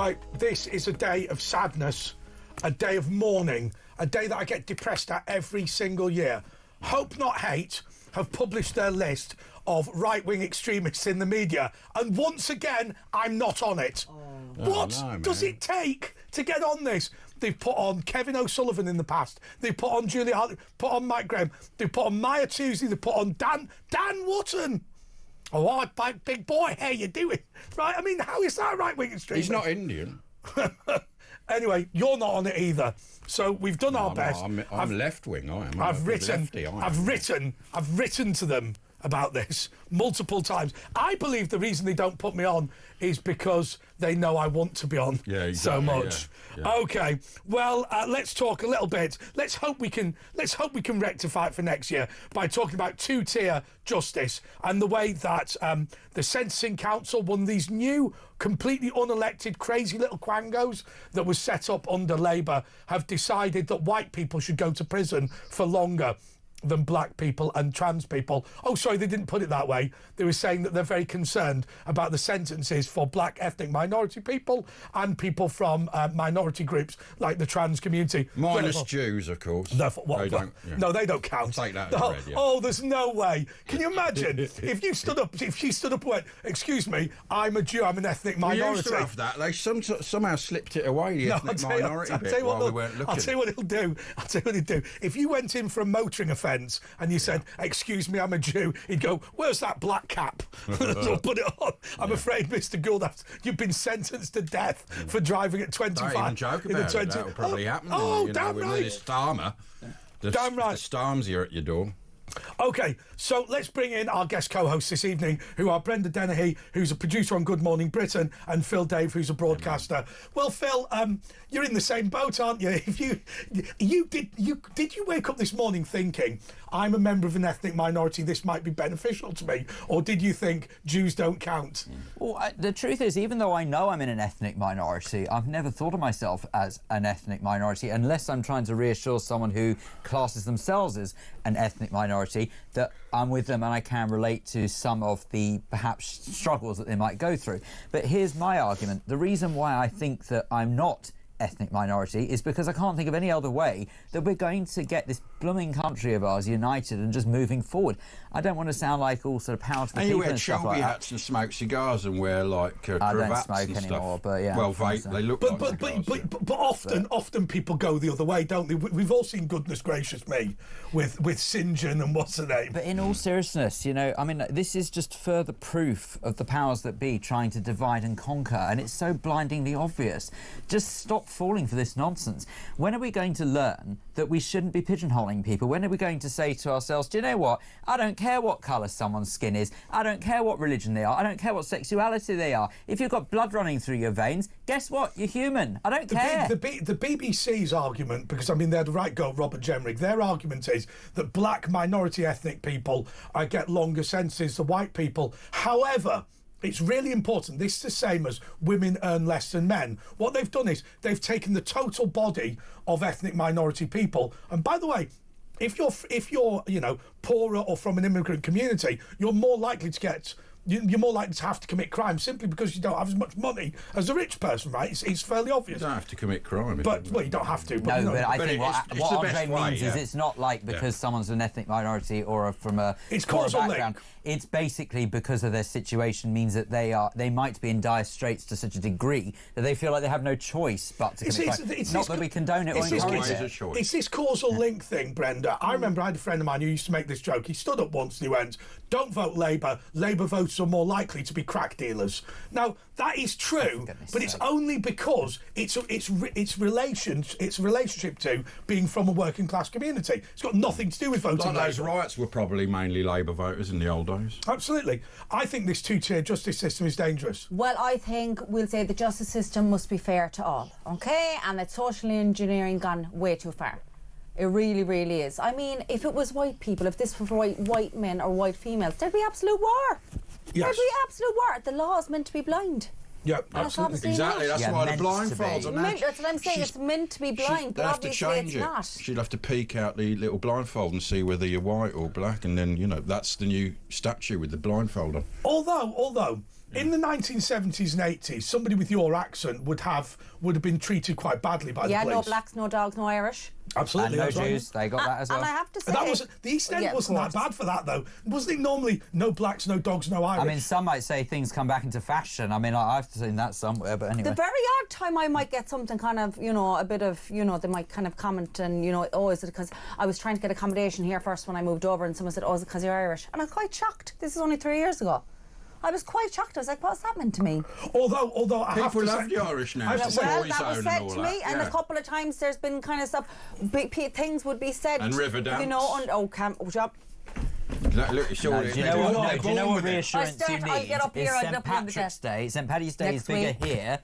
Right, this is a day of sadness, a day of mourning, a day that I get depressed at every single year. Hope Not Hate have published their list of right-wing extremists in the media, and once again, I'm not on it. What does it take to get on this? They've put on Kevin O'Sullivan in the past. They've put on Julia Hart, put on Mike Graham. They've put on Maya Tuesday. They've put on Dan Wootton. Oh, what, big boy, how you doing? Right, I mean, how is that right-wing extremist? He's not Indian. Anyway, you're not on it either. So we've done our best. I'm left-wing, I am. I've written to them about this multiple times. I believe the reason they don't put me on is because they know I want to be on so much. Yeah. Okay, well, let's talk a little bit. Let's hope we can rectify it for next year by talking about two-tier justice and the way that the Sentencing Council, one of these new, completely unelected, crazy little quangos that was set up under Labour, have decided that white people should go to prison for longer than black people and trans people. Oh, sorry, they didn't put it that way. They were saying that they're very concerned about the sentences for black ethnic minority people and people from minority groups like the trans community. Minus Jews, of course. No, they don't count. Take that as read, yeah. Oh, there's no way. Can you imagine if she stood up and went, excuse me, I'm a Jew, I'm an ethnic minority. We used to have that. They somehow slipped it away, the ethnic minority bit, while we weren't looking. I'll tell you what it'll do. If you went in for a motoring offence and you said, excuse me, I'm a Jew, he'd go, where's that black cap? So put it on. I'm afraid, Mr. Gould, you've been sentenced to death for driving at 25. Don't even joke about it. That'll probably happen. Damn right. With Starmer. Damn right. The Starms here at your door. OK, so let's bring in our guest co-hosts this evening, who are Brenda Dennehy, who's a producer on Good Morning Britain, and Phil Dave, who's a broadcaster. Well, Phil, you're in the same boat, aren't you? If did you wake up this morning thinking, I'm a member of an ethnic minority, this might be beneficial to me? Or did you think Jews don't count? Well, the truth is, even though I know I'm in an ethnic minority, I've never thought of myself as an ethnic minority, unless I'm trying to reassure someone who classes themselves as an ethnic minority that I'm with them and I can relate to some of the perhaps struggles that they might go through. But here's my argument. The reason why I think that I'm not ethnic minority is because I can't think of any other way that we're going to get this blooming country of ours united and just moving forward. I don't want to sound like all sort of power to the people and stuff like that. And you wear Shelby hats and smoke cigars and wear like cravats I don't smoke and anymore, stuff. but yeah. Well, they look like cigars. But often people go the other way, don't they? We've all seen, goodness gracious me, with St John and what's her name. But in all seriousness, you know, I mean, this is just further proof of the powers that be trying to divide and conquer, and it's so blindingly obvious. Just stop falling for this nonsense. When are we going to learn that we shouldn't be pigeonholing people? When are we going to say to ourselves, do you know what? I don't care what colour someone's skin is. I don't care what religion they are. I don't care what sexuality they are. If you've got blood running through your veins, guess what? You're human. I don't care. The BBC's argument, because I mean they had a right go, Robert Jenrick, their argument is that black minority ethnic people get longer sentences than white people. However, it's really important. This is the same as women earn less than men. What they've done is they've taken the total body of ethnic minority people. And by the way, if you're poorer or from an immigrant community, you're more likely to have to commit crime simply because you don't have as much money as a rich person, right? It's fairly obvious. You don't have to commit crime. Well, you don't have to. But no, but I think what Andre means is it's not like because Yeah. someone's an ethnic minority or from a poor background. It's basically because of their situation means that they might be in dire straits to such a degree that they feel like they have no choice but to commit crime. It's not that we condone it or encourage it. It's this causal link thing, Brenda. I remember I had a friend of mine who used to make this joke. He stood up once and he went, "Don't vote Labour. Labour voters are more likely to be crack dealers." Now that is true, but it's only because it's relationship to being from a working class community. It's got nothing to do with voting Labour. Those riots were probably mainly Labour voters in the old days. Absolutely. I think this two-tier justice system is dangerous. Well, I think we'll say the justice system must be fair to all, OK? And it's social engineering gone way too far. It really, really is. I mean, if it was white people, if this was for white men or white females, there'd be absolute war. Yes. There'd be absolute war. The law is meant to be blind. Yeah, absolutely. Exactly, that's why the blindfolds are now. That's what I'm saying, it's meant to be blind, but obviously it's not. She'd have to peek out the little blindfold and see whether you're white or black, and then, that's the new statue with the blindfold on. Although, In the 1970s and 80s, somebody with your accent would have been treated quite badly by the police. Yeah, no blacks, no dogs, no Irish. Absolutely. And no Jews, they got that as well. And I have to say... the East End wasn't that bad for that, though. Wasn't it normally no blacks, no dogs, no Irish? I mean, some might say things come back into fashion. I mean, I've seen that somewhere, but anyway. The very odd time I might get something kind of, a bit of, they might kind of comment and, oh, is it because I was trying to get accommodation here first when I moved over and someone said, oh, is it because you're Irish? And I'm quite shocked. This is only 3 years ago. I was quite shocked. I was like, what's that meant to me? Although I have to love the Irish now. Well, that was said to me, and a couple of times there's been kind of stuff, things would be said. And river dance. Job. Look, do you know what reassurance you need? I get up here, I get up in the desk. St Paddy's Day is bigger here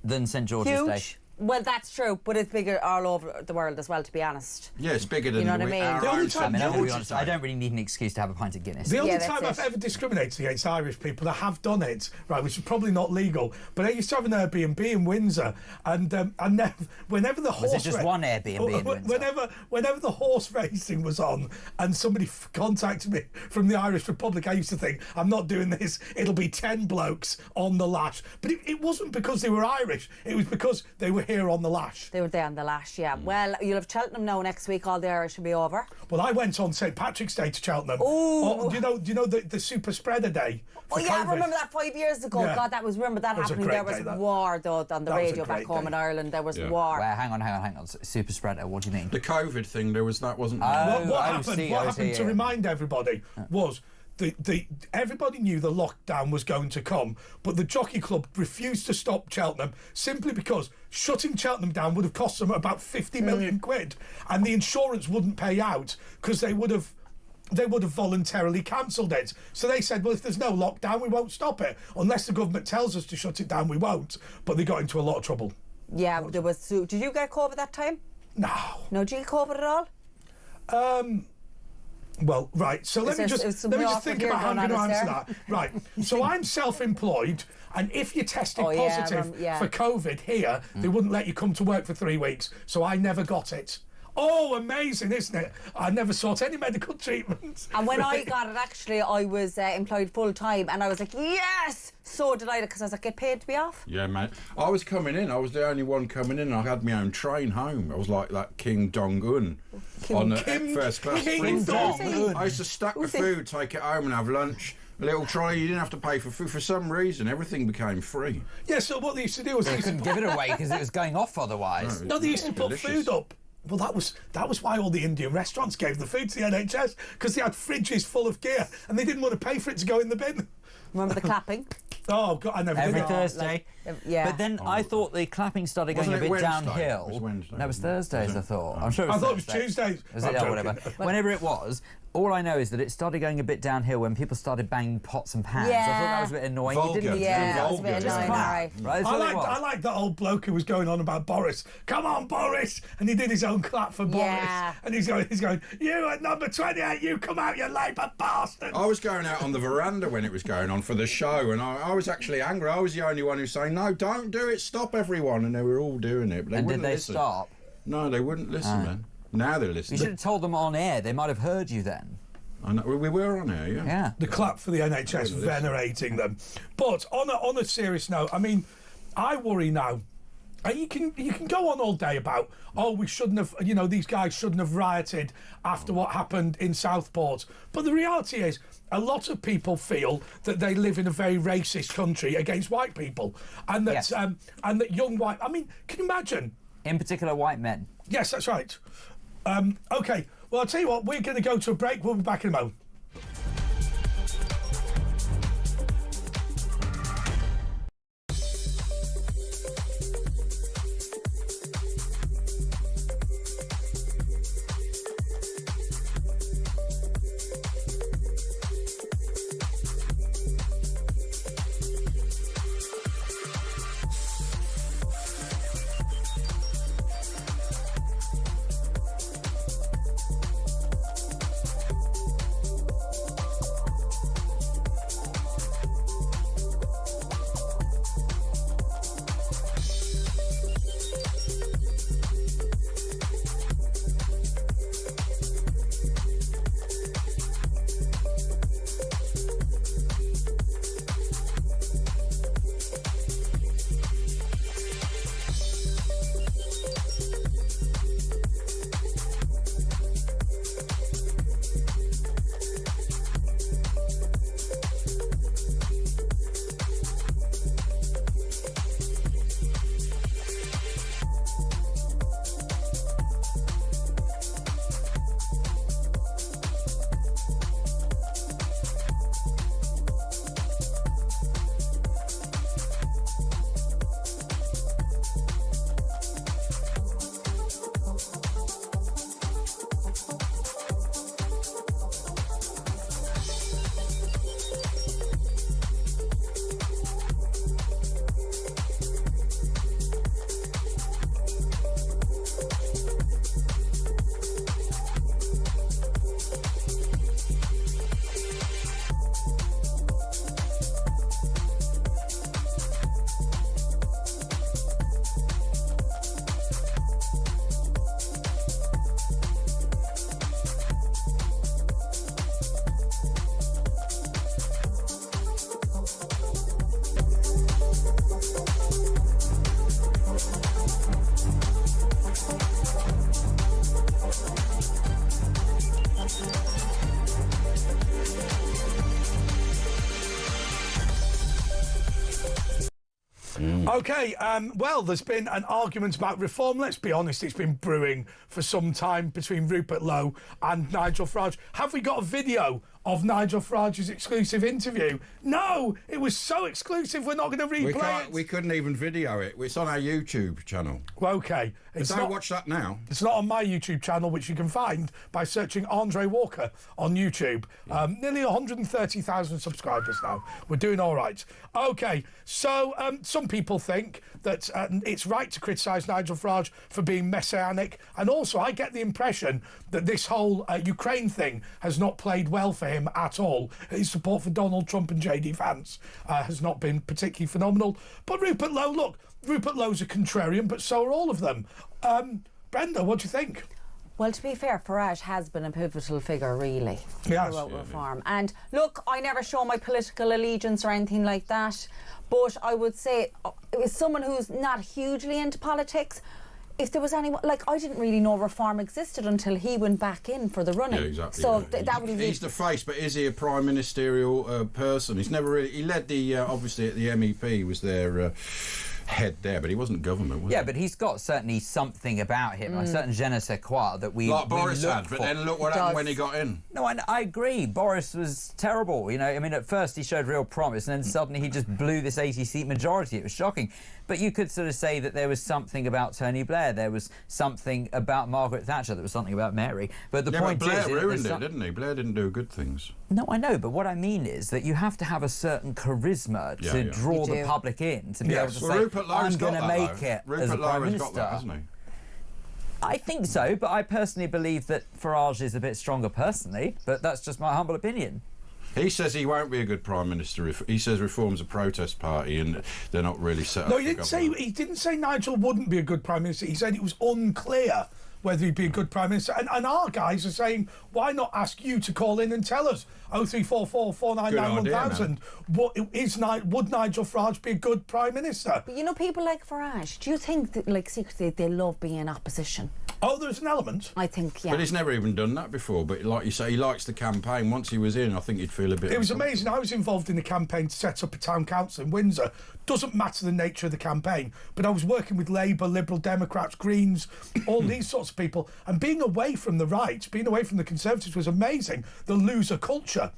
than St George's Day. Well, that's true, but it's bigger all over the world as well, to be honest. Yeah, it's bigger than you know what I mean? The only time, I'll be honest, I don't really need an excuse to have a pint of Guinness. The only time I've ever discriminated against Irish people, I have done it, right, which is probably not legal, but I used to have an Airbnb in Windsor, and whenever the horse... Was it just one Airbnb in Windsor? Whenever the horse racing was on, and somebody contacted me from the Irish Republic, I used to think, I'm not doing this, it'll be 10 blokes on the lash. But it wasn't because they were Irish, it was because they were here on the lash. They were there on the lash, yeah. Well, you'll have Cheltenham now next week. All the Irish will be over. Well, I went on St Patrick's Day to Cheltenham. Oh, do you know the super spreader day? Oh yeah, I remember that 5 years ago. Yeah. God, remember that happening. There was war though on the radio back home in Ireland. There was war. Well, hang on. Super spreader. What do you mean? The COVID thing. There was that, wasn't there? What happened? To remind everybody was. Everybody knew the lockdown was going to come, but the Jockey Club refused to stop Cheltenham simply because shutting Cheltenham down would have cost them about 50 million quid, and the insurance wouldn't pay out because they would have voluntarily cancelled it. So they said, well, if there's no lockdown, we won't stop it. Unless the government tells us to shut it down, we won't. But they got into a lot of trouble. Yeah, there was... Did you get COVID that time? No. No, did you get COVID at all? Well, right, so let me just think about how I'm going to answer that. Right, so I'm self-employed, and if you tested positive for COVID here, they wouldn't let you come to work for 3 weeks, so I never got it. Oh, amazing, isn't it? I never sought any medical treatment. And when I got it, actually, I was employed full-time, and I was like, yes! So delighted, because I was like, get paid to be off. Yeah, mate. I was coming in. I was the only one coming in. I had my own train home. I was like that King Dong-un on the first class. King Dong-un. I used to stack the food, take it home and have lunch. A little trolley, you didn't have to pay for food. For some reason, everything became free. Yeah, so what they used to do was... They couldn't give it away because it was going off otherwise. No, they used to put food up. Well, that was why all the Indian restaurants gave the food to the NHS, because they had fridges full of gear and they didn't want to pay for it to go in the bin. Remember the clapping? Oh, God, I never did Every it. Thursday. Yeah. But then I thought the clapping started going a bit Wednesday? downhill. It was Wednesday. No, it was Thursdays, I thought. I'm sure it was I thought it was Thursday. Tuesdays. Was it? Oh, whatever. Whenever it was, all I know is that it started going a bit downhill when people started banging pots and pans. Yeah. I thought that was a bit annoying. Vulgar. You didn't Yeah, it was a bit Vulgar. annoying, all right. Right, I like that old bloke who was going on about Boris. Come on, Boris! And he did his own clap for Yeah. Boris. And he's going, you at number 28, you come out, you Labour bastard! I was going out on the veranda when it was going on for the show, and I was actually angry. I was the only one who was saying, no, don't do it, stop everyone. And they were all doing it. But they wouldn't did they listen. stop? No, they wouldn't listen, man. Now they're You listening. should have told them on air. They might have heard you then. I know, we were on air, Yeah. The clap for the NHS, venerating them. But on a serious note, I mean, I worry now. You can go on all day about, we shouldn't have, these guys shouldn't have rioted after what happened in Southport. But the reality is, a lot of people feel that they live in a very racist country against white people, and that and that young white. I mean, can you imagine? In particular, white men. Yes, that's right. Okay. Well, I'll tell you what. We're going to go to a break. We'll be back in a moment. OK, well, there's been an argument about reform. Let's be honest, it's been brewing for some time between Rupert Lowe and Nigel Farage. Have we got a video of Nigel Farage's exclusive interview? No, it was so exclusive, we're not going to replay it. We couldn't even video it. It's on our YouTube channel. Well, OK. Don't watch that now. It's not on my YouTube channel, which you can find by searching Andre Walker on YouTube. Nearly 130,000 subscribers now. We're doing all right. OK, so some people think that it's right to criticise Nigel Farage for being messianic. And also, I get the impression that this whole Ukraine thing has not played well for him at all. His support for Donald Trump and JD Vance has not been particularly phenomenal. But Rupert Lowe, look, Rupert Lowe's a contrarian, but so are all of them. Brenda, what do you think? Well, to be fair, Farage has been a pivotal figure, really, throughout reform. And look, I never show my political allegiance or anything like that, but I would say, as someone who's not hugely into politics, if there was anyone, like, I didn't really know reform existed until he went back in for the running. Yeah, exactly. So that would be. He's the face, but is he a prime ministerial person? He's never really. He led the obviously at the MEP. He was their head there, but he wasn't government, was he? Yeah, but he's got certainly something about him, a certain je ne sais quoi that we like Boris look had. for. But then look what happened when he got in. No, I agree. Boris was terrible. You know, I mean, at first he showed real promise, and then suddenly he just blew this 80-seat majority. It was shocking. But you could sort of say that there was something about Tony Blair. There was something about Margaret Thatcher. There was something about Mary. But the point Blair is, ruined it, didn't he? Blair didn't do good things. No, I know. But what I mean is that you have to have a certain charisma to draw the public in to be able to say, I'm going to make it as a prime minister. Got that, hasn't he? I think so, but I personally believe that Farage is a bit stronger personally, but that's just my humble opinion. He says he won't be a good prime minister. He says Reform's a protest party and they're not really set up. No, he didn't say Nigel wouldn't be a good prime minister. He said it was unclear whether he'd be a good prime minister. And our guys are saying, why not ask you to call in and tell us? 0344 499 1000. Would Nigel Farage be a good prime minister? But you know, people like Farage, do you think that, like, secretly they love being in opposition? Oh, there's an element. I think, yeah. But he's never even done that before. But like you say, he likes the campaign. Once he was in, I think he'd feel a bit... It was amazing. I was involved in the campaign to set up a town council in Windsor. Doesn't matter the nature of the campaign, but I was working with Labour, Liberal Democrats, Greens, all these sorts of people. And being away from the right, being away from the Conservatives was amazing. The loser culture.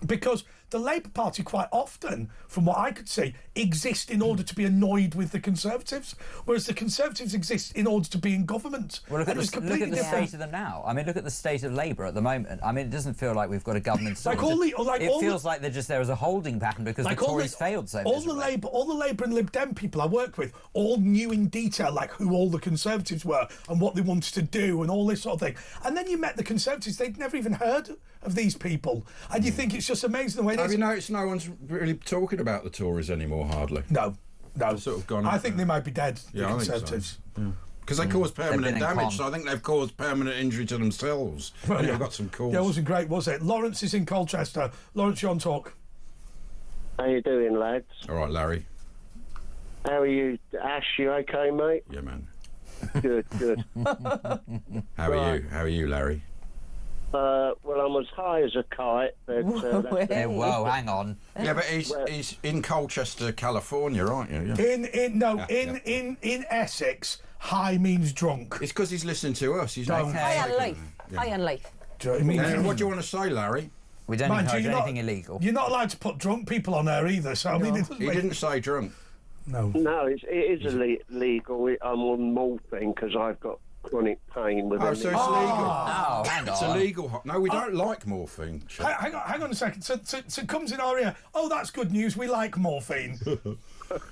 Because the Labour Party quite often, from what I could see, exist in order to be annoyed with the Conservatives, whereas the Conservatives exist in order to be in government. Well, look at the state of them now. I mean, look at the state of Labour at the moment. I mean, it doesn't feel like we've got a government. It feels like they're just there as a holding pattern because the Tories failed so much. All the Labour and Lib Dem people I work with all knew in detail like who all the Conservatives were and what they wanted to do and all this sort of thing. And then you met the Conservatives, they'd never even heard of these people, and you think it's just amazing the way. Have you noticed no one's really talking about the Tories anymore? Hardly. No. They've sort of gone. I think they might be dead. Yeah, the Conservatives. Because they caused permanent damage, so I think they've caused permanent injury to themselves. Well, and they've got some calls. Yeah, it wasn't great, was it? Lawrence is in Colchester. Lawrence, you're on talk. How you doing, lads? All right, Larry. How are you, Ash? You okay, mate? Yeah, man. Good. How are you, Larry? Well, I'm as high as a kite, but whoa, hang on. Yeah, but he's in Colchester, California, aren't you? Yeah. In Essex, high means drunk. It's because he's listening to us. He's high on life. High on life. Do you know what I mean? What do you want to say, Larry? We don't encourage anything illegal. You're not allowed to put drunk people on there either. So I mean, he didn't say drunk. No, it is illegal. I'm on morphine because I've got chronic pain with so it's legal. Oh, hang on. It's illegal. No, we don't like morphine. Hang on a second. So it comes in our ear. Oh, that's good news. We like morphine.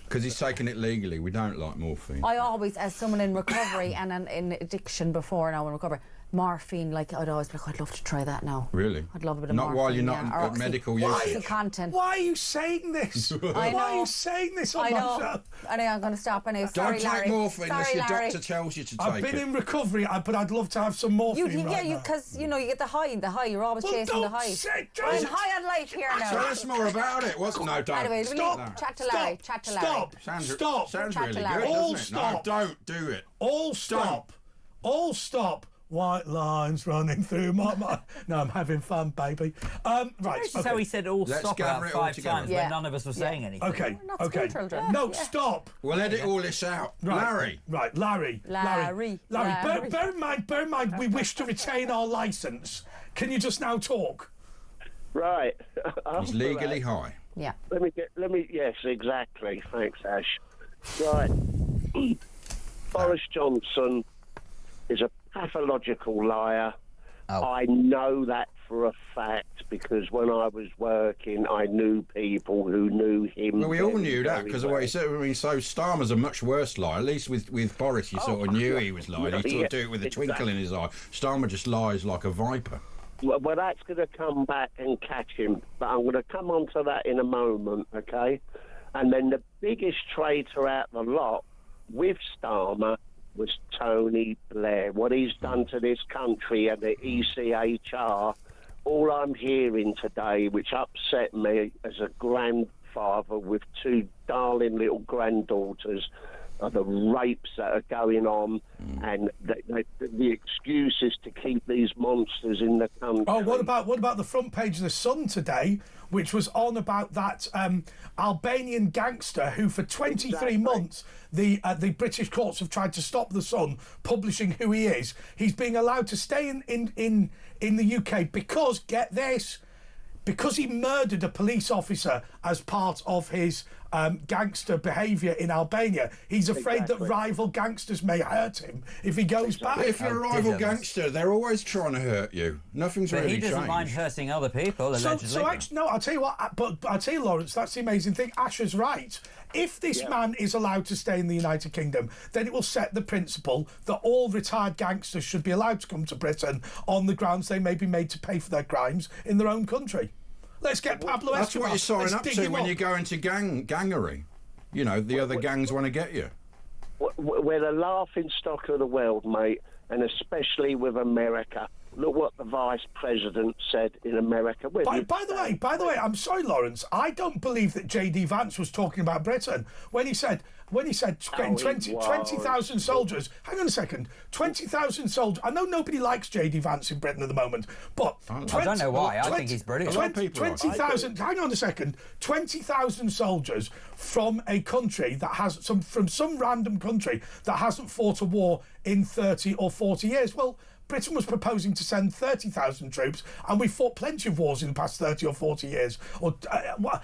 Because he's taking it legally. We don't like morphine. I always, as someone in recovery and in addiction before now in recovery, morphine, like, I'd always be like, I'd love to try that now. Really? I'd love a bit of morphine. Not while you're not at medical use. Content. Why are you saying this? Why are you saying this on my show? Anyway, I'm going to stop anyway. Sorry, Don't take morphine unless your Larry. doctor tells you to take it. I've been in recovery, but I'd love to have some morphine because you get the high. You're always chasing the high. I'm high on life here now. Tell us more about it. No, don't. Anyway, stop. Chat to Larry. Stop. Sounds really Larry. good, All doesn't it? stop. No, don't do it. All stop. white lines running through my mind. No, I'm having fun, baby. Right. So he said all Let's stop gather about it all 5 together. times when none of us were saying anything. Okay. We're not Okay. school children. No, stop. We'll edit all this out. Right. Larry. Larry. Bear in mind, we wish to retain our licence. Can you just now talk? Right. He's legally high. Yeah. Yes, exactly. Thanks, Ash. Right. Boris Johnson is a pathological liar. Oh. I know that for a fact because when I was working, I knew people who knew him. Well, we all knew that very because of what he said. I mean, so Starmer's a much worse liar. At least with Boris, you sort of knew he was lying. He sort of do it with a twinkle in his eye. Starmer just lies like a viper. Well, that's going to come back and catch him. But I'm going to come on to that in a moment, okay? And then the biggest traitor out the lot with Starmer was Tony Blair. What he's done to this country and the ECHR, all I'm hearing today, which upset me as a grandfather with 2 darling little granddaughters, are the rapes that are going on and the excuses to keep these monsters in the country. Oh, what about the front page of the Sun today, which was on about that Albanian gangster who, for 23 months, the British courts have tried to stop the Sun publishing who he is. He's being allowed to stay in the UK because, get this, because he murdered a police officer as part of his gangster behaviour in Albania. He's afraid that rival gangsters may hurt him if he goes back. But if you're a rival gangster, they're always trying to hurt you. Nothing's really changed. But he doesn't mind hurting other people, allegedly. So actually, no, I'll tell you what, but I'll tell you, Lawrence, that's the amazing thing. Asher's right. If this man is allowed to stay in the United Kingdom, then it will set the principle that all retired gangsters should be allowed to come to Britain on the grounds they may be made to pay for their crimes in their own country. Let's get Pablo Escobar. That's what you sign up to when you go into gangery. You know, the other gangs want to get you. We're the laughing stock of the world, mate, and especially with America. Look what the Vice President said in America. By the way, I'm sorry, Lawrence. I don't believe that J.D. Vance was talking about Britain when he said getting 20,000 soldiers. Hang on a second, 20,000 soldiers. I know nobody likes J.D. Vance in Britain at the moment, but I don't know why. I think he's brilliant. 20,000. Hang on a second, 20,000 soldiers from a country that has from some random country that hasn't fought a war in 30 or 40 years. Well, Britain was proposing to send 30,000 troops, and we fought plenty of wars in the past 30 or 40 years.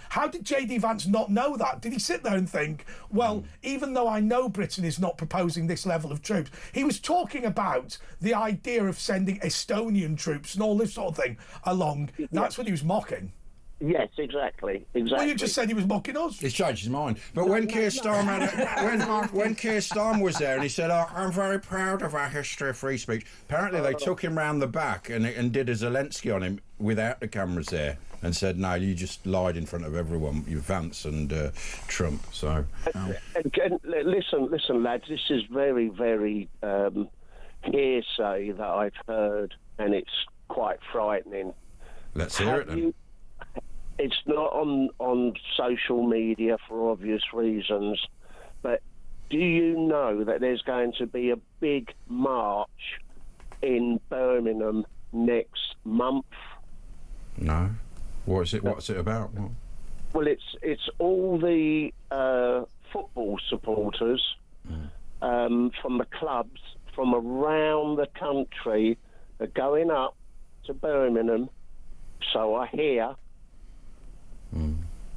How did J.D. Vance not know that? Did he sit there and think, well, even though I know Britain is not proposing this level of troops, he was talking about the idea of sending Estonian troops and all this sort of thing along. That's what he was mocking. Yes, exactly. Well, you just said he was mocking us. He's changed his mind. But when Keir Starmer when Keir Starmer was there and he said, I'm very proud of our history of free speech, apparently they took him round the back and did a Zelensky on him without the cameras there and said, no, you just lied in front of everyone, you Vance and Trump. So listen, lads, this is very, very hearsay that I've heard, and it's quite frightening. Let's hear it then. It's not on social media for obvious reasons, but do you know that there's going to be a big march in Birmingham next month? No. What's it about? What? Well, it's all the football supporters from the clubs from around the country are going up to Birmingham, so I hear,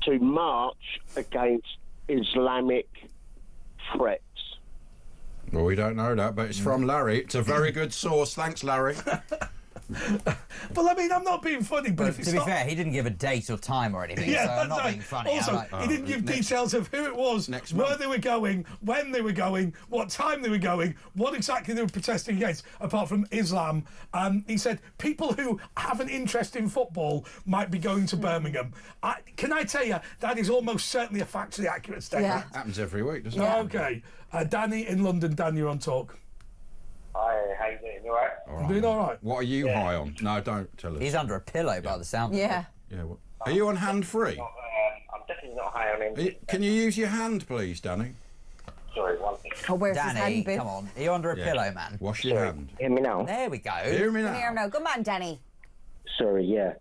to march against Islamic threats. Well, we don't know that, but it's from Larry. It's a very good source. Thanks, Larry. Well, I mean, I'm not being funny, but if it's to be fair, he didn't give a date or time or anything, so I'm not being funny. Also, he didn't give details of who it was, where they were going, when they were going, what time they were going, what exactly they were protesting against, apart from Islam. He said people who have an interest in football might be going to Birmingham. Can I tell you, that is almost certainly a factually accurate statement. Yeah. Happens every week, doesn't it? Okay. Danny in London. Dan, you're on talk. Hi, how you doing? You alright? Doing all right. What are you high on? No, don't tell us. He's under a pillow by the sound of it. Yeah. What? Are you on hand-free? I'm definitely not high on anything. Can you use your hand, please, Danny? Sorry, one Oh, where's his Danny, hand been? come on. Are you under a pillow, man? Wash your hand. Hear me now? There we go. Hear me Come here now. now. Come on, Danny. Sorry, yeah.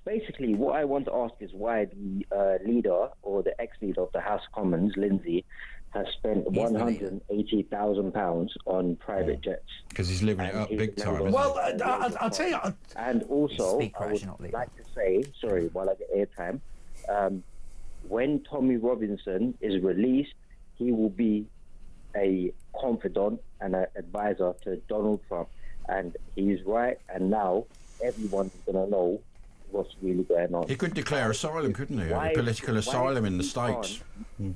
Basically, what I want to ask is why the leader or the ex-leader of the House of Commons, Lindsay, has spent £180,000 on private jets. Because he's living it up big time. Isn't Well, I'll tell you. And also, Speaker, I would not leader. like to say, sorry, while I get airtime, when Tommy Robinson is released, he will be a confidant and an advisor to Donald Trump. And he's right, and now everyone's going to know what's really going on. He could declare asylum, couldn't he? Why- A political why asylum in the Sadiq States. Khan-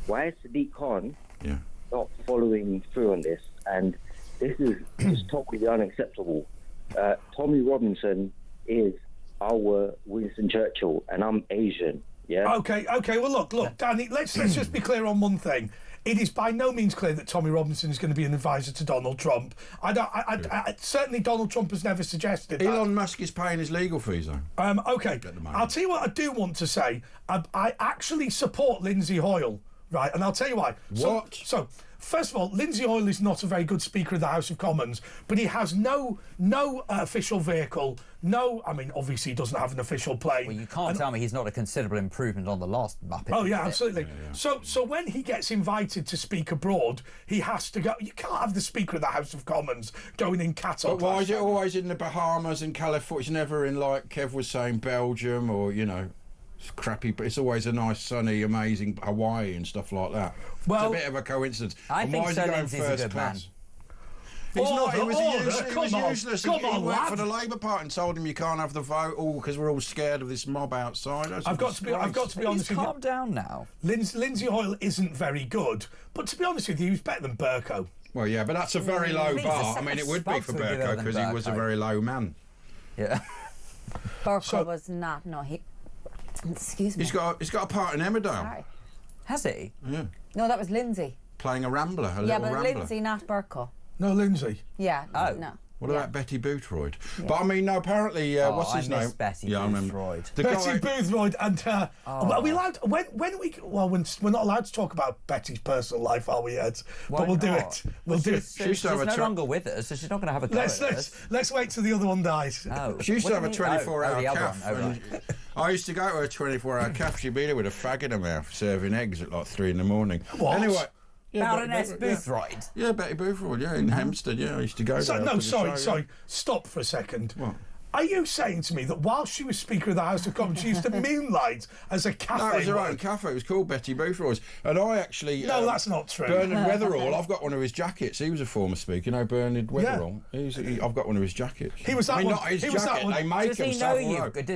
Why is Sadiq Khan Yeah. not following through on this? And this is just totally unacceptable. Tommy Robinson is our Winston Churchill, and I'm Asian. Yeah. Okay. Well, look, Danny. Let's just be clear on one thing. It is by no means clear that Tommy Robinson is going to be an advisor to Donald Trump. Certainly Donald Trump has never suggested that. Elon Musk is paying his legal fees, though. Okay, I'll tell you what I do want to say. I actually support Lindsay Hoyle, right? And I'll tell you why. What? So first of all, Lindsay Hoyle is not a very good Speaker of the House of Commons, but he has no official vehicle. I mean, obviously he doesn't have an official plane. Well, you can't tell me he's not a considerable improvement on the last Muppet. Oh yeah, is it? absolutely. Yeah. So when he gets invited to speak abroad, he has to go. You can't have the Speaker of the House of Commons going in cattle. But why is it always in the Bahamas and California? It's never in, like Kev was saying, Belgium or, it's crappy, but it's always a nice, sunny, amazing Hawaii and stuff like that. Well, it's a bit of a coincidence. I And think why is Sir he going Lindsay's a first good class? man. He's not. He was Come on, useless. come He on, worked lad. for the Labour Party and told him you can't have the vote, because we're all scared of this mob outside. I've got to be honest with you. Calm down now. Lindsay Hoyle isn't very good, but to be honest with you, he's better than Burko. Well, yeah, but that's a very low He's a bar. I mean, it would be for spokesman Burko than because he was a Burko. very low man. Yeah. Burko was not. No, he. Excuse me. He's got a part in Emmerdale. Sorry. Has he? Yeah, No, that was Lindsay. playing a rambler, a Yeah, little but rambler. Lindsay, not Burko. No, Lindsay. Yeah. Oh. No. What about Betty Boothroyd? But I mean, no. Apparently, what's I his miss name? Betty I remember. Boothroyd. The Betty guy- Boothroyd and are we allowed when we're not allowed to talk about Betty's personal life, are we, Ed? Why But we'll do not? it. We'll do it. She used She's to have a no tra- longer with us, so she's not going to have a go at us. Let's wait till the other one dies. Oh. She used to What have a do you mean? 24-hour the other calf. one. Oh, and right. I used to go to a 24-hour calf. She'd be there with a fag in her mouth, serving eggs at like 3 in the morning. What? Anyway. Baroness yeah. Boothroyd. Yeah, Betty Boothroyd, in Hampstead, yeah. I used to go there. No, after the show, sorry. Stop for a second. What? Are you saying to me that while she was Speaker of the House of Commons, she used to moonlight as a cafe? No, it was her own worker? cafe. It was called Betty Boothroyd's. And I actually... No, that's not true. Bernard Weatherall, I've got one of his jackets. He was a former speaker. Bernard Weatherall. I've got one of his jackets. He was that one. Not his He was that jacket. one. They make Does them he know Savile you? Row. Did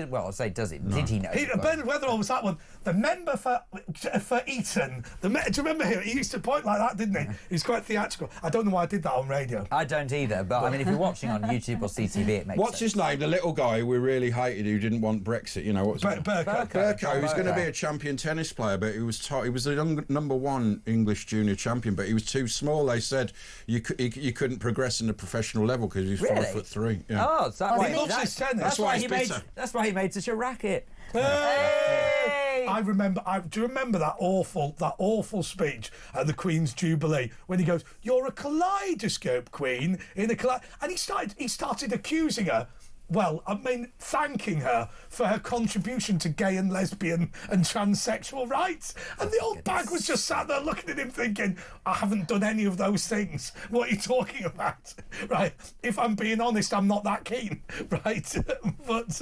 he know you? Bernard Weatherall was that one. The member for Eton. Do you remember him? He used to point like that, didn't he? He's quite theatrical. I don't know why I did that on radio. I don't either, but I mean, if you're watching on YouTube or CTV, it makes What's sense. his name? The little guy we really hated who didn't want Brexit. What's his name? Burko. Burko. He was going to be Burko. a champion tennis player, but he was the number one English junior champion, but he was too small. They said you couldn't progress in the professional level because he was Really? 5'3". Yeah. Oh, so he loves his tennis. That's why he's he made. bitter. That's why he made such a racket. Hey! I remember. Do you remember that awful speech at the Queen's Jubilee when he goes, "You're a kaleidoscope, Queen," and he started accusing her. Well, I mean, thanking her for her contribution to gay and lesbian and transsexual rights. And the old bag was just sat there looking at him thinking, I haven't done any of those things. What are you talking about? Right. If I'm being honest, I'm not that keen. Right. But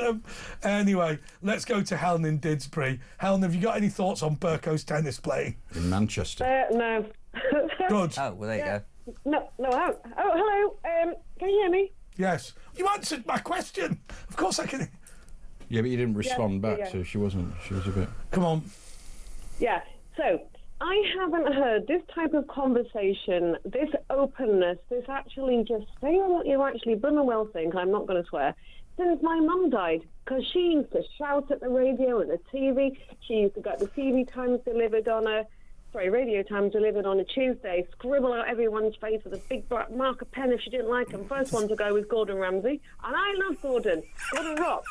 anyway, let's go to Helen in Didsbury. Helen, have you got any thoughts on Burko's tennis playing? In Manchester. No. Good. Oh, well, there you go. No, I haven't. Oh, hello. Can you hear me? Yes. You answered my question. Of course I can. Yeah, but you didn't respond back, yeah. so she was a bit... Come on. Yeah. So, I haven't heard this type of conversation, this openness, this actually just saying what you actually blooming well think, I'm not going to swear, since my mum died. Because she used to shout at the radio and the TV. She used to get the TV times delivered on her. Radio Times delivered on a Tuesday, scribble out everyone's face with a big black marker pen if she didn't like him. First one to go was Gordon Ramsay, and I love Gordon. Gordon rock.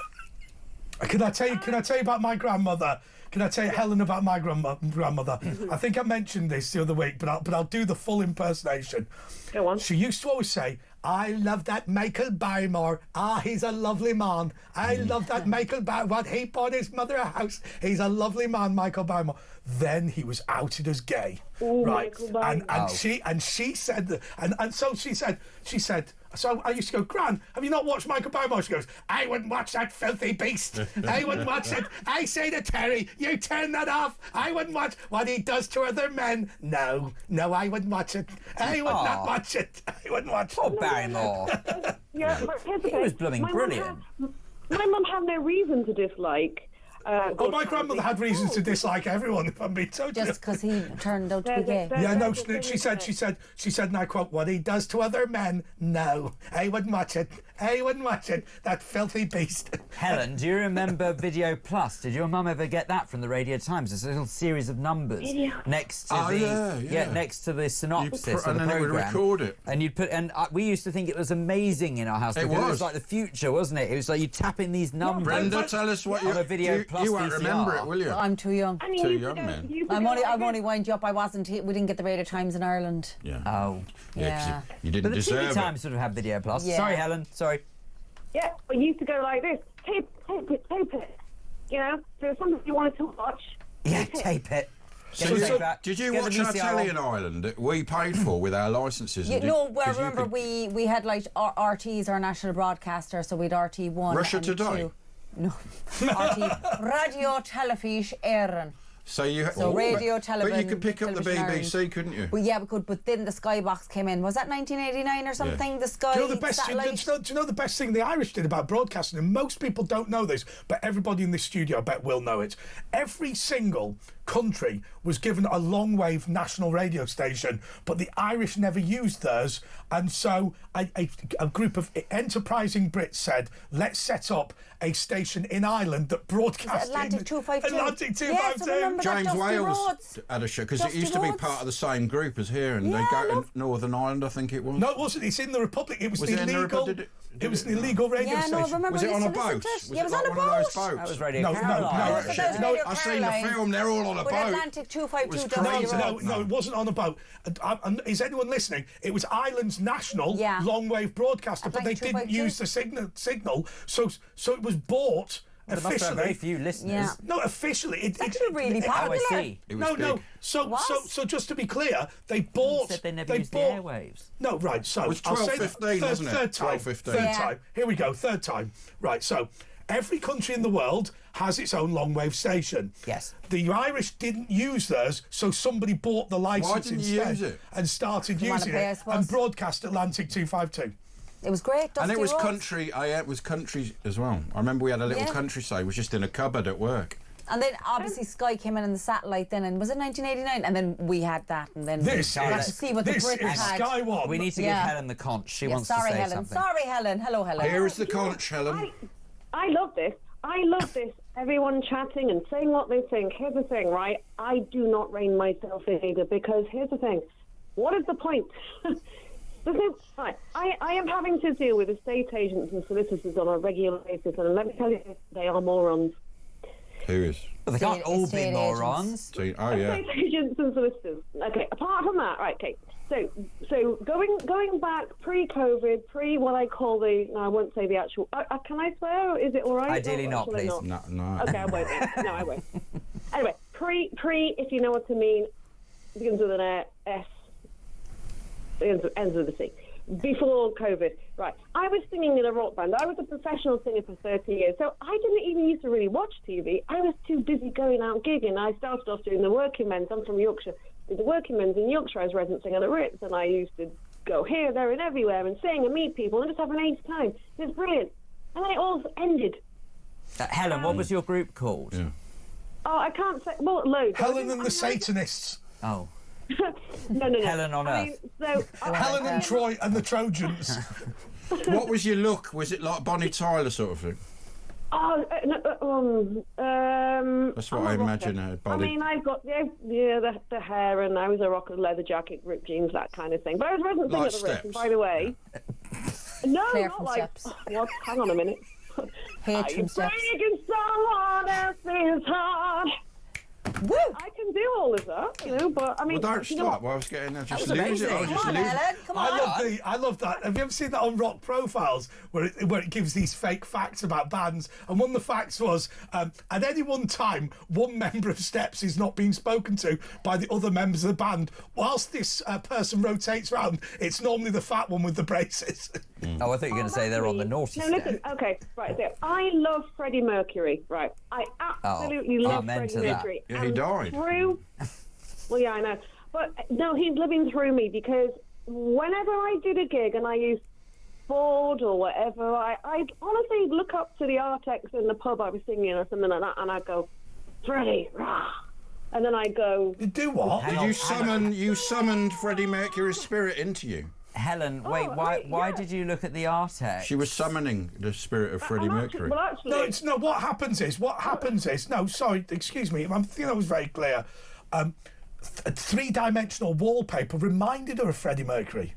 Can I tell you about my grandmother? Can I tell you, Helen, about my grandmother? I think I mentioned this the other week, but I'll do the full impersonation. Go on. She used to always say, I love that Michael Barrymore. Ah, he's a lovely man. I love that Michael Barrymore. What, he bought his mother a house. He's a lovely man, Michael Barrymore. Then he was outed as gay. Ooh, right. And she said, and so she said, so I used to go, Gran, have you not watched Michael Barrymore? She goes, I wouldn't watch that filthy beast. I wouldn't watch it. I say to Terry, you turn that off. I wouldn't watch what he does to other men. No, I wouldn't watch it. I would not watch it. I wouldn't watch it. Oh, Barrymore. Yeah, but here's the He thing. was blooming brilliant. My mum had no reason to dislike. My grandmother had reasons to dislike everyone, if I'm being totally Just because he turned out to be gay. Yeah, no, she said, and I quote, what he does to other men, no, I wouldn't watch it. I wouldn't watch it. That filthy beast. Helen, do you remember Video Plus? Did your mum ever get that from the Radio Times? It's a little series of numbers next to next to the synopsis of the and then programme. it would record it. And you'd put, we used to think it was amazing in our house. It was like the future, wasn't it? It was like you tap in these numbers. Brenda, tell us what on a Video Plus you won't VCR. remember it, will you? I'm too young. Too young, man. I'm only wind you up. I wasn't. We didn't get the Radio Times in Ireland. Yeah. Oh. Yeah. 'Cause you didn't But the deserve TV Times sort of had Video Plus. Yeah. Sorry, Helen. Sorry. Yeah, we used to go like this. Tape it. You know, if there was something you wanted to watch. Yeah, tape it. So did you watch our telly in Ireland that we paid for with our licences? Remember we had like RT's our national broadcaster, so we'd RT1. Russia and Today? 2. No, RT Radio Telefish Éireann. So radio, television. But you could pick up the BBC, Ireland. couldn't you? Well, yeah, we could. But then the Skybox came in. Was that 1989 or something? Yeah. The Sky. Do you know the best? satellite? Do you know the best thing the Irish did about broadcasting? And most people don't know this, but everybody in this studio, I bet, will know it. Every single country was given a long-wave national radio station, but the Irish never used theirs. And so a group of enterprising Brits said, let's set up a station in Ireland that broadcast Atlantic 252. Atlantic 252. Yes, I remember that, James Dusty Wales Rhodes. had a show because it Dusty used to be Rhodes. part of the same group as here, and they go to Northern Ireland, I think it was. No, it wasn't. It's in the Republic. It was it in the illegal. Republic? It was an illegal radio Yeah, station. no, I remember. Was it on a listening boat? to it. Was Yeah, it was like on a one of those boat. boats? That was Radio No, Caroline. I've seen the film. They're all on a With boat. Atlantic 252. It was Dusty crazy. Rhodes. No, it wasn't on a boat. And is anyone listening? It was Ireland's national long-wave broadcaster, but they Atlantic didn't 252. use the signal. So it was bought There must have officially. very few listeners. Yeah. No, officially. It's actually really popular. OSC. It was No. big. So just to be clear, they bought. Said they never used the bought. airwaves. No, right. So It was I'll say 12:15, wasn't it? Third time. 12:15. Third Yeah. time. Here we go. Third time. Right. So every country in the world has its own long-wave station. Yes. The Irish didn't use theirs, so somebody bought the license didn't you instead use it? and started You wanna using pay, I it suppose? and broadcast Atlantic 252. It was great. Dusty And it was Rhodes. country. It was country as well. I remember we had a little Yeah. country show. It was just in a cupboard at work. And then obviously Sky came in the satellite then, and was it 1989? And then we had that, and then This we got to is see what the this Brits is had. Sky One. We need to give Helen the conch. She wants sorry, to say Helen. something. Sorry, Helen. Hello, Helen. Here is the conch, Helen. I love this. I love this. Everyone chatting and saying what they think. Here's the thing, right? I do not rein myself in either, because here's the thing. What is the point? Right, I am having to deal with estate agents and solicitors on a regular basis, and let me tell you, they are morons. Who is? But they can't all be Estate morons. Oh yeah. Estate agents and solicitors. Okay, apart from that, right, okay. So going back pre-COVID, what I call I won't say the actual. Can I swear? Is it all right? Ideally not, please. No. Okay, I won't. No, I won't. Anyway, pre, if you know what I mean, begins with an S, ends with a C. Before COVID, right? I was singing in a rock band. I was a professional singer for 30 years, so I didn't even used to really watch TV. I was too busy going out gigging. I started off doing the working men's. I'm from Yorkshire. Did the working men's in Yorkshire. I was resident singer at the Ritz, and I used to go here, there, and everywhere and sing and meet people and just have an ace time. It was brilliant. And then it all ended. Helen, what was your group called? Yeah. Oh, I can't say. Well, loads. Helen and the Satanists. Oh. No. Helen on Earth. Helen and Troy and the Trojans. What was your look? Was it like Bonnie Tyler sort of thing? That's what I imagine her body. I mean, I've got the hair, and I was a rocker, leather jacket, ripped jeans, that kind of thing. But I was resident singer at the Ritz, and by the way, no, Claire not from like. Steps. What? Hang on a minute. Paige Are from you Steps. praying against someone else's heart. Woo! I can do all of that, you know, but I mean, Well, don't you know stop. what? Well, I was getting. Just was lose it. amazing. I was Come just on, losing. Helen. Come on. I love that. Have you ever seen that on Rock Profiles where it gives these fake facts about bands? And one of the facts was at any one time, one member of Steps is not being spoken to by the other members of the band. Whilst this person rotates round, it's normally the fat one with the braces. Oh, I thought you were going to say they're on the naughty No, step. listen, okay, right, so I love Freddie Mercury, right? I absolutely love amen Freddie to that. Mercury. Yeah, he died. Well, yeah, I know. But no, he's living through me because whenever I did a gig and I used board or whatever, I'd honestly look up to the Artex in the pub I was singing or something like that, and I'd go, Freddie, rah. And then I'd go... You do what? Hang Did on, you summoned Freddie Mercury's spirit into you? Helen, wait, why did you look at the Artex? She was summoning the spirit of Freddie Mercury. Well, actually... No, what happens is, no, sorry, excuse me, I think that was very clear. Three-dimensional wallpaper reminded her of Freddie Mercury.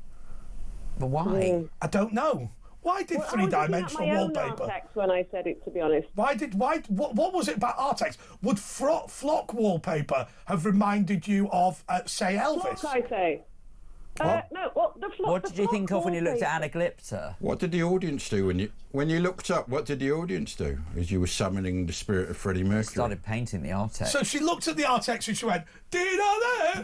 But why? I don't know. Why did three-dimensional wallpaper? Artex when I said it, to be honest. What was it about Artex? Would flock wallpaper have reminded you of, say, Elvis? Flock, I say. No, well, the flock. What did you think of when you looked at Anaglypta? What did the audience do when you looked up? What did the audience do as you were summoning the spirit of Freddie Mercury? Started painting the Artex. So she looked at the Artex and she went, dee-da-da,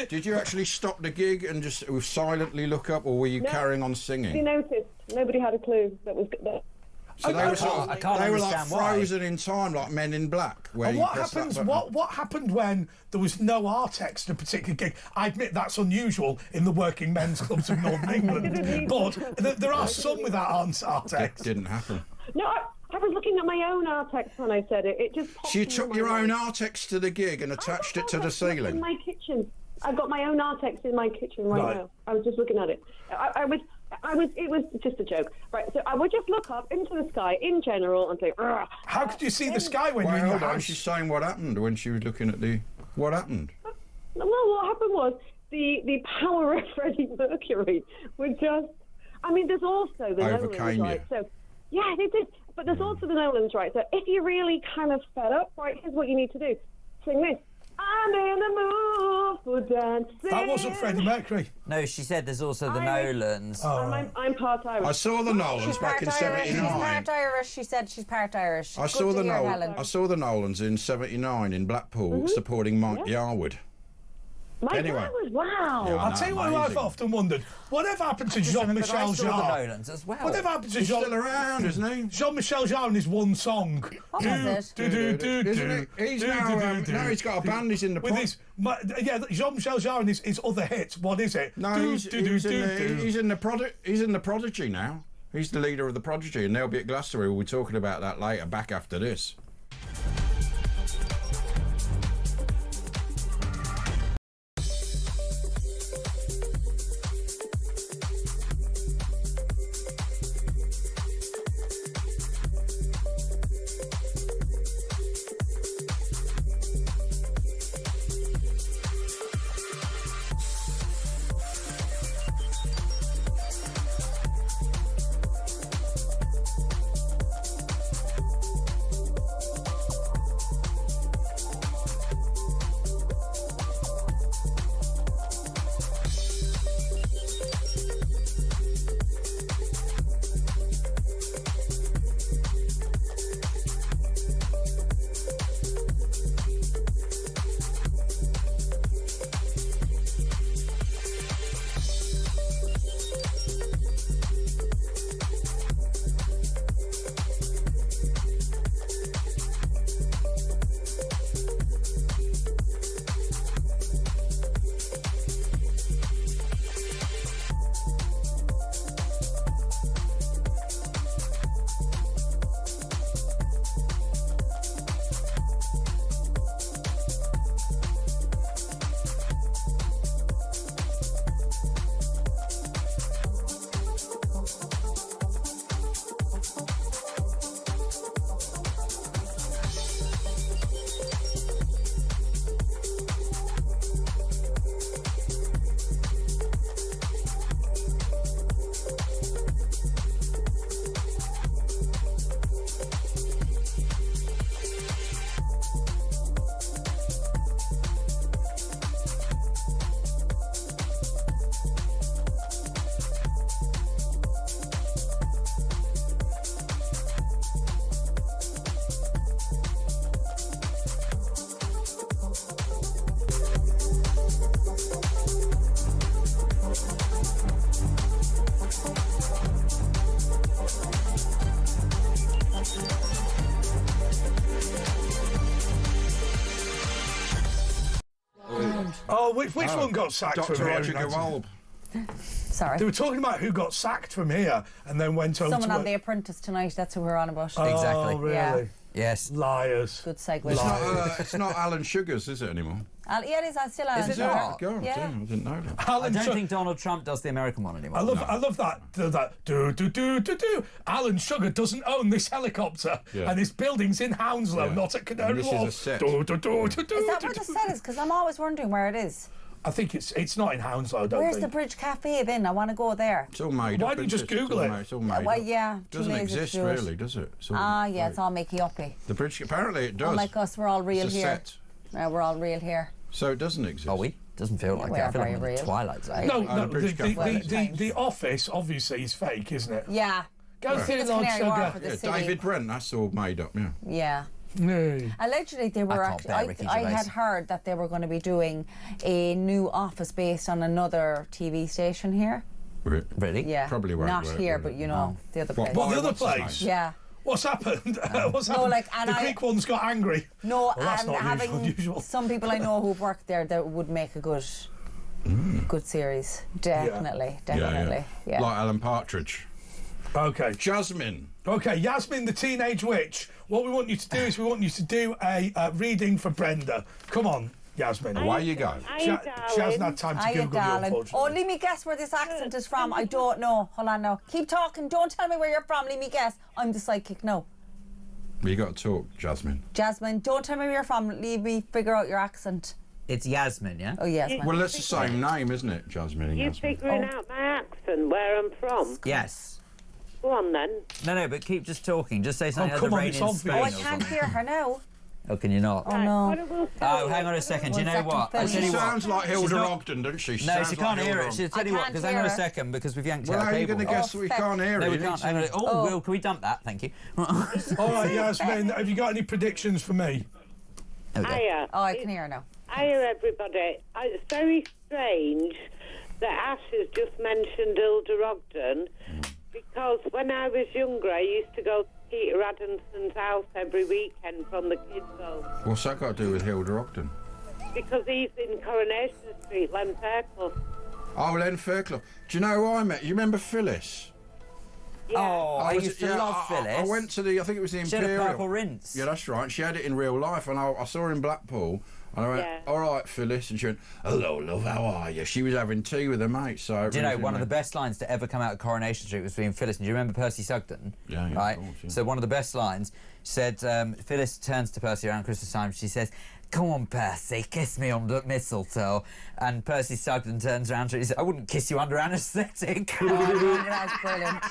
Did you actually stop the gig and just silently look up, or were you carrying on You singing? noticed nobody had a clue that was that. So they were I can't they were like understand why. frozen in time, like Men in Black. Where And you what press that happens? button. What happened when there was no Artex in a particular gig? I admit that's unusual in the working men's clubs of Northern England, but there are some without Artex. Didn't happen. No, I was looking at my own Artex when I said it. It just. So you took your own Artex to the gig and attached it to the In ceiling. my kitchen. I've got my own Artex in my kitchen right now. I was just looking at it. It was just a joke. Right, so I would just look up into the sky in general and say, "Ugh." How could you see the sky when you're in your Hold on, house? she's saying what happened when she was looking at the... What happened? Well, what happened was the power of Freddie Mercury would just... I mean, there's also the Overcame Nolans, right? So, yeah, they did. But there's also the Nolans, right? So if you're really kind of fed up, right, here's what you need to do. Sing this. I'm in the mood for dancing. That wasn't Freddie Mercury. No, she said there's also the Nolans. I'm part Irish. I saw the Nolans She's back part in Irish. She's '79. part Irish. She said she's part Irish. I Good saw to the hear, Nolans. Helen. I saw the Nolans in '79 in Blackpool, supporting Mike Yarwood. My Anyway. dad was wow. Yeah, I'll tell you what I've amazing. often wondered. Whatever happened to Jean-Michel I saw the Jarre? Nolans as well. Whatever happened to He's still around, isn't he? Jean-Michel Jarre and his one song? What was it? Isn't he? He's now he's got a band. He's in the with his Jean-Michel Jarre and his other hit. What is it? No, he's in the Prodigy now. He's the leader of the Prodigy, and they'll be at Glastonbury. We'll be talking about that later. Back after this. Oh, which one got sacked Dr. from here? Roger Gould. Sorry. They were talking about who got sacked from here and then went over Someone to... on The Apprentice tonight, that's who we're on about. Oh, Exactly. really? Yeah. Yes. Liars. Good segue. It's not Alan Sugar's, is it, anymore? Yeah, it is. Still Alan Is it Sugar. not? God, Yeah. damn, I didn't know that. I Alan don't Sugar. think Donald Trump does the American one anymore. I love that do. Alan Sugar doesn't own this helicopter, and this building's in Hounslow, not at Canary And this is Wharf. a set. Is that where the set is? Because I'm always wondering where it is. I think it's not in Hounslow. I don't Where's the think. Bridge Cafe then? I want to go there. It's all made Why up. don't you just isn't Google it? It's all made Well, up. yeah. Doesn't too lazy to exist do it. really, does it? It's all Yeah, it's all makey uppy. The bridge. Apparently, it does. Unlike us, we're all real it's a here. set, We're all real here. so it doesn't exist. Are we? Doesn't feel like we it. I are feel like very I'm in the real. Twilight Zone. No, the Bridge Cafe. the office obviously is fake, isn't it? Yeah. Go see It's Lord Canary Wharf Sugar. for the Yeah, city. David Brent. That's all made up. Yeah. Yeah. No. Allegedly, they were can't actually. bear Ricky I Gervais. had heard that they were going to be doing a new office based on another TV station here. Really? Yeah. Probably won't Not work, here, will but it? you know, the other place. What, the other What's his place? name? Yeah. What's happened? What's happened? and the Greek ones got angry. No, Well, that's and not having unusual. some people I know who've worked there that would make a good series. Definitely. Yeah. Like Alan Partridge. Okay. Jasmine. Okay, Yasmin, the teenage witch. What we want you to do is we want you to do a reading for Brenda. Come on, Yasmin. Away you go. She hasn't had time to Hiya, Google you, darling. unfortunately. Oh, let me guess where this accent is from. I don't know. Hold on now. Keep talking. Don't tell me where you're from. Let me guess. I'm the psychic. No. You got to talk, Jasmine. Jasmine, don't tell me where you're from. Leave me figure out your accent. It's Yasmin, yeah? Oh, Yasmin. Well, it's the same name, isn't it, Jasmine and You Yasmin? figuring out my accent, where I'm from? Yes. Go on then. No, but keep just talking. Just say something like come the on, rain it's in obvious. Spain Oh, I or can't something. hear her now. Oh, can you not? Oh, no. What I will tell Oh, you- hang on a second. Do you One know second, what? Phil. I She tell you what. sounds like Hilda not- Ogden, doesn't she? She No, sounds she like can't hear Hilda it. She'll Ogden. tell you what, can't because hang on hear a her. second, because we've yanked Well, out how are you cable. going to guess that we can't hear No, it? we You need can't. to- Hang on. Oh, Oh. Will, can we dump that? Thank you. All right, Yasmin, have you got any predictions for me? There we go. Hiya. Oh, I can hear her now. Hiya, everybody. It's very strange that Ash has just mentioned Hilda Ogden, because when I was younger, I used to go to Peter Adamson's house every weekend from the kids' home, What's that got to do with Hilda Ogden? because he's in Coronation Street, Len Fairclough. Oh, Len Fairclough. Do you know who I met? You remember Phyllis? Oh, I used to love Phyllis. I went to I think it was the She had a Imperial. purple rinse. Yeah, that's right. She had it in real life, and I saw her in Blackpool. And I went, Yeah. all right, Phyllis. And she went, hello, love, how are you? She was having tea with her mate. So Do you know, one of the best lines to ever come out of Coronation Street was between Phyllis and do you remember Percy Sugden? Yeah, of Right? course, yeah. So one of the best lines said, Phyllis turns to Percy around Christmas time, she says, come on, Percy, kiss me under mistletoe. And Percy Sugden turns around to her and he says, I wouldn't kiss you under anaesthetic. That's brilliant.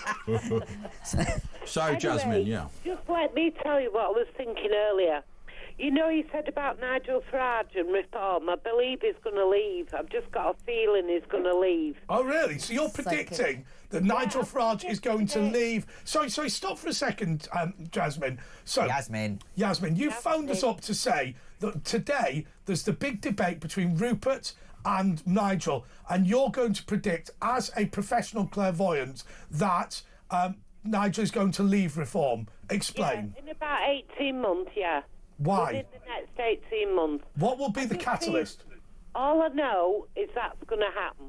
So, Jasmine, yeah. Just let me tell you what I was thinking earlier. You know, you said about Nigel Farage and reform. I believe he's going to leave. I've just got a feeling he's going to leave. Oh, really? So you're predicting that Nigel Farage is going to leave... Sorry, stop for a second, Jasmine. So, Yasmin. you phoned us up to say that today there's the big debate between Rupert and Nigel, and you're going to predict, as a professional clairvoyant, that Nigel is going to leave Reform. Explain. Yeah, in about 18 months, yeah. Why? Within the next 18 months. What will be the catalyst? All I know is that's going to happen.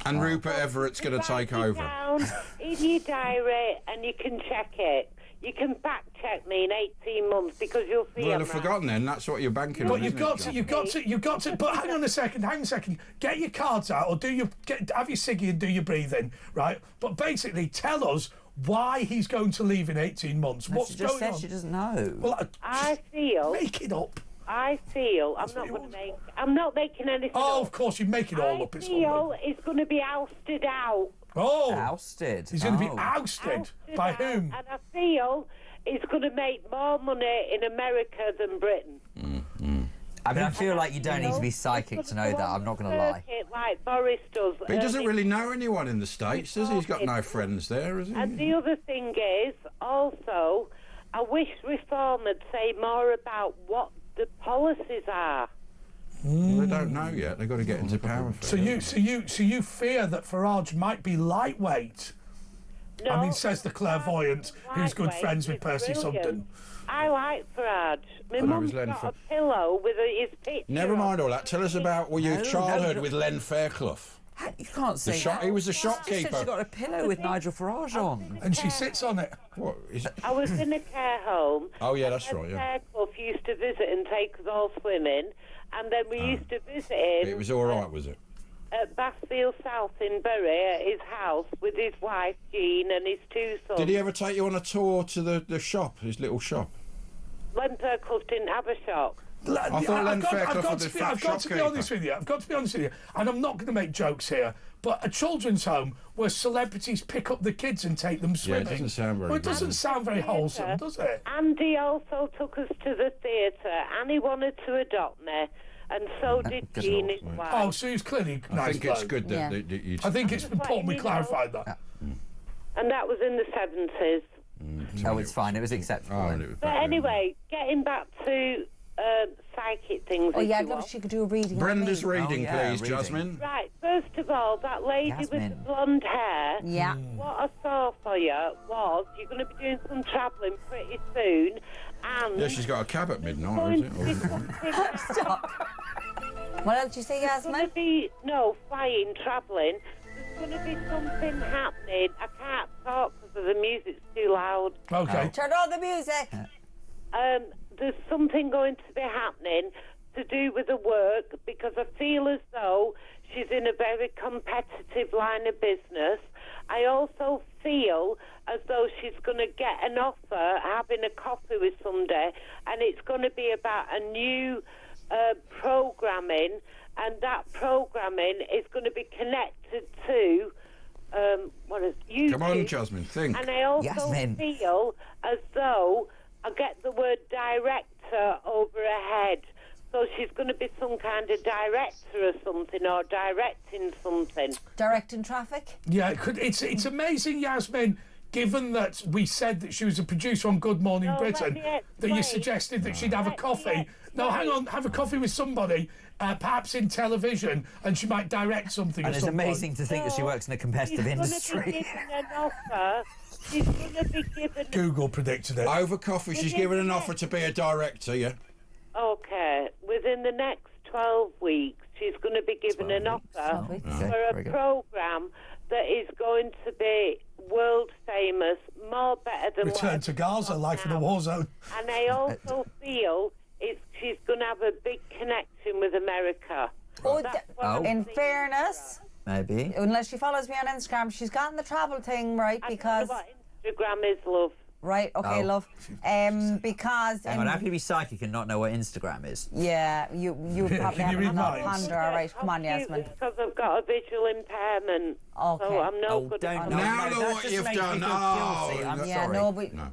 And Rupert Everett's going to take Write it over. down in your diary, and you can check it. You can fact check me in 18 months because you'll see. Well, I'm I've right. forgotten then. That's what you're banking on. But you've isn't got it, to, Jasmine? you've got to. But hang on a second. Get your cards out, or have your ciggy and do your breathing, right? But basically, tell us why he's going to leave in 18 months. What's She just going said on? she doesn't know. Well, I feel. make it up. I'm not making anything Oh, up. of course, you make it all up. It's I feel horrible. it's going to be ousted out. Oh, Ousted. he's going to be Oh. ousted by out, whom? And I feel it's going to make more money in America than Britain. I mean, I feel like you don't need to be psychic to know that. I'm not going to lie. Like Boris does. But he doesn't really know anyone in the States, does he? He's got no friends there, has he? And the other thing is, also, I wish Reform would say more about what the policies are. Well, they don't know yet. They've got to get into power first. So you fear that Farage might be lightweight? No, I mean, says the clairvoyant, who's good lightweight friends with is Percy brilliant. Sugden. I like Farage. My I know it mum's was Len got Fa- a pillow with his picture. Never mind on. all that. Tell us about your childhood with Len Fairclough. You can't say that. He was a She said shopkeeper. she got a pillow with Nigel Farage on. And she sits on it. What is it? I was in a care home. Oh, yeah, that's and right, yeah. Fairclough used to visit and take us all swimming, and then we used to visit him. It was all right, was it? At Bassfield South in Bury, at his house, with his wife Jean and his 2 sons. Did he ever take you on a tour to the shop, his little shop? Len Fairclough didn't have a shop. I thought Len Fairclough was the I've got to be honest with you. I've got to be honest with you. And I'm not going to make jokes here, but a children's home where celebrities pick up the kids and take them swimming. Yeah, it doesn't sound very Well, it doesn't sound very wholesome, does it? Andy also took us to the theatre, and he wanted to adopt me, and so did Jean, his wife. Oh, so he's clearly a nice I think it's bloke. good that you... I think it's important we clarified that. And that was in the 70s. No, it's fine. It was acceptable. Oh, But anyway, getting back to psychic things. Oh, if yeah, you I'd love want. if she could do a reading. on Brenda's me. reading, please, reading. Jasmine. Right, first of all, that lady with the Jasmine. blonde hair. Yeah. What I saw for you was you're going to be doing some travelling pretty soon, and Yeah, she's got a cab at midnight, is it? going to be something Stop. What else did you say, There's going Yasmin? to be flying, travelling. There's going to be something happening. I can't talk because the music's too loud. Okay. Turn on the music. There's something going to be happening to do with the work because I feel as though she's in a very competitive line of business. I also feel as though she's going to get an offer having a coffee with somebody, and it's going to be about a new programming, and that programming is going to be connected to what is YouTube. Come on, Jasmine, think. And I also Yasmin. feel as though I get the word director over her head. So she's going to be some kind of director or something, or directing something. Directing traffic. Yeah, it's amazing, Yasmin, given that we said that she was a producer on Good Morning No, Britain, let me that you explain. suggested that she'd have a Let me coffee. No, hang on, have a coffee with somebody, perhaps in television, and she might direct something And or it's something. amazing to think that she works in a competitive industry. She's going to be given an offer. She's going to be given... Google predicted it. Over coffee, she's given an offer to be a director, yeah? Okay, within the next 12 weeks, she's going to be given an offer Okay, for very a good. programme that is going to be world famous, more better than Return what to Gaza, life in a war zone. And I also feel she's going to have a big connection with America. Oh, That's what I'm in seeing. fairness, Maybe. unless she follows me on Instagram, she's gotten the travel thing right I because. don't know what Instagram is, love. Right, okay, Oh. love. Because. Hang on, how can you be psychic and not know what Instagram is? Yeah, you probably Can you read haven't minds? planned her. All right, come on, Yasmin. Because I've got a visual impairment. Okay. So I'm no Oh, good don't at know. Now no, look that what just you've makes me done. feel Oh, guilty. I'm Yeah, sorry. no, but. No.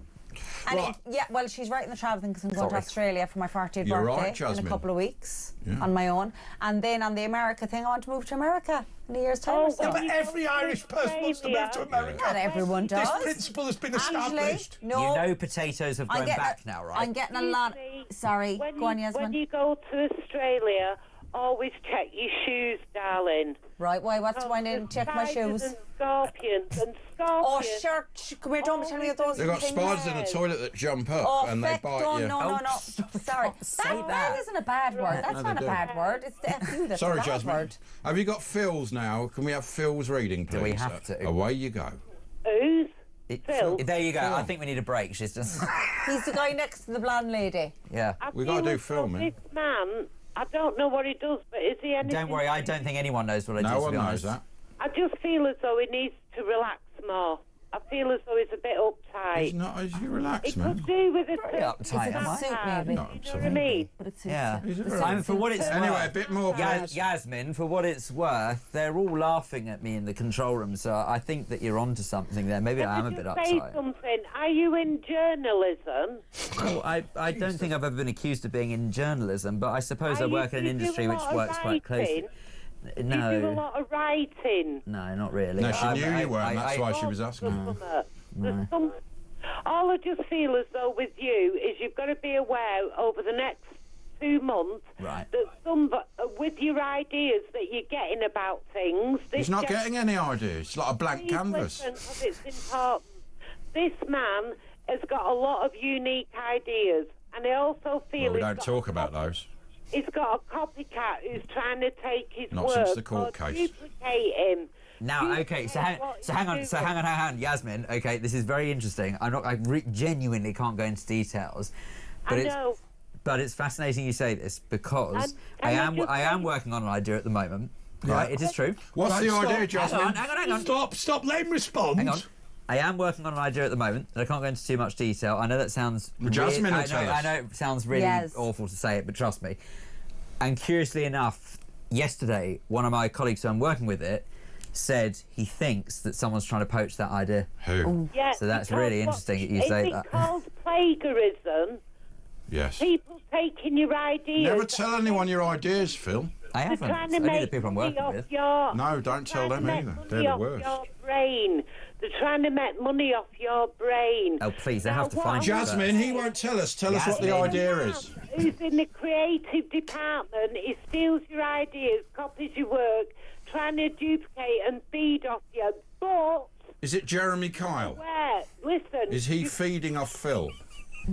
And Right. well, she's writing the travel thing because I'm going to Sorry. Australia for my 40th You're birthday right, in Jasmine. a couple of weeks Yeah. on my own. And then on the America thing, I want to move to America in a year's time Oh, or so. well, But every Irish person wants to move to America. Not everyone This does. principle has been Actually, established. no. You know potatoes have I'm grown getting back now, right? I'm getting a lot. Sorry, When go on, you, Yasmin. when you go to Australia, always check your shoes, darling. Right, why? What's why I need to check my Spiders shoes? And scorpions and Oh, scorpions. sure. Come here, don't be telling me those They've got things. spiders in the toilet that jump up Oh, and they feck, bite don't, you. no, Oh, Sorry. say That that. isn't a bad word. That's No, not they a do. bad word. It's the F-U that's Sorry, a bad Jasmine. word. Have you got Phil's now? Can we have Phil's reading, please? Do we have to? Away you go. Who's? Phil. There you go. I think we need a break. She's just. He's the guy next to the blonde lady. Yeah. We gotta do film, man. This man, I don't know what he does, but is he anything? Don't worry. I don't think anyone knows what I do. No to one be knows honest. that. I just feel as though he needs to relax more. I feel as though he's a bit uptight. He's not. You relax, It man. could do with a Very uptight, am I? Suit, maybe. Not You know what I absolutely. mean? But it's Yeah. He's a I very- mean, for what it's Anyway, a worth. bit more. Yasmin, for what it's worth, they're all laughing at me in the control room, so I think that you're onto something there. Maybe I am a bit Just say uptight. something. Are you in journalism? Well, I don't think I've ever been accused of being in journalism, but I suppose I work in an industry which works quite closely. You do a No, lot of writing. no, not really. No, she knew you weren't. That's why she was asking. There's some, all I just feel as though with you is you've got to be aware over the next 2 months Right. that with your ideas that you're getting about things. He's not getting any ideas. It's like a blank Please canvas. listen, 'cause it's important. This man has got a lot of unique ideas, and I also feel We don't talk about those. he's got a copycat who's trying to take his Not work since the court or case. duplicate him. Now, okay, so hang on, Yasmin. Okay, this is very interesting. I genuinely can't go into details, but I know. But it's fascinating you say this because I am working on an idea at the moment. Right, it is true. What's the idea, Jasmine? Hang on. Stop. Let him respond. Hang on. I am working on an idea at the moment, and I can't go into too much detail. I know that sounds Jasmine will tell us. I know it sounds really awful to say it, but trust me. And curiously enough, yesterday, one of my colleagues who I'm working with it said he thinks that someone's trying to poach that idea. Who? Yeah, So that's really interesting that you say that. Is it called plagiarism? Yes. People taking your ideas. Never tell anyone your ideas, Phil. I haven't. They're trying to Only the make people I'm money working off with. No, don't tell them either. They're the worst. Your brain. They're trying to make money off your brain. Oh, please, they have to find you Jasmine, first. he won't tell us. Tell us what the Jasmine. idea is. Who's in the creative department? He steals your ideas, copies your work, trying to duplicate and feed off you. But Is it Jeremy Kyle? where? Listen. Is he feeding off Phil?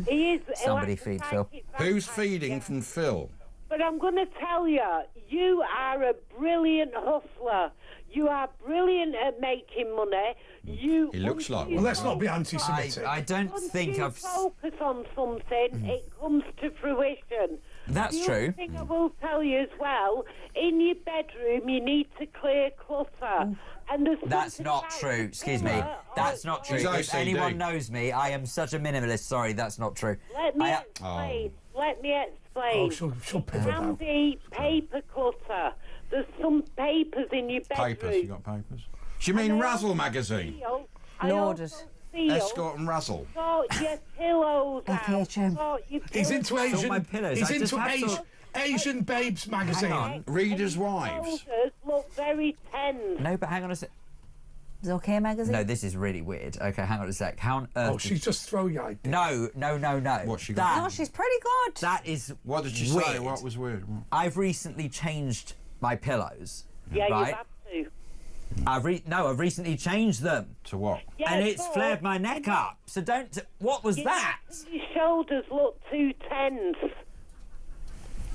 He is. Somebody feed Phil. Who's feeding from Phil? But I'm going to tell you, you are a brilliant hustler. You are brilliant at making money. He looks like one. Well, let's not be anti-Semitic. I don't Once think you I've. focus on something, it comes to fruition. That's the true. other thing I will tell you as well, in your bedroom you need to clear clutter. And there's That's something not about true. Excuse me. colour That's or- not true. He's If OCD. anyone knows me, I am such a minimalist. Sorry, that's not true. Let me I- explain. Let me explain. Oh, she'll pivot Can now. be paper clutter. There's some papers in your bedroom. Papers. You got papers? Do you mean Razzle magazine? Loaded. Escort and Razzle. Sort your pillows out. FHM. Sort your He's into pillows Sort my Asian. pillows. He's I just into had Asian, some- Asian Babes magazine. Hang on. Readers' wives. shoulders look very tense. No, but hang on a sec. Is it okay, magazine? No, this is really weird. Okay, hang on a sec. How on earth? Oh, she's just throwing you idea. No. What's she got? No, she's pretty good. That is. What did she weird. say? What was weird? What? I've recently changed my pillows. Yeah, right? you have to. I've recently changed them, To what? Yeah, and it's but flared my neck up. So don't. What was that? Your shoulders look too tense.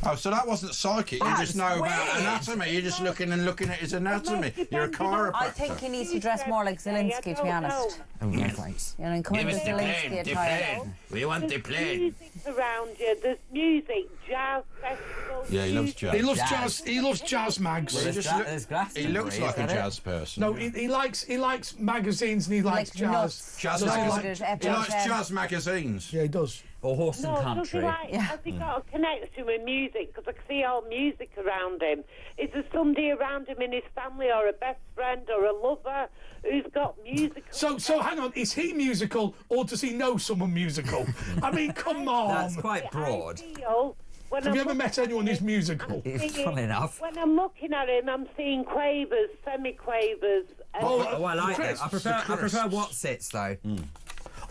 Oh, so that wasn't psychic. You That's just know about weird. anatomy. You're just looking at his anatomy. You're a chiropractor. I think he needs to dress more like Zelensky, to be honest. Oh, no, thanks. You know, come with Zelensky attire. We want the There's music around you. There's music, jazz festivals. Yeah, he loves music. jazz. He loves Jazz. jazz. He loves jazz mags. Well, There's just Gla- look- there's He Glastonbury, looks like a isn't it? jazz person. No, he likes magazines and he likes jazz. nuts. Jazz Does he magazines. like- He likes FHM. jazz magazines. Yeah, he does. Or horse No, and does he country. has he got a connection with music? Because I can see all music around him. Is there somebody around him in his family, or a best friend, or a lover who's got music? So hang on, is he musical or does he know someone musical? I mean, come on. That's quite broad. Have you ever met anyone who's musical? Funny enough. When I'm looking at him, I'm seeing quavers, semi-quavers. And Oh, I like Chris, that. I prefer what sits though.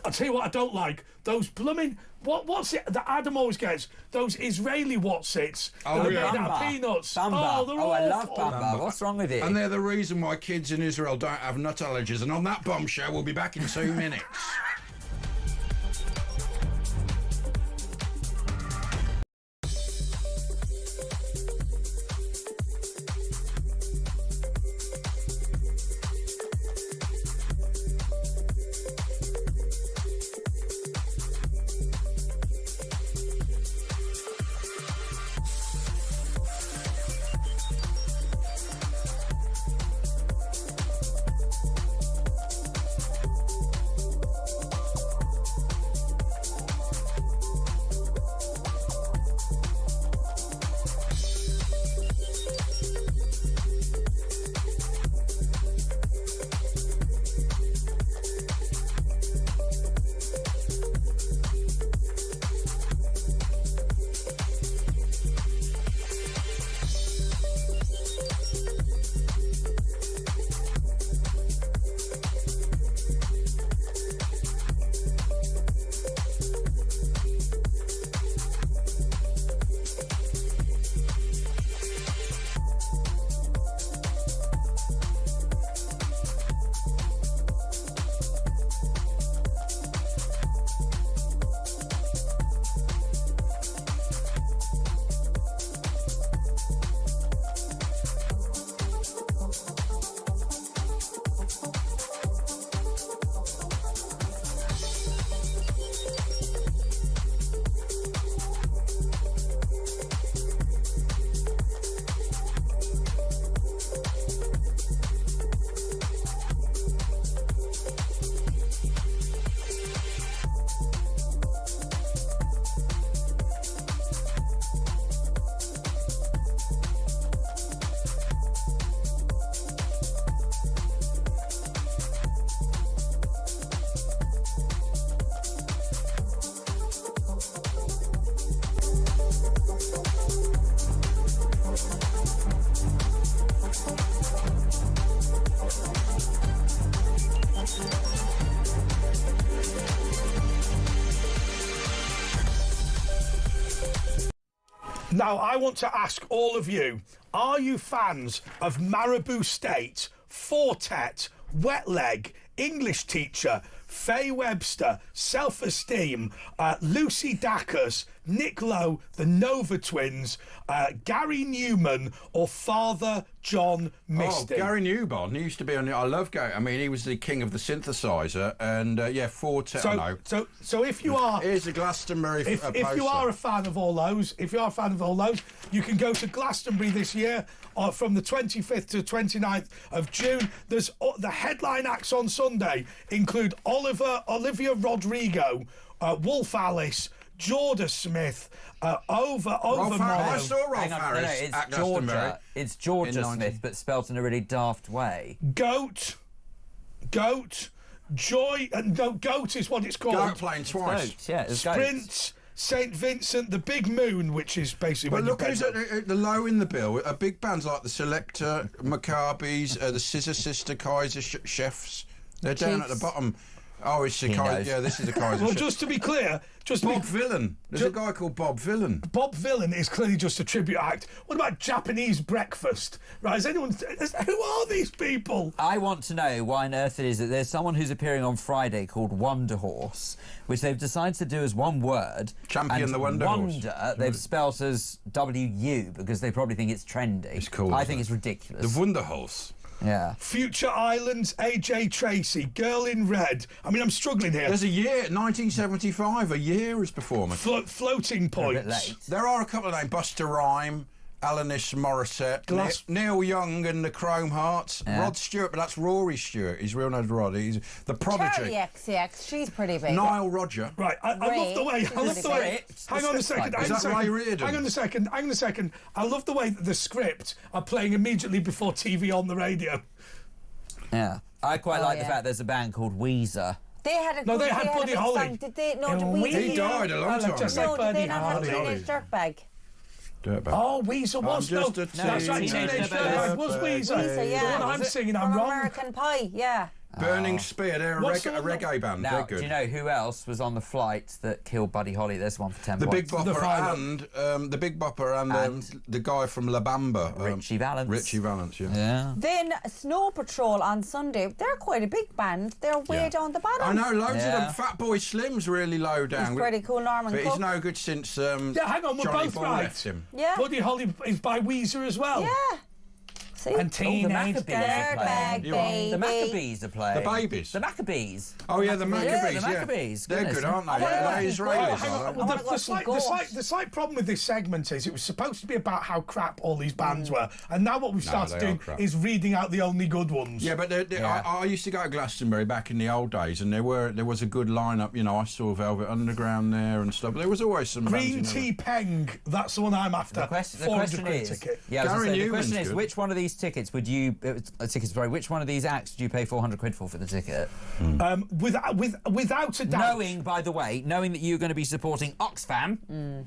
I'll tell you what I don't like. Those blooming... What's it that Adam always gets? Those Israeli whatsits. Oh, that are yeah. made out of Bamba. peanuts. Bamba. Oh, they're I love awful. Bamba. What's wrong with you? And they're the reason why kids in Israel don't have nut allergies. And on that bombshell, we'll be back in 2 minutes. Now, I want to ask all of you, are you fans of Marabou State, Fortet, Wet Leg, English Teacher, Faye Webster, Self-Esteem, Lucy Dacus, Nick Lowe, the Nova Twins, Gary Newman, or Father John Misty? Oh, Gary Newman. He used to be on. I love Gary. I mean, he was the king of the synthesizer, and Forte. So if you are, here's the Glastonbury. If you are a fan of all those, you can go to Glastonbury this year from the 25th to 29th of June. There's the headline acts on Sunday include Olivia Rodrigo, Wolf Alice, Jordan Smith, Over I saw Rolf Harris at Glastonbury. It's Georgia Smith, but spelt in a really daft way. Goat, Joy, and no, Goat is what it's called. Goat playing twice. Goat, yeah, Sprint, St Vincent, the Big Moon, which is basically. But look who's at the low in the bill. Big bands like the Selector, Maccabees, the Scissor Sister, Kaiser Chefs. They're down at the bottom. Oh, it's the Kaiser. Yeah, this is the Kaiser. Well, just to be clear, Bob Villain. There's a guy called Bob Villain. Bob Villain is clearly just a tribute act. What about Japanese breakfast? Right? Who are these people? I want to know why on earth it is that there's someone who's appearing on Friday called Wonder Horse, which they've decided to do as one word. Champion the Wonder Horse. They've spelt as W-U because they probably think it's trendy. It's cool. I think it's ridiculous. The Wonder Horse. Yeah. Future Islands, AJ Tracy, Girl in Red. I mean, I'm struggling here. There's a year, 1975, a year as performance. Floating Points. There are a couple of names, Buster Rhyme, Alanis Morissette, Neil Young and the Chrome Hearts, Rod Stewart, but that's Rory Stewart. His real name's Rod. He's the Prodigy. Charlie XX, she's pretty big. Niall Rodger. Right, I love the way. Hang on a second. Is that Ray Reardon? Hang on a second. I love the way that the script are playing immediately before TV on the radio. Yeah, I quite like the fact there's a band called Weezer. They had Buddy Holly. Did they? No, he died a long time ago. No, did they not have Teenage Dirtbag? Oh, Weezer was that's right. Teenage Dirtbag was Weezer. Yeah. The one I'm singing, I'm wrong. American Pie, yeah. Burning Spear, they're a reggae band. Now, they're good. do you know who else was on the flight that killed Buddy Holly? There's one for 10 the points. Big Bopper the Big Bopper and the guy from La Bamba. Richie Valens. Richie Valens, yeah. Then Snow Patrol on Sunday. They're quite a big band. They're way down the bottom. I know, loads of them. Fat Boy Slim's really low down. He's pretty cool, Norman But Cook. he's no good since hang on, we're Johnny both Ball right. left him. Yeah. Buddy Holly is by Weezer as well. Yeah. See? And Teenage Dirtbag, baby. The Maccabees are playing. The Babies. The Maccabees. Oh yeah, the Maccabees. Yeah, the Maccabees. They're Goodness. good, aren't they? Yeah, They're Israelis. Hang on. aren't they? The slight problem with this segment is it was supposed to be about how crap all these bands were, and now what we've started doing is reading out the only good ones. Yeah, but I used to go to Glastonbury back in the old days, and there was a good lineup. You know, I saw Velvet Underground there and stuff. There was always some Green bands, Tea Peng. That's the one I'm after. The question is, the question is, which one of these tickets would you? Which one of these acts would you pay 400 quid for the ticket? Without a doubt. Knowing that you're going to be supporting Oxfam.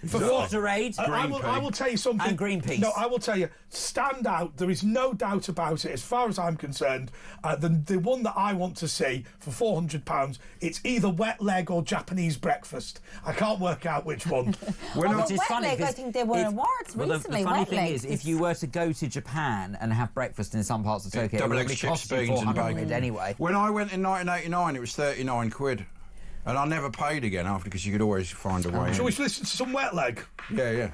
For Water Aid, I will tell you something. And Greenpeace. No, I will tell you. Stand out. There is no doubt about it. As far as I'm concerned, the one that I want to see for £400, it's either Wet Leg or Japanese Breakfast. I can't work out which one. Which is funny. I think they won awards recently. The funny thing is, if you were to go to Japan and have breakfast in some parts of Tokyo, it would probably cost you 400 quid anyway. When I went in 1989, it was 39 quid. And I never paid again after because you could always find a way. Shall we listen to some Wet Leg? Yeah.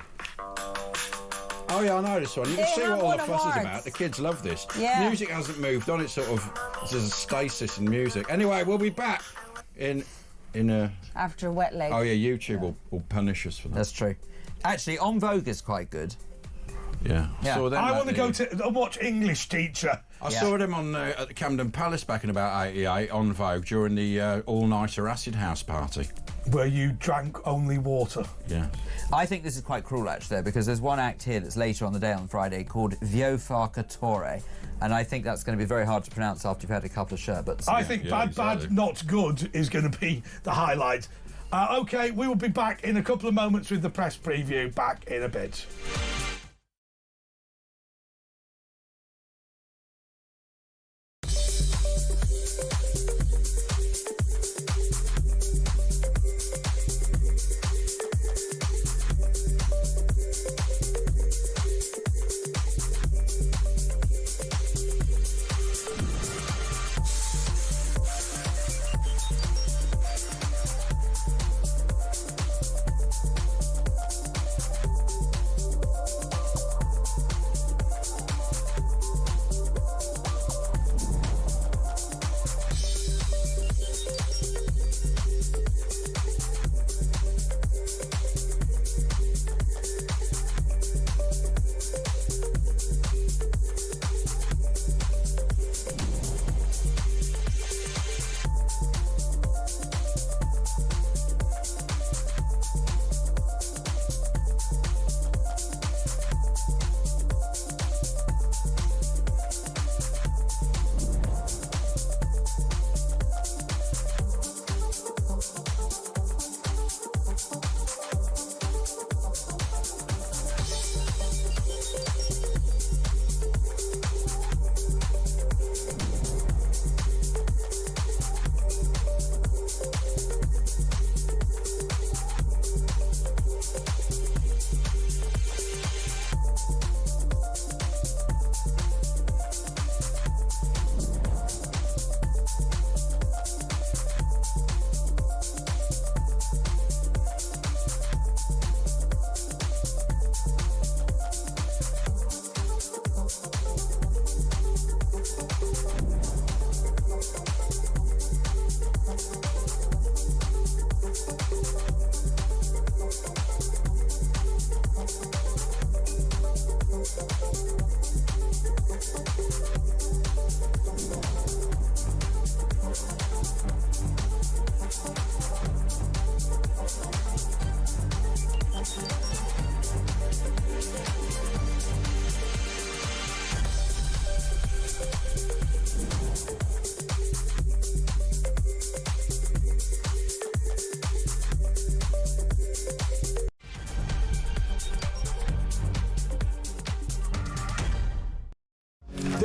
Oh yeah, I know this one. You can see what all the fuss is about. The kids love this. Yeah. Music hasn't moved on. It's there's a stasis in music. Anyway, we'll be back in a... After Wet Leg. Oh yeah, YouTube will punish us for that. That's true. Actually, On Vogue is quite good. Yeah. I want to go to watch English Teacher. I saw them at the Camden Palace back in about '88 on Vogue during the all-nighter Acid House party. Where you drank only water. Yeah. I think this is quite cruel, actually, because there's one act here that's later on the day on Friday called Vio Farcatore, and I think that's going to be very hard to pronounce after you've had a couple of sherbets. I think bad, not good is going to be the highlight. OK, we will be back in a couple of moments with the press preview. Back in a bit.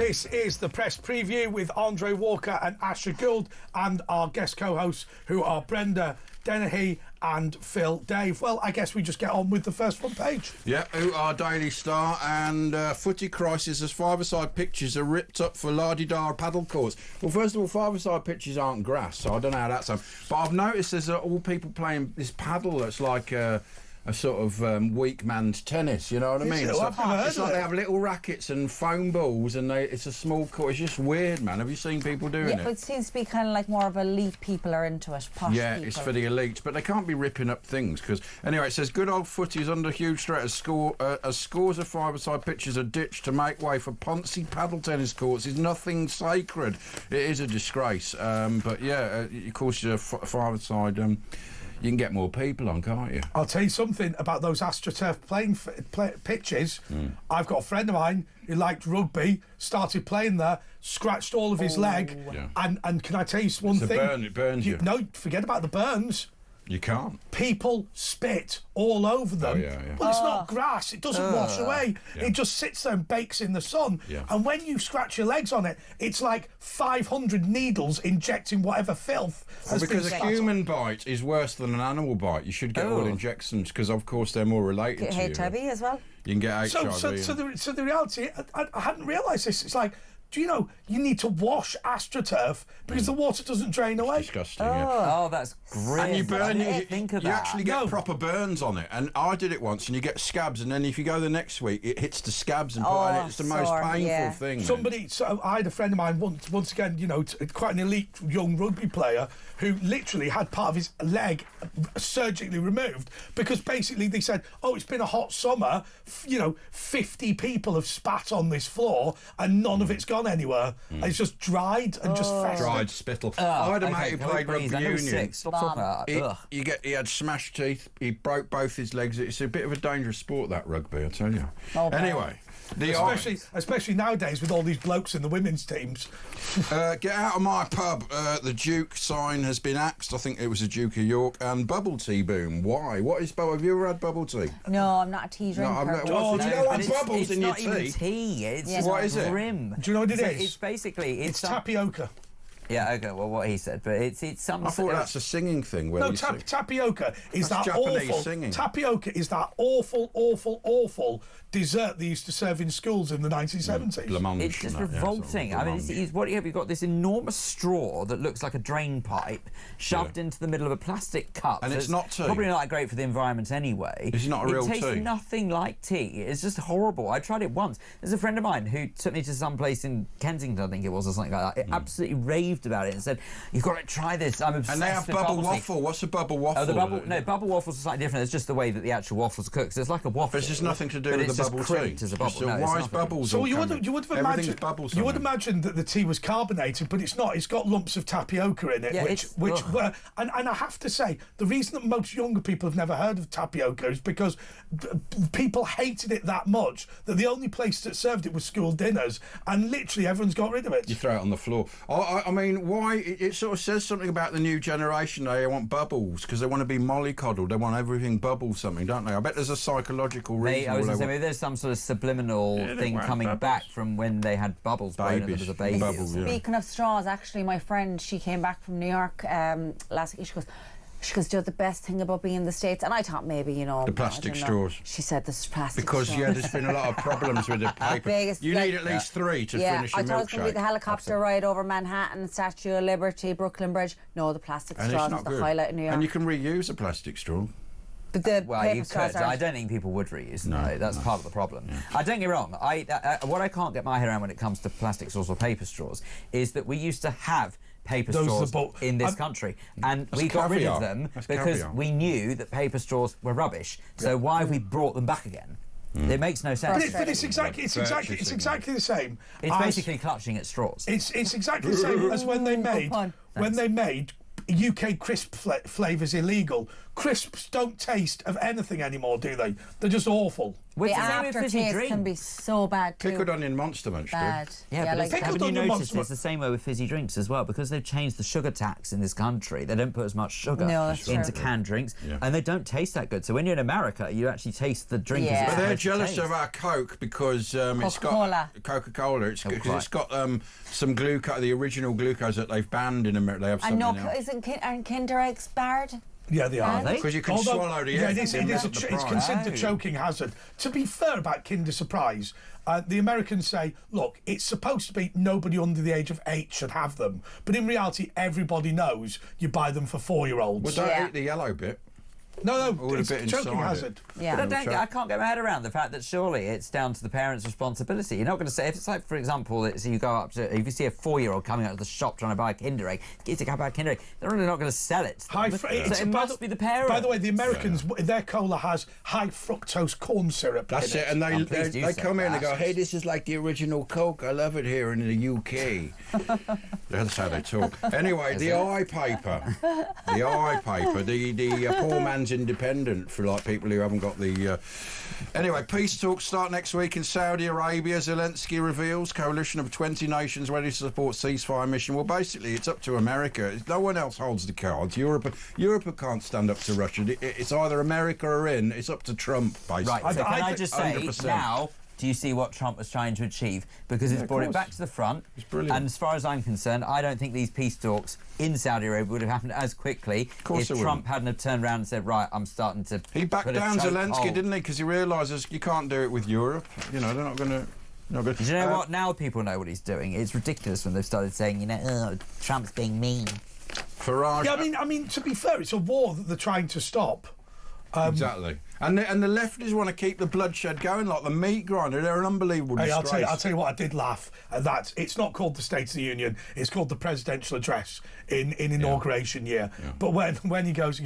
This is the press preview with Andre Walker and Asher Gould and our guest co-hosts, who are Brenda Dennehy and Phil Dave. Well, I guess we just get on with the first front page. Yeah, who are Daily Star and footy crisis as five-a-side pitches are ripped up for la-di-da paddle courts. Well, first of all, five-a-side pitches aren't grass, so I don't know how that's done. But I've noticed there's all people playing this paddle that's like a sort of weak man's tennis, you know what I mean? It's like they have little rackets and foam balls, and it's a small court. It's just weird, man. Have you seen people doing it? Yeah, but it seems to be kind of like more of elite people are into it, posh people. It's for the elites, but they can't be ripping up things, because... Anyway, it says, good old footy is under huge threat as scores of five-a-side pitches are ditched to make way for poncy paddle tennis courts. It's nothing sacred. It is a disgrace. But, yeah, of course, five-a-side... you can get more people on, can't you? I'll tell you something about those AstroTurf pitches. I've got a friend of mine who liked rugby, started playing there, scratched all of his leg, and can I tell you one thing? It burns you. No, forget about the burns. You can't. People spit all over them. Oh, yeah. Well, it's not grass. It doesn't wash away. Yeah. It just sits there and bakes in the sun. Yeah. And when you scratch your legs on it, it's like 500 needles injecting whatever filth. Because a human bite is worse than an animal bite. You should get all injections because, of course, they're more related to you. HIV as well. You can get HIV. So the reality, I hadn't realised this. It's like, do you know, you need to wash AstroTurf because the water doesn't drain away. It's disgusting, Oh, that's grim. And you burn it. You actually get No. proper burns on it. And I did it once, and you get scabs, and then if you go the next week, it hits the scabs, and it's the most painful thing. So I had a friend of mine once again, you know, quite an elite young rugby player who literally had part of his leg surgically removed because basically they said, oh, it's been a hot summer, 50 people have spat on this floor and none of it's gone anywhere. It's just dried and just festered. Dried spittle. I had a mate who played rugby union. Stop talking about that. He had smashed teeth. He broke both his legs. It's a bit of a dangerous sport, that rugby, I tell you. Anyway. Especially nowadays with all these blokes in the women's teams. Get out of my pub. The Duke sign has been axed. I think it was the Duke of York. And bubble tea boom. Why? What is bubble? Have you ever had bubble tea? No, I'm not a tea drinker. Do you know what bubbles in your tea? It's not even tea. It's what is it? grim. Do you know what it is? It's basically... It's tapioca. Yeah, okay, well, what he said, but it's some... I thought that's a singing thing. Where tapioca is that's that Japanese awful... singing. Tapioca is that awful dessert they used to serve in schools in the 1970s. It's just revolting. I mean, what have you got? This enormous straw that looks like a drain pipe shoved into the middle of a plastic cup. And it's not tea. Probably not that great for the environment anyway. It's not a real tea. It tastes nothing like tea. It's just horrible. I tried it once. There's a friend of mine who took me to some place in Kensington, I think it was, or something like that. It absolutely raved about it and said, you've got to try this. I'm obsessed. And they have bubble waffle. What's a bubble waffle? Bubble waffles are slightly different. It's just the way that the actual waffles are cooked. So it's like a waffle. But it's just nothing to do with the bubble tea. Why is bubbles? So you would imagine that the tea was carbonated, but it's not. It's got lumps of tapioca in it, and I have to say, the reason that most younger people have never heard of tapioca is because people hated it that much that the only place that served it was school dinners, and literally everyone's got rid of it. You throw it on the floor. I mean, why? It sort of says something about the new generation. They want bubbles because they want to be mollycoddled. They want everything bubble something, don't they? I bet there's a psychological reason. I was going to say, maybe there's some sort of subliminal thing coming back from when they had bubbles blown at them as a baby. Speaking of straws, actually, my friend, she came back from New York last week. She goes, the best thing about being in the States, and I thought maybe, the plastic straws. She said the plastic straws. Because, there's been a lot of problems with the paper. You need at least 3 to finish a milkshake. I thought it was going to be the helicopter ride over Manhattan, Statue of Liberty, Brooklyn Bridge. No, the plastic straws is the highlight of New York. And you can reuse a plastic straw. But the you could. I don't think people would reuse them. No, that's part of the problem. Yeah. Don't get me wrong. What I can't get my head around when it comes to plastic straws or paper straws is that we used to have paper straws in this country, and we got rid of them because we knew that paper straws were rubbish. So why have we brought them back again? It makes no sense. But it's exactly the same. It's basically clutching at straws. It's exactly the same as when they made UK crisp flavours illegal, crisps don't taste of anything anymore, do they? They're just awful. The aftertaste can be so bad too. Pickled onion Monster Munch. Bad. Yeah, but Pickled haven't you onion noticed Monster it's the same way with fizzy drinks as well? Because they've changed the sugar tax in this country, they don't put as much sugar into canned drinks, and they don't taste that good. So when you're in America, you actually taste the drink. Yeah. As But they're jealous of our Coke because it's got Coca-Cola. It's got some glucose, the original glucose that they've banned in America. They have something else. Aren't Kinder Eggs barred? Yeah, they are. Because you can swallow the egg. It's considered a choking hazard. To be fair about Kinder Surprise, the Americans say, look, it's supposed to be nobody under the age of 8 should have them. But in reality, everybody knows you buy them for 4-year-olds. Well, don't eat the yellow bit. No, it's a choking hazard. Yeah. But I can't get my head around the fact that surely it's down to the parents' responsibility. You're not going to say, if it's like, for example, if you see a 4-year-old coming out of the shop trying to buy a Kinder Egg, get to buy a Kinder Egg, they're really not going to sell it. So it must be the parents. By the way, the Americans, their cola has high fructose corn syrup. That's it, and they come in and they go, hey, this is like the original Coke. I love it here in the UK. That's how they talk. Anyway, the I-paper, the poor man's independent for like people who haven't got the... Anyway, peace talks start next week in Saudi Arabia. Zelensky reveals coalition of 20 nations ready to support ceasefire mission. Well, basically, it's up to America. No one else holds the cards. Europe can't stand up to Russia. It's either America or in. It's up to Trump, basically. Right, so can I just say, 100%. now... Do you see what Trump was trying to achieve? Because it's brought it back to the front. It's brilliant. And as far as I'm concerned, I don't think these peace talks in Saudi Arabia would have happened as quickly if Trump hadn't have turned around and said, right, I'm starting to... He backed down Zelensky, didn't he? Because he realises you can't do it with Europe. You know, they're not going to... Do you know what? Now people know what he's doing. It's ridiculous when they've started saying, Trump's being mean. Farage... Yeah, I mean, to be fair, it's a war that they're trying to stop. Exactly. And the lefties want to keep the bloodshed going, like the meat grinder. They're an unbelievable disgrace. I'll tell you what, I did laugh at that. It's not called the State of the Union. It's called the presidential address in inauguration year. Yeah. But when he goes,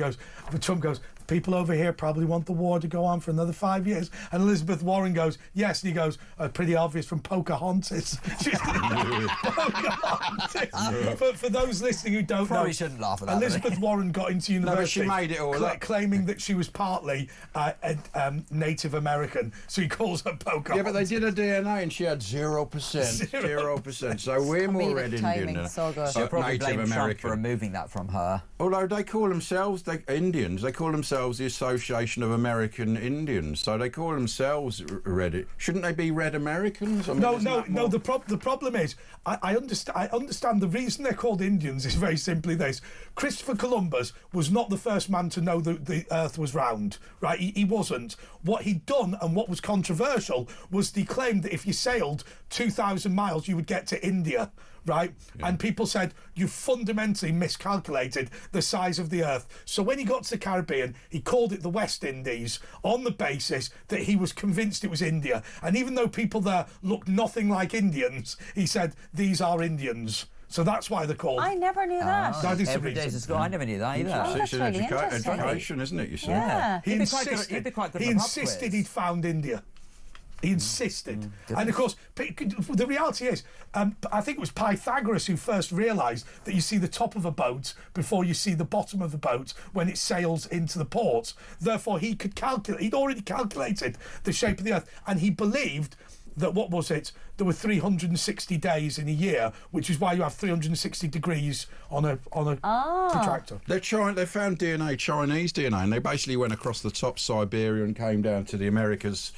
Trump goes, people over here probably want the war to go on for another 5 years. And Elizabeth Warren goes, yes. And he goes, pretty obvious from Pocahontas. Pocahontas. But for those listening who don't probably shouldn't laugh at that. Elizabeth Warren got into university. No, but she made it all up. Claiming that she was partly Native American. So he calls her Pocahontas. Yeah, but they did her DNA and she had 0%. 0%. So we're more red Indian than so good. They'll probably Native blame American. Trump for removing that from her. Although they call themselves Indians, they call themselves the Association of American Indians. So they call themselves red. Shouldn't they be red Americans? I mean, no. The problem is, I understand the reason they're called Indians is very simply this: Christopher Columbus was not the first man to know that the Earth was round. Right? He wasn't. What he'd done and what was controversial was he claimed that if you sailed 2,000 miles, you would get to India. Right? Yeah. And people said, you fundamentally miscalculated the size of the Earth. So when he got to the Caribbean, he called it the West Indies on the basis that he was convinced it was India. And even though people there looked nothing like Indians, he said, these are Indians. So that's why they're called. I never knew that. That is every day's a school. I never knew that either. That's really education, isn't it? You say. Yeah. He insisted he'd found India. He insisted. And of course, the reality is, I think it was Pythagoras who first realised that you see the top of a boat before you see the bottom of the boat when it sails into the port. Therefore, he could calculate. He'd already calculated the shape of the Earth, and he believed that, what was it? There were 360 days in a year, which is why you have 360 degrees on a protractor. They found DNA, Chinese DNA, and they basically went across the top Siberia and came down to the Americas.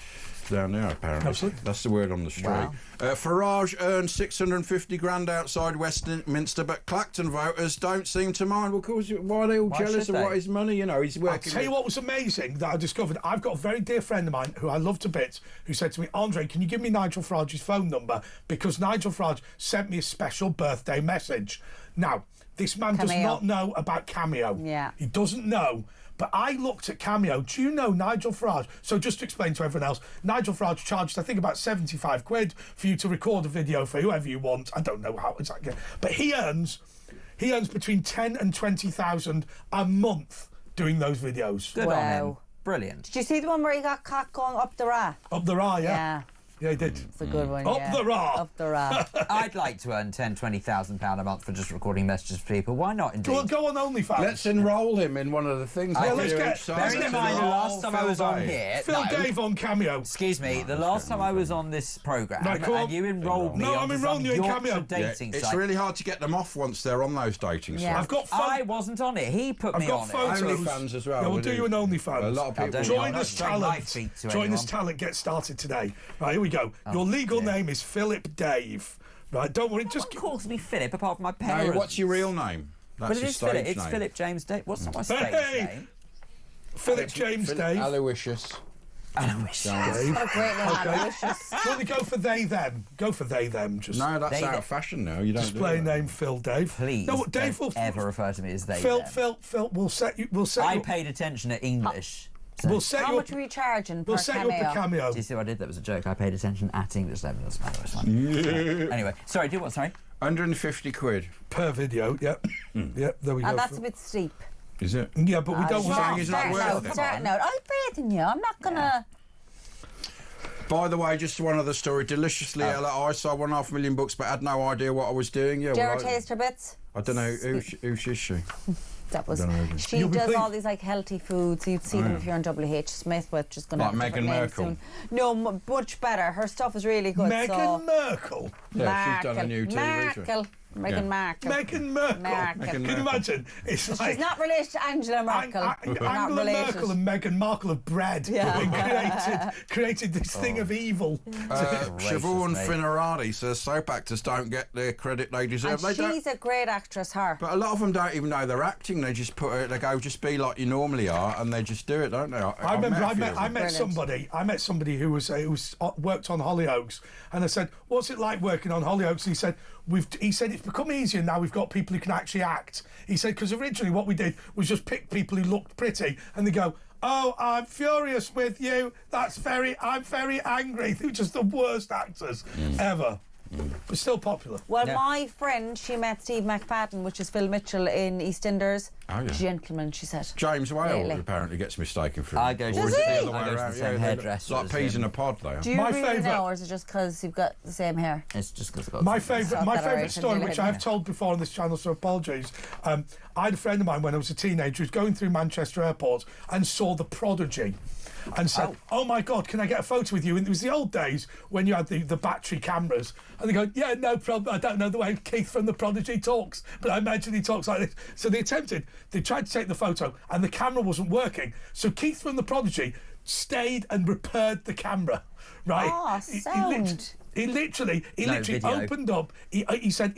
Down there, apparently. Absolutely. That's the word on the street. Wow. Farage earned 650 grand outside Westminster, but Clacton voters don't seem to mind. Well, of course, why are they all jealous of what his money? You know, he's working. I'll tell you what was amazing that I discovered. I've got a very dear friend of mine who I love to bits, who said to me, Andre, can you give me Nigel Farage's phone number? Because Nigel Farage sent me a special birthday message. Now, this man does not know about Cameo. Yeah. He doesn't know. But I looked at Cameo. Do you know Nigel Farage? So just to explain to everyone else, Nigel Farage charged, I think, about 75 quid for you to record a video for whoever you want. I don't know how exactly. But he earns between 10 and 20,000 a month doing those videos. Good on him. Brilliant. Did you see the one where he got caught going up the Ra? Up the Ra, yeah. Yeah, he did. It's a good one. Up the Ra. Up the Ra. I'd like to earn £10,000-20,000 a month for just recording messages for people. Why not, indeed? Go on OnlyFans. Let's enrol him in one of the things. let's Bearing in mind the last time I was on here... Phil Dave on Cameo. Excuse me, the last time I was on this programme, and you enrolled me on enrolling you in Cameo. dating site. It's really hard to get them off once they're on those dating sites. I've got I wasn't on it. He put me on photos. it. OnlyFans as well. Yeah, we'll do you an OnlyFans. A lot of people. Join us, talent. Join us, talent. Get started today. Right, here we go. Your legal name is Philip Dave. Right, don't worry. Just calls me Philip, apart from my parents. No, what's your real name? But it is Philip. It's Philip James Dave. What's not my stage name? Philip James Dave. Aloysius. Aloysius. What a great name, Aloysius. Don't you go for they them? Go for they them. Just no, that's out of fashion now. You don't display name Phil Dave. Please, no, Dave don't ever refer to me as they. Phil. We'll set you. I paid attention at English. So. We'll set How much were you charging per set you up a cameo. Do you see what I did? That was a joke. I paid attention at English level. Doesn't matter. It's fine. Anyway, sorry. Do what? Sorry. 150 quid per video. Yep. Yep. There we go. And that's a bit steep. Is it? Yeah, but we don't want. He's not worth it. Starting out. I'm breathing you. I'm not gonna. By the way, just one other story. Deliciously Ella, I saw 1.5 million books, but had no idea what I was doing. Yeah. Do you ever taste her bits? I don't know who is she. That was. She does all these like healthy foods. You'd see them if you're on WH Smith, which is going to like Meghan Merkel. Soon. No, much better. Her stuff is really good. Meghan Merkel. Yeah, she's done a new TV Markle. Meghan Markle. Meghan Merkel. Can you imagine? It's like she's not related to Angela Merkel. Angela Merkel and Meghan Markle have bred and created this thing of evil. Siobhan Finnerati says soap actors don't get the credit they deserve. And she's a great actress, her. But a lot of them don't even know they're acting. They just they go, just be like you normally are, and they just do it, don't they? I met somebody who worked on Hollyoaks, and I said, "What's it like working on Hollyoaks?" And he said, it's become easier now. We've got people who can actually act. He said, because originally what we did was just pick people who looked pretty, and they go, "Oh, I'm furious with you. I'm very angry." They were just the worst actors ever. But still popular. Well, my friend, she met Steve McFadden, which is Phil Mitchell in EastEnders. Oh, yeah. Gentleman, she said. James Whale apparently gets mistaken for him. I go to the same hairdresser. Like peas in a pod, though. Do you really know, or is it just because you've got the same hair? It's just because I've got my favourite story, which I've told before on this channel, so apologies. I had a friend of mine when I was a teenager who was going through Manchester Airport and saw The Prodigy. And said, "Oh my God, can I get a photo with you?" And it was the old days when you had the battery cameras. And they go, "Yeah, no problem. I don't know the way Keith from The Prodigy talks, but I imagine he talks like this." So they tried to take the photo, and the camera wasn't working. So Keith from The Prodigy stayed and repaired the camera. Right? Oh, sound. He literally opened up. He said,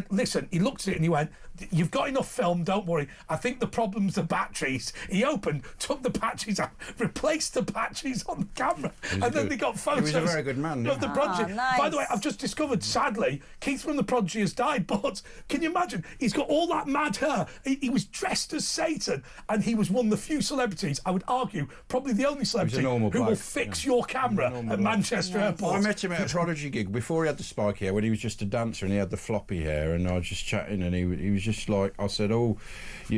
"Listen." He looked at it and he went, "You've got enough film. Don't worry. I think the problem's the batteries." He opened, took the batteries out, replaced the batteries on the camera, and then they got photos. He was a very good man. Of the Prodigy. Nice. By the way, I've just discovered, sadly, Keith from The Prodigy has died. But can you imagine? He's got all that mad hair. He was dressed as Satan, and he was one of the few celebrities. I would argue, probably the only celebrity who will fix your camera at Manchester Airport. I met him at a Prodigy gig before he had the spiky hair, when he was just a dancer and he had the floppy hair, and I was just chatting, and he was just like, I said, "Oh,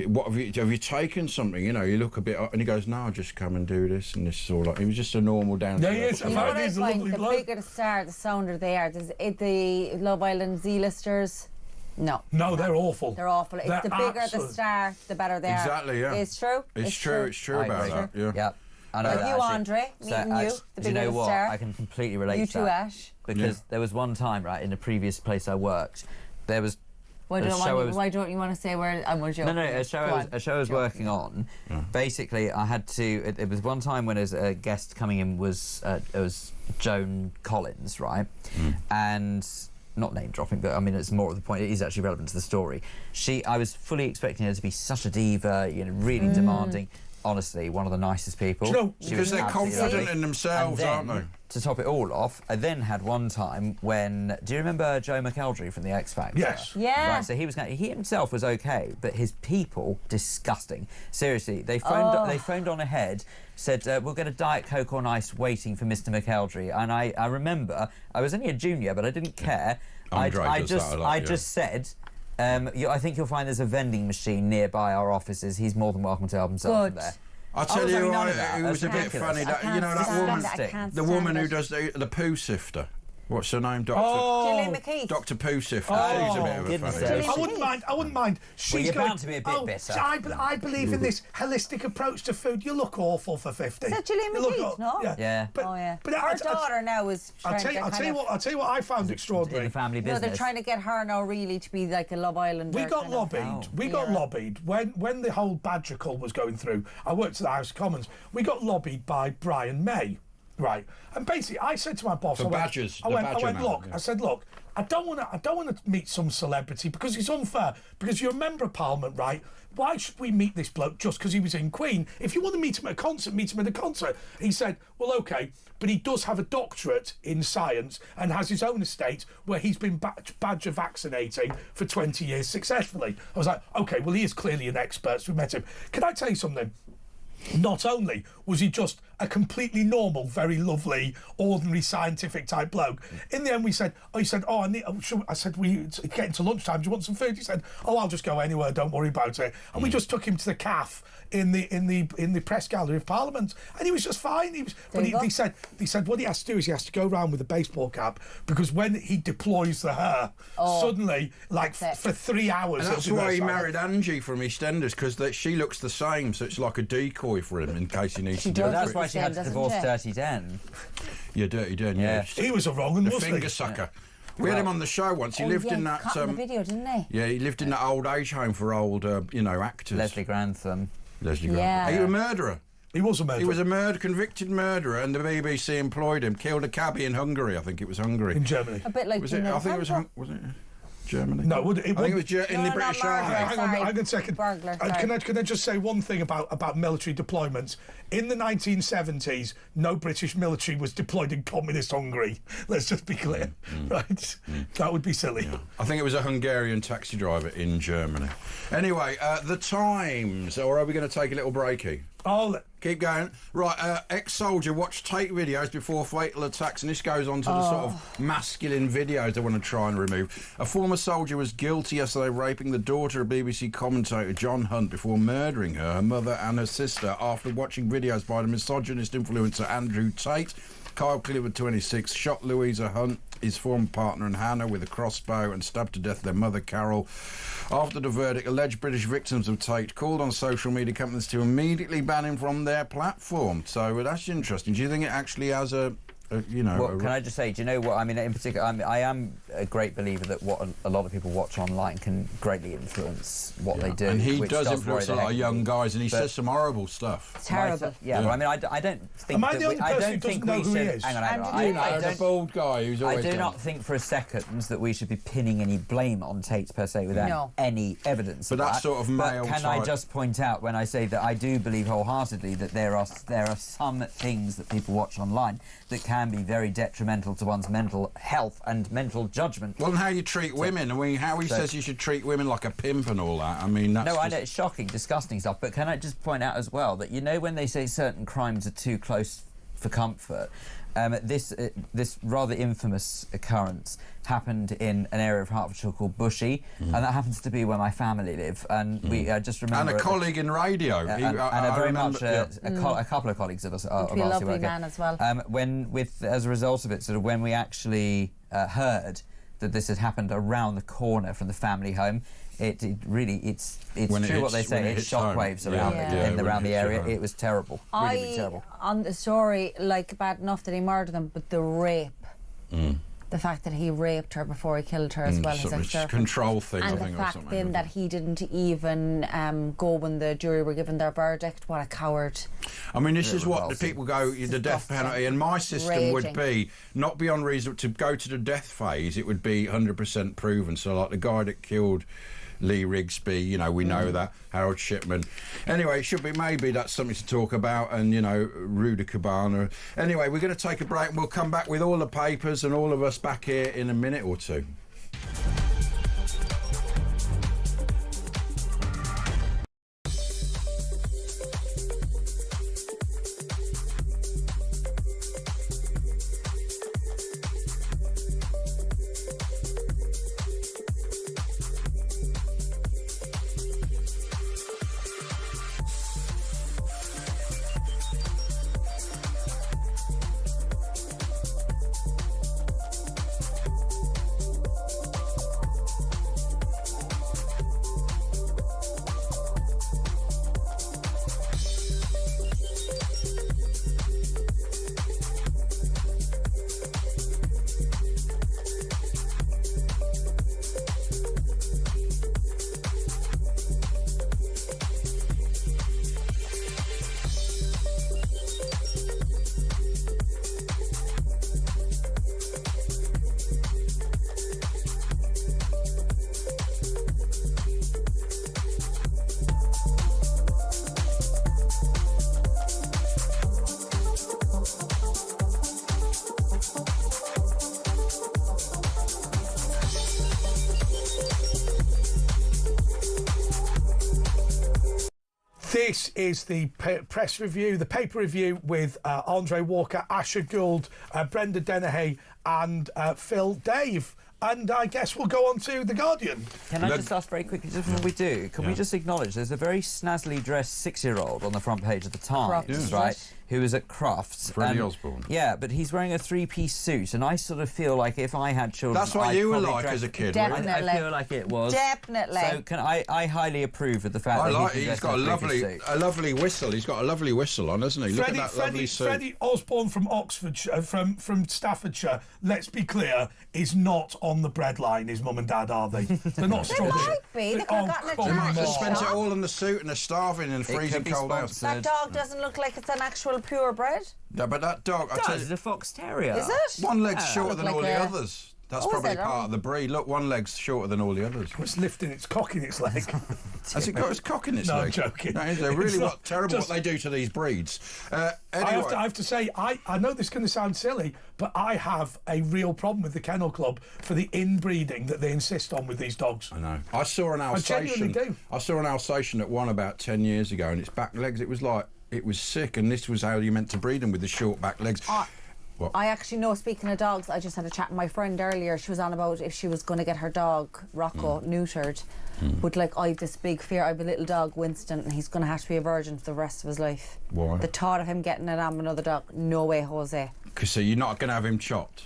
what have you taken something? You know, you look a bit," and he goes, "No, I just come and do this," and this is all like, he was just a normal dancer. Yeah, he is. You know what I find? The bigger the star, the sounder they are. The Love Island Z-listers. No, they're awful. They're awful. It's the bigger the star, the better they are. Exactly, yeah. It's true. It's true about that. Yeah. Yep. I know like that, you, actually. Andre, meeting you, the do you know biggest what? star. I can completely relate You to too, that. Ash. Because there was one time, right, in the previous place I worked, there was why don't you want to say where I'm joking? No, a show I was working on. Basically, I had to. It was one time when a guest coming in was it was Joan Collins, right, and. Not name dropping, but I mean it's more of the point. It is actually relevant to the story. I was fully expecting her to be such a diva, really demanding. Honestly, one of the nicest people. Because they're confident in themselves, aren't they? To top it all off, I then had one time when... Do you remember Joe McElderry from the X Factor? Yes. Yeah. Right, so he himself was okay, but his people, disgusting. Seriously, they phoned on ahead, said, "We'll get a Diet Coke on ice waiting for Mr McElderry." And I remember, I was only a junior, but I didn't care. I just said... I think you'll find there's a vending machine nearby our offices. He's more than welcome to help himself from there. I'll tell you what, it was a bit funny. You know that woman, the woman who does the poo sifter. What's her name? Gillian McKeith. Dr. Poo Sifter. She's a bit of a funny. I wouldn't mind. She's bound to be a bit bitter. I believe in this holistic approach to food. You look awful for 50. Is that Gillian McKeith? No. Yeah. But her daughter now is I'll tell you what I found extraordinary. In the family business. No, they're trying to get her now really to be like a Love Island. We got lobbied. We got lobbied when the whole Badger cult was going through. I worked at the House of Commons. We got lobbied by Brian May. Right, and basically, I said to my boss, I went, look, I said, look, I don't want to meet some celebrity because it's unfair. Because you're a member of Parliament, right? Why should we meet this bloke just because he was in Queen? If you want to meet him at a concert, meet him at a concert. He said, well, okay, but he does have a doctorate in science and has his own estate where he's been badger vaccinating for 20 years successfully. I was like, okay, well, he is clearly an expert, so we met him. Can I tell you something? Not only was he just a completely normal, very lovely, ordinary scientific type bloke. In the end, we said, we getting to lunchtime. Do you want some food? He said, I'll just go anywhere. Don't worry about it. And we just took him to the calf in the press gallery of Parliament, and he was just fine. He said what he has to do is he has to go around with a baseball cap because when he deploys the hair, suddenly, for 3 hours. And that's why he married Angie from EastEnders because she looks the same, so it's like a decoy for him in case he needs to do it. That's why she had to divorce Dirty Den. Yeah, Dirty Den. Yeah, he was a wrong one, wasn't he? Finger sucker. We had him on the show once. He lived in that. The video, didn't he? Yeah, he lived in that old age home for old, actors. Leslie Grantham. Yeah. He was a murderer. He was a murderer. He was a convicted murderer, and the BBC employed him. Killed a cabbie in Hungary. I think it was Hungary. In Germany. A bit like. Was it? I think it was. Was it? Germany? No, I think it was in the British Army. Hang on a second. Can I just say one thing about military deployments? In the 1970s, no British military was deployed in communist Hungary. Let's just be clear, right? That would be silly. Yeah. I think it was a Hungarian taxi driver in Germany. Anyway, the Times, or are we going to take a little breaky? Keep going. Right, ex-soldier watched Tate videos before fatal attacks, and this goes on to the sort of masculine videos they want to try and remove. A former soldier was guilty yesterday of raping the daughter of BBC commentator John Hunt before murdering her mother and her sister after watching videos by the misogynist influencer Andrew Tate. Kyle Clifford, 26, shot Louisa Hunt, his former partner, and Hannah with a crossbow and stabbed to death their mother, Carol. After the verdict, alleged British victims of Tate called on social media companies to immediately ban him from their platform. So that's interesting. Do you think it actually has can I just say, do you know what I mean? In particular, I am a great believer that what a lot of people watch online can greatly influence what they do. And he does influence a lot of young guys, and he says some horrible stuff. It's terrible. But I mean, I don't think. Am I the only person who doesn't know who he is? Hang on. The bald guy who's always. I do not think for a second that we should be pinning any blame on Tate per se without any evidence. But that sort of male. But can I just point out when I say that I do believe wholeheartedly that there are some things that people watch online that can be very detrimental to one's mental health and mental judgment. Well, and how you treat women. I mean, how he says you should treat women like a pimp and all that. I mean, that's I know it's shocking, disgusting stuff. But can I just point out as well that when they say certain crimes are too close for comfort, this rather infamous occurrence happened in an area of Hertfordshire called Bushey, and that happens to be where my family live. And we just remember... And a colleague in radio. A couple of colleagues of us are a lovely man as well. As a result of it, sort of when we actually heard that this had happened around the corner from the family home, it's true what they say. It's shockwaves around the area. It was terrible. Really terrible. On the story, bad enough that he murdered them, but the rape. The fact that he raped her before he killed her as well. It's a control thing, and I think. The fact then that he didn't even go when the jury were given their verdict. What a coward. I mean, this is what the people go, the death penalty. And my system would be, not beyond reason, to go to the death phase, it would be 100% proven. So, like the guy that killed Lee Rigsby, we know that, Harold Shipman. Anyway, it should be, maybe that's something to talk about, and, Rudy Cabana. Anyway, we're going to take a break, and we'll come back with all the papers and all of us back here in a minute or two. This is the press review, the paper review with Andre Walker, Asher Gould, Brenda Dennehy and Phil Dave. And I guess we'll go on to The Guardian. Can I just ask very quickly, just before we do, can we just acknowledge there's a very snazzily dressed 6-year-old on the front page of the Times, right, who is at Crufts. Freddie Osborne. Yeah, but he's wearing a 3-piece suit, and I sort of feel like if I had children... That's what you were like as a kid, Definitely. I feel like it was. Definitely. So I highly approve of the fact that he's got a lovely whistle. He's got a lovely whistle on, hasn't he? Look at that lovely suit. Freddie Osborne from Oxfordshire, from Staffordshire, let's be clear, is not on the breadline. His mum and dad, are they? They're not They struggling. might be. They could have gotten a They might have job. spent it all on the suit and they're starving in a freezing cold house. That dog doesn't look like it's an actual purebred. No, but that dog, I tell you, It's a fox terrier. Is it? one leg's shorter Look than like all the a- others. That's probably part of the breed. Look, one leg's shorter than all the others. It's lifting its cock in its leg. Has it got its cock in its leg? No, I'm joking. No, is it really It's terrible just- what they do to these breeds. Anyway. I have to say, I know this is going to sound silly, but I have a real problem with the Kennel Club for the inbreeding that they insist on with these dogs. I know. I saw an Alsatian. I saw an Alsatian that won about 10 years ago, and its back legs, it was sick, and this was how you meant to breed them, with the short back legs. I actually know, speaking of dogs, I just had a chat with my friend earlier. She was on about if she was going to get her dog, Rocco, neutered. But, like, I have this big fear. I have a little dog, Winston, and he's going to have to be a virgin for the rest of his life. Why? The thought of him getting it on another dog, no way, Jose. Because so you're not going to have him chopped?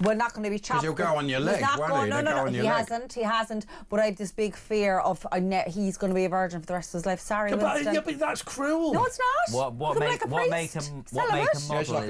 We're not going to be chopped. Because he'll go on your leg, won't he? No, he hasn't. But I have this big fear of he's going to be a virgin for the rest of his life. Sorry, Winston. Yeah, but that's cruel. No, it's not. What make a model is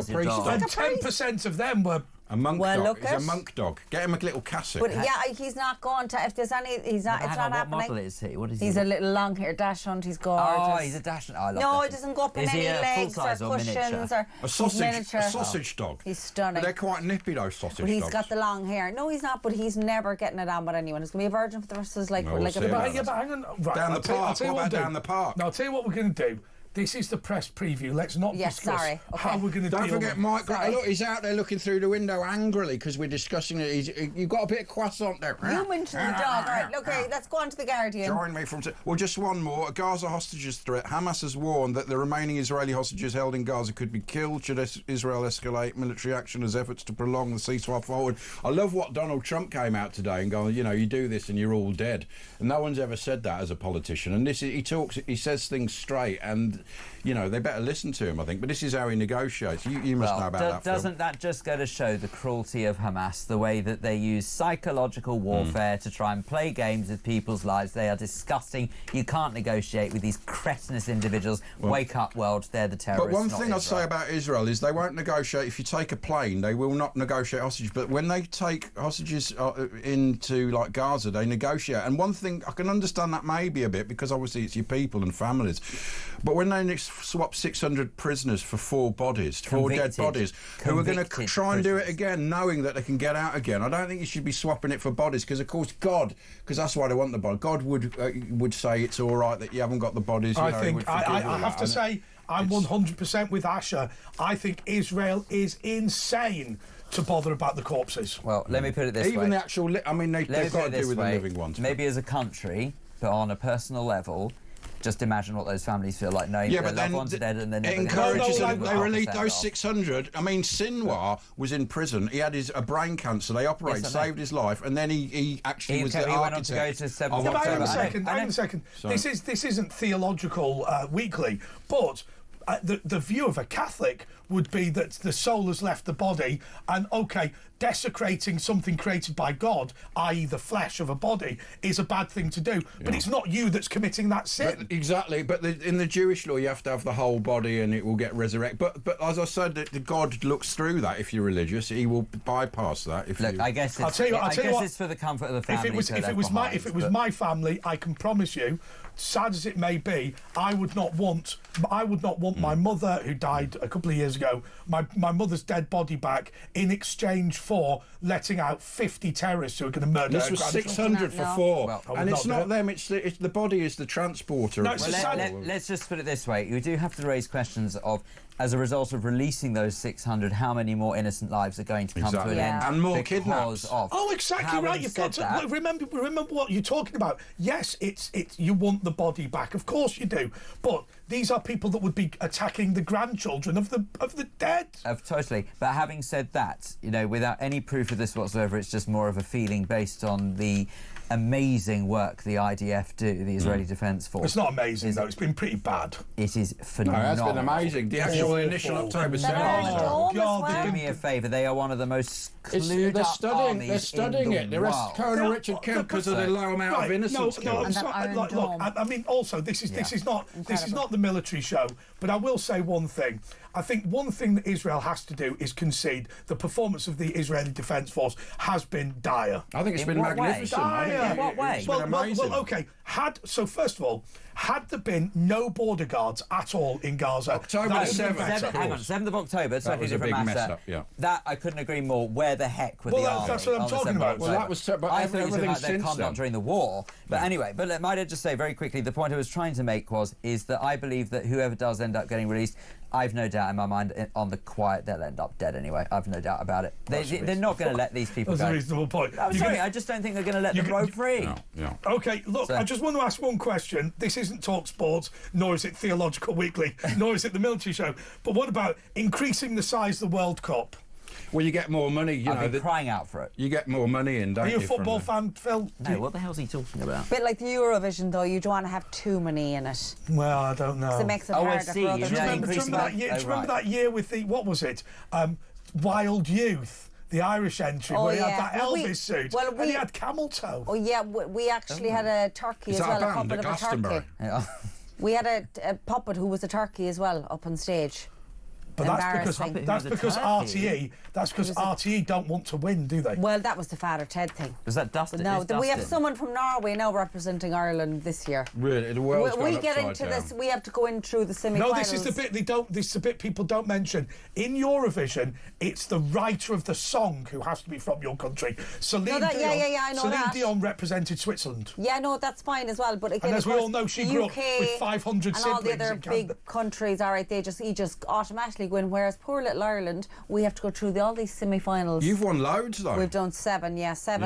your dog? And 10% of them were... A monk dog. He's a monk dog. Get him a little cassock. But yeah, he's not going to. If there's any, he's not. It's not happening. What model is he? What is he? He's a little long-haired dachshund. He's gorgeous. Oh, he's a dachshund. I love No, that. he doesn't go up in Is he any a legs or full-size or cushions miniature? A sausage dog. He's stunning. But they're quite nippy, those sausage But he's dogs. got the long hair. No, he's not. But he's never getting it on with anyone. He's going to be a virgin for the rest of his life. No, like we'll see about but hang on. Right, Down the park. What about down the park? Now, I'll tell you what we're going to do. This is the press preview. Let's not discuss how we're going to deal with it. Don't forget Mike. Look, he's out there looking through the window angrily because we're discussing it. You've got a bit of croissant there. You mentioned the dog. All right, look, let's go on to The Guardian. Join me from... Well, just one more. A Gaza hostages threat. Hamas has warned that the remaining Israeli hostages held in Gaza could be killed should Israel escalate military action as efforts to prolong the ceasefire forward. I love what Donald Trump came out today and going, you do this and you're all dead. And no one's ever said that as a politician. And he says things straight and... they better listen to him, I think. But this is how he negotiates. You must know about that. Doesn't that just go to show the cruelty of Hamas, the way that they use psychological warfare to try and play games with people's lives? They are disgusting. You can't negotiate with these cretinous individuals. Wake up, world. They're the terrorists. But one thing I'd say about Israel is they won't negotiate. If you take a plane, they will not negotiate hostages. But when they take hostages into, like, Gaza, they negotiate. And one thing, I can understand that maybe a bit, because obviously it's your people and families. But when they swap 600 prisoners for 4 dead bodies, who are going to try and do it again, knowing that they can get out again. I don't think you should be swapping it for bodies, because of course because that's why they want the body. God would say it's all right that you haven't got the bodies. I have to say, I'm 100% with Asher. I think Israel is insane to bother about the corpses. Well, let me put it this way. Even the actual... they've got to do with the living ones. Maybe as a country, but on a personal level... Just imagine what those families feel like knowing their loved ones are dead and they're never going to... It encourages them. They released those 600. I mean, Sinwar was in prison. He had a brain cancer. They operated, saved his life, and then he actually was the architect. Went on to go to 7 hang on a second. This isn't theological weekly, but the view of a Catholic would be that the soul has left the body, and desecrating something created by God, i.e. the flesh of a body, is a bad thing to do. But it's not you that's committing that sin. Exactly. But in the Jewish law, you have to have the whole body and it will get resurrected. But as I said, the God looks through that. If you're religious, he will bypass that. I guess it's for the comfort of the family. If it was my family, I can promise you, sad as it may be, I would not want my mother, who died a couple of years ago, my mother's dead body back in exchange for letting out 50 terrorists who are going to murder This was 600 for 4. And it's not them, it's the body is the transporter. Let's just put it this way. You do have to raise questions of as a result of releasing those 600, how many more innocent lives are going to come to an end? And more kidnaps. Oh, exactly right. You've got to remember what you're talking about. Yes, it's you want the body back, of course you do. But these are people that would be attacking the grandchildren of the dead. Totally. But having said that, you know, without any proof of this whatsoever, it's just more of a feeling based on the amazing work the IDF do, the Israeli Defence Force. It's not amazing, though. It's been pretty bad. It is phenomenal. No, it's been amazing. The actual initial October 7th. Oh, God. Do me a favour. They are one of the most clued up armies They're studying in it. the They arrest world. Colonel Richard Kemp because of the low amount of innocents killed. I'm sorry. Look, I mean, also, this is not the military show, but I will say one thing. I think one thing that Israel has to do is concede the performance of the Israeli Defence Force has been dire. I think it's been magnificent. In what way? It's been amazing. Well, okay. First of all, had there been no border guards at all in Gaza... October 7th, hang on, 7th of October, that was a big mess up, yeah. That, I couldn't agree more. Where the heck were the army? That's what I'm talking about. Well, that was... But I think everything about their since conduct then. during the war. But anyway, might I just say very quickly, the point I was trying to make is that I believe that whoever does end up getting released, I've no doubt in my mind, on the quiet, they'll end up dead anyway. I've no doubt about it. They're not going to let these people go. That's a reasonable point. I'm sorry, I just don't think they're going to let them roam free. No. OK, look, I just want to ask one question. This isn't Talk Sports, nor is it Theological Weekly, nor is it the military show. But what about increasing the size of the World Cup? Well, you get more money. I've been crying out for it. You get more money in, don't you? Are you a football fan, Phil? No, what the hell's he talking about? A bit like the Eurovision, though, you don't want to have too many in it. Well, I don't know. Because it makes it harder for others. Do you remember that year with the, what was it? Wild Youth. The Irish entry where he had that Elvis suit and he had camel toe. Oh, yeah, we actually had a turkey as well, a puppet of a turkey. Yeah. We had a puppet who was a turkey as well up on stage. But that's because RTE don't want to win, do they? Well, that was the Father Ted thing. Was that Dustin? No, we have someone from Norway now representing Ireland this year. Really, the world's we get into this. We have to go in through the semi-finals. No, this is the bit This is the bit people don't mention. In Eurovision, it's the writer of the song who has to be from your country. Celine Dion represented Switzerland. Yeah, no, that's fine as well. But again, and as we all know, she grew up with 500 siblings. And all the other big countries, all right, he just automatically win. Whereas poor little Ireland, we have to go through all these semi-finals. You've won loads, though. We've done 7,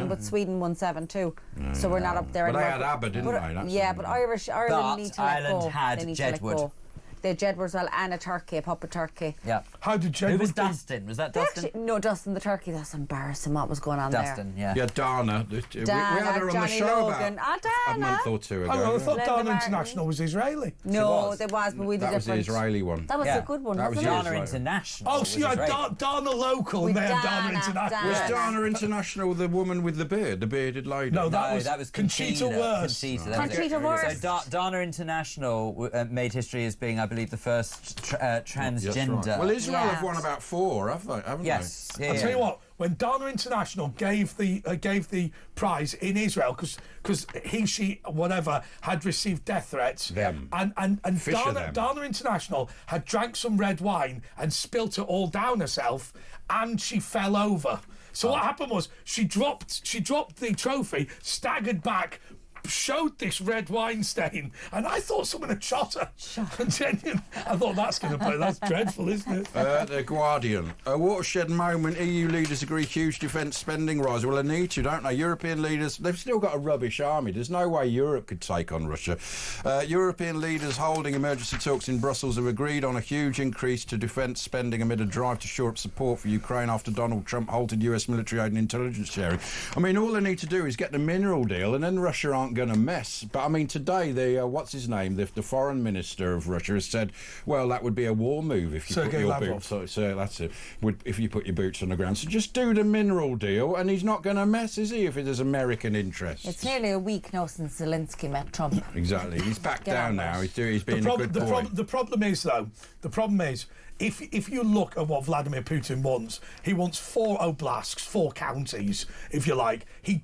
but Sweden won 7 too. So we're not up there. But they had ABBA, didn't they? But Ireland need to let go. Ireland had Jedward. They had Jedward as well, and a turkey, a puppet turkey. Yeah. How did Jedward? Who was Dustin? Was that Dustin? Actually, no, Dustin the turkey. That's embarrassing. What was going on there? Dustin, yeah. Yeah, Dana. We had her on the show about a month or two ago. I thought Dana International was Israeli. No, there was, but we did different. That was the Israeli one. That was a good one, wasn't it? Dana International. Oh, so you had Dana Local and they had Dana International. Was Dana International the woman with the bearded lady? No, that was Conchita Wurst. Conchita Wurst. So Dana International made history as being, I believe, the first transgender. Right. Well, Israel have won about 4, haven't they? Yes. I'll tell you what. When Dana International gave the prize in Israel because she whatever had received death threats, and Dana International had drank some red wine and spilt it all down herself, and she fell over. So what happened was she dropped the trophy, staggered back, showed this red wine stain, and I thought someone had shot her. I thought that's dreadful, isn't it? The Guardian. A watershed moment. EU leaders agree huge defence spending rise. Well, they need to, don't they? European leaders, they've still got a rubbish army. There's no way Europe could take on Russia. European leaders holding emergency talks in Brussels have agreed on a huge increase to defence spending amid a drive to shore up support for Ukraine after Donald Trump halted US military aid and intelligence sharing. I mean, all they need to do is get the mineral deal, and then Russia aren't going to mess. But I mean, today the what's his name, the foreign minister of Russia has said, well, that would be a war move if you put your boots. So that's it. If you put your boots on the ground, so just do the mineral deal, and he's not going to mess, is he? If it is American interests. It's nearly a week now since Zelensky met Trump. Exactly. He's back down now. He's being a good boy. The problem is, though, if you look at what Vladimir Putin wants, he wants 4 oblasts, 4 counties, if you like. He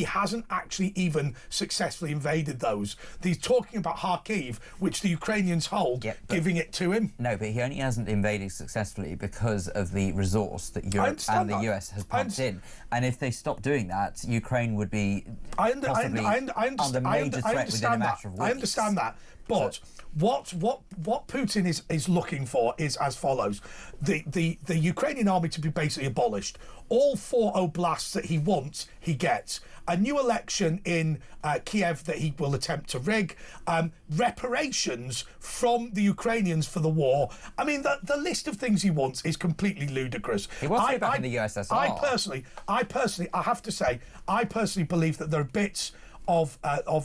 hasn't actually even successfully invaded those. He's talking about Kharkiv, which the Ukrainians hold, giving it to him. No, but he only hasn't invaded successfully because of the resource that Europe and the US has pumped in. And if they stop doing that, Ukraine would be possibly under major threat within a matter of weeks. I understand that. But what Putin is looking for is as follows: the Ukrainian army to be basically abolished. All 4 oblasts that he wants, he gets. A new election in Kiev that he will attempt to rig. Reparations from the Ukrainians for the war. I mean, the list of things he wants is completely ludicrous. He wants to go back in the USSR. I personally, I have to say, I personally believe that there are bits of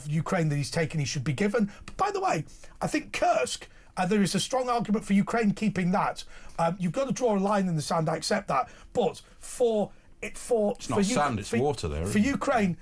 Ukraine that he's taken he should be given. But by the way, I think Kursk, there is a strong argument for Ukraine keeping that. You've got to draw a line in the sand. I accept that, but it's not sand, it's water there. For Ukraine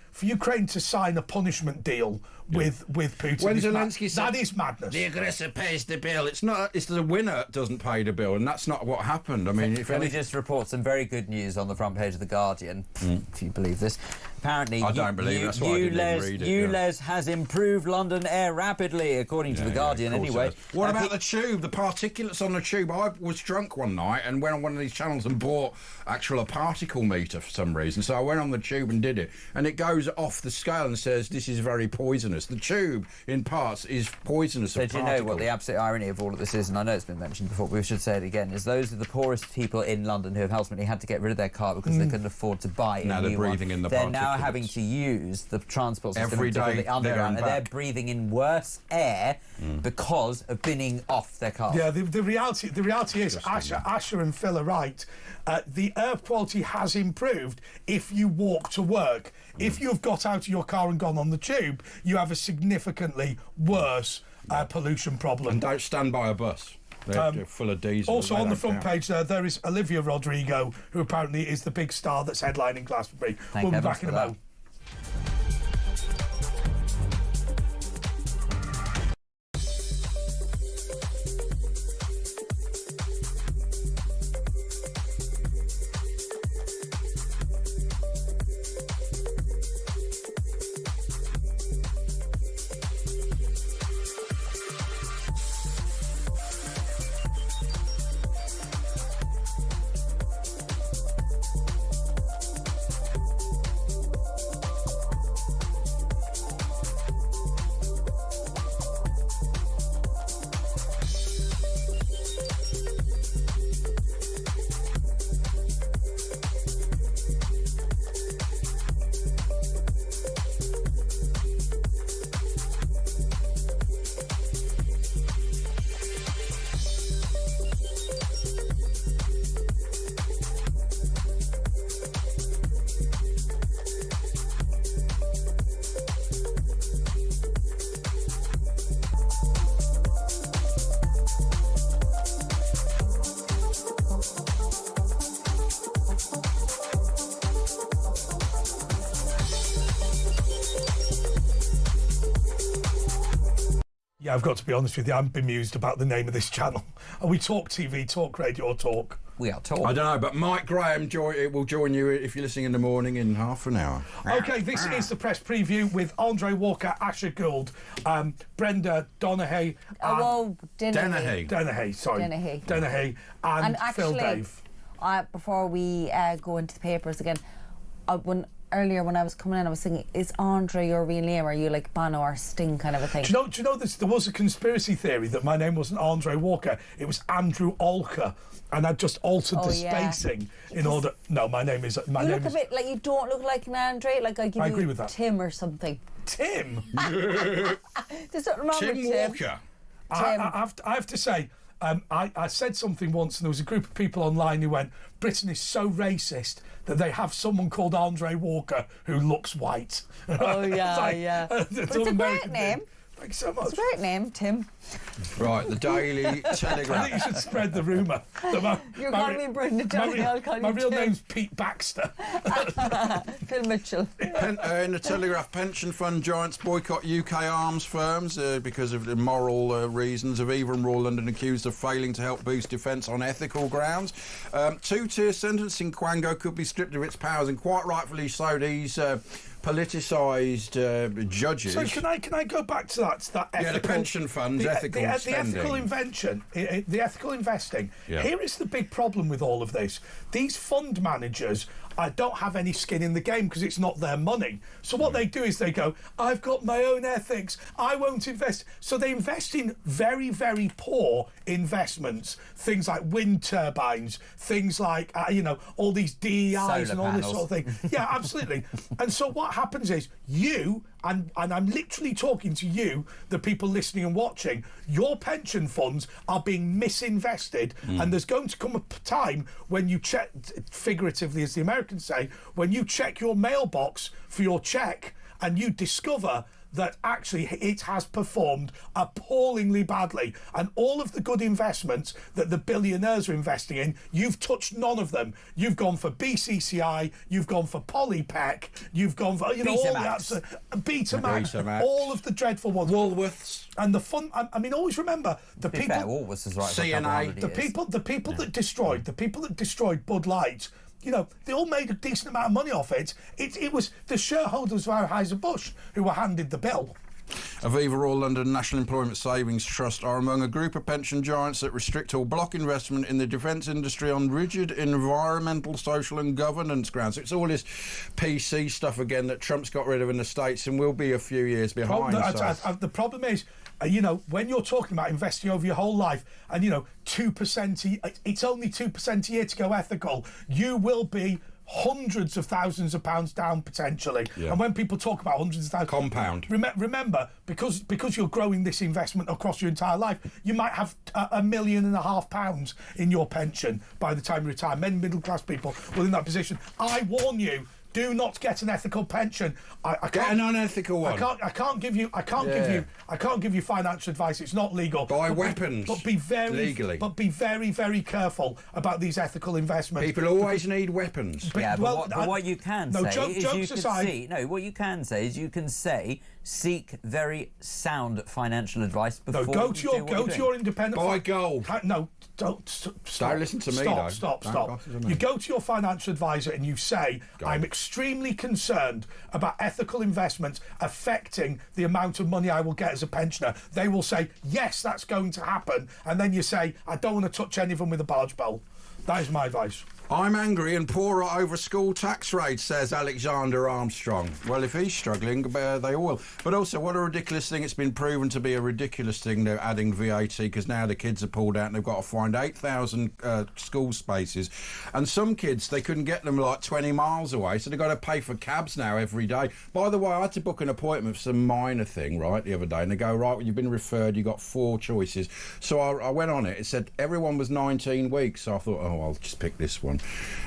to sign a punishment deal with Putin. When Zelensky said that is madness. The aggressor pays the bill. It's the winner that doesn't pay the bill, and that's not what happened. I mean, Let me just report some very good news on the front page of The Guardian, if you believe this. Apparently, I don't believe it. That's why I didn't even read it. ULEZ has improved London air rapidly, according to The Guardian, anyway. What about the tube? The particulates on the tube? I was drunk one night and went on one of these channels and bought a particle meter for some reason. So I went on the tube and did it, and it goes off the scale and says this is very poisonous. The tube, in parts, is poisonous. So do you know what the absolute irony of all of this is? And I know it's been mentioned before, but we should say it again. Is those are the poorest people in London who have ultimately had to get rid of their car because they couldn't afford to buy a new one. Now they're breathing in the They're particulates. now having to use the transport system every day. The underground, and they're breathing in worse air because of binning off their car. Yeah, the reality is, Asher and Phil are right. The air quality has improved if you walk to work. If you've got out of your car and gone on the tube, you have a significantly worse pollution problem. And don't stand by a bus. They're full of diesel. Also on the front page there is Olivia Rodrigo, who apparently is the big star that's headlining Glastonbury. We'll be back in a moment. Yeah, I've got to be honest with you, I'm bemused about the name of this channel. Are we Talk TV, Talk Radio, or Talk? We are Talk. I don't know, but Mike Graham will join you if you're listening in the morning in half an hour. OK, this is the press preview with Andre Walker, Asher Gould, Brenda Donaghy, Dennehy, and Phil actually, Dave. Before we go into the papers again, earlier when I was coming in, I was thinking, is Andre your real name? Are you like Bono or Sting kind of a thing? Do you know this? There was a conspiracy theory that my name wasn't Andre Walker, it was Andrew Alker, and I'd just altered the spacing in order. No, my name is. You look a bit like you don't look like an Andre. Like I agree with that. Tim or something. Tim. There's something wrong with Tim Walker. I have to say. I said something once, and there was a group of people online who went, Britain is so racist that they have someone called Andre Walker who looks white. Oh, yeah. It's a great name. Thanks so much. It's a great name, Tim. Right, the Daily Telegraph. I think you should spread the rumour. You're calling me Brenda Johnny, I'll call you My real Tim. name's Pete Baxter. Phil Mitchell. In the Telegraph, pension fund giants boycott UK arms firms because of immoral reasons. Aviva and Royal London accused of failing to help boost defence on ethical grounds. Two-tier sentencing quango could be stripped of its powers, and quite rightfully so. These politicised judges. So can I go back to that ethical, the pension funds, ethical spending. The ethical investing. Yeah. Here is the big problem with all of this. These fund managers don't have any skin in the game because it's not their money. So what they do is they go, I've got my own ethics, I won't invest. So they invest in very, very poor investments, things like wind turbines, things like, all these DEIs Solar and all this panels. sort of thing. Yeah, absolutely. And so what happens is and I'm literally talking to you, the people listening and watching, your pension funds are being misinvested, and there's going to come a time when you check, figuratively as the Americans say, when you check your mailbox for your check and you discover that actually it has performed appallingly badly, and all of the good investments that the billionaires are investing in, you've touched none of them. You've gone for BCCI, you've gone for Polypec, you've gone for all the Betamax, all of the dreadful ones. Woolworths. And the fun. I mean, always remember the people. Woolworths is right. CNA. The people that destroyed Bud Light. They all made a decent amount of money off it. It was the shareholders of Anheuser-Busch who were handed the bill. Aviva Royal London National Employment Savings Trust are among a group of pension giants that restrict or block investment in the defence industry on rigid environmental, social and governance grounds. It's all this PC stuff again that Trump's got rid of in the States and will be a few years behind. The problem is, when you're talking about investing over your whole life and, 2%, it's only 2% a year to go ethical, you will be hundreds of thousands of pounds down potentially. Yeah. And when people talk about hundreds of thousands... Compound. Remember, because you're growing this investment across your entire life, you might have £1.5 million in your pension by the time you retire. Many middle-class people will in that position. I warn you, do not get an ethical pension. I can't, get an unethical one. I can't give you financial advice. It's not legal. Buy weapons. But be very legally. But be very, very careful about these ethical investments. People always need weapons. But what you can say what you can say is you can seek very sound financial advice before go to your independent. Buy gold. No, don't stop. Don't listen to me. Stop. You go to your financial advisor and you say, I'm extremely concerned about ethical investments affecting the amount of money I will get as a pensioner. They will say, yes, that's going to happen. And then you say, I don't want to touch any of them with a barge pole. That is my advice. I'm angry and poorer over school tax rates, says Alexander Armstrong. Well, if he's struggling, they all will. But also, what a ridiculous thing. It's been proven to be a ridiculous thing, they're adding VAT, because now the kids are pulled out and they've got to find 8,000 school spaces. And some kids, they couldn't get them like 20 miles away, so they've got to pay for cabs now every day. By the way, I had to book an appointment for some minor thing, right, the other day, and they go, right, well, you've been referred, you've got 4 choices. So I went on it. It said everyone was 19 weeks, so I thought, I'll just pick this one.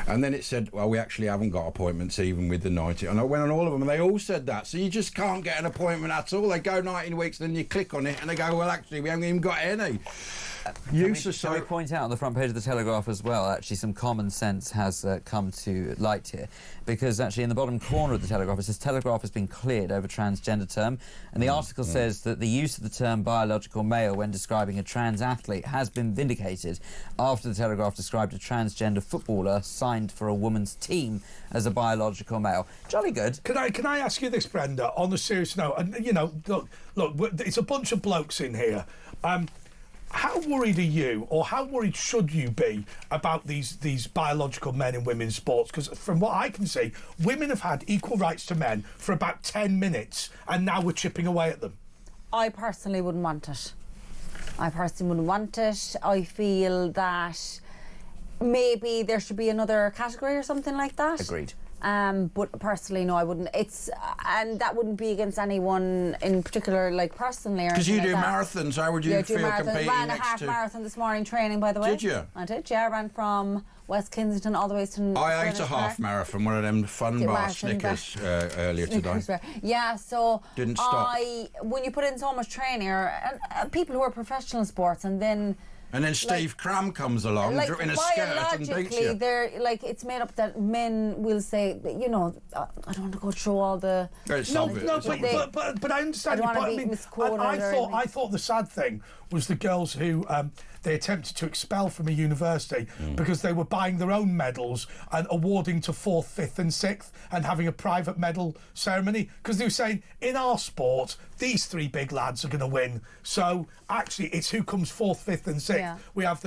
And then it said, well, we actually haven't got appointments even with the 90. And I went on all of them and they all said that. So you just can't get an appointment at all. They go 19 weeks and then you click on it and they go, well, actually, we haven't even got any. Can we point out on the front page of the Telegraph as well, actually some common sense has come to light here, because actually in the bottom corner of the Telegraph it says Telegraph has been cleared over transgender term, and the article says that the use of the term biological male when describing a trans athlete has been vindicated after the Telegraph described a transgender footballer signed for a women's team as a biological male. Jolly good. Can I ask you this, Brenda, on a serious note? And look, it's a bunch of blokes in here. How worried are you, or how worried should you be about these biological men in women's sports? Because from what I can see, women have had equal rights to men for about 10 minutes, and now we're chipping away at them. I personally wouldn't want it. I feel that maybe there should be another category or something like that. Agreed. But personally, no, I wouldn't. And that wouldn't be against anyone in particular, like personally. Because you do marathons, how would you feel competing ran a half marathon this morning training, by the way. Did you? I did, yeah. I ran from West Kensington all the way to... I ate a half marathon, one of them fun bar Snickers earlier today. Yeah, so... Didn't stop. When you put in so much training, and people who are professional sports, and then Steve Cram comes along in a skirt and beats you. They're it's made up that men will say, I don't want to go through all the... But I understand your point. I thought the sad thing was the girls who they attempted to expel from a university because they were buying their own medals and awarding to 4th, 5th and 6th and having a private medal ceremony, because they were saying, in our sport, these 3 big lads are going to win. So actually, it's who comes 4th, 5th and 6th. Yeah. We have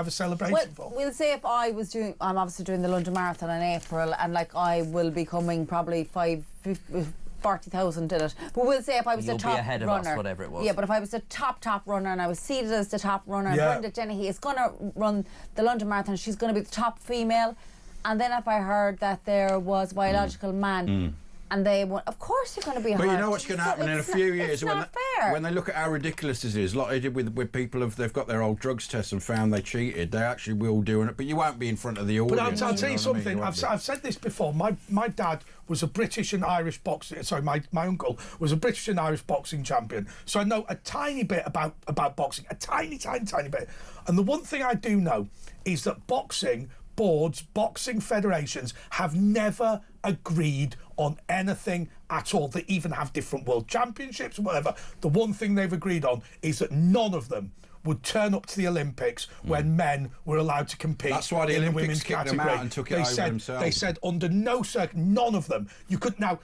a celebration for. We'll say if I'm obviously doing the London Marathon in April, and like I will be coming probably 40,000 in it. But we'll say if I was the top ahead of runner, us, whatever it was. Yeah, but if I was the top runner and I was seated as the top runner, and Brenda Dennehy is going to run the London Marathon, she's going to be the top female. And then if I heard that there was a biological man, and they won, of course you're going to be hurt. But you know what's going to happen in a few years when they look at how ridiculous this is, like they did with people they've got their old drugs tests and found they cheated, they actually will do it, but you won't be in front of the audience. But I'll tell you something, I've said this before, my dad was a British and Irish boxing, sorry, my uncle was a British and Irish boxing champion, so I know a tiny bit about boxing, a tiny bit. And the one thing I do know is that boxing boards, boxing federations have never agreed on anything at all. They even have different world championships and whatever. The one thing they've agreed on is that none of them would turn up to the Olympics when men were allowed to compete. That's why the in Olympics the women's kicked category. them out and took it over themselves. They said under no none of them. You could now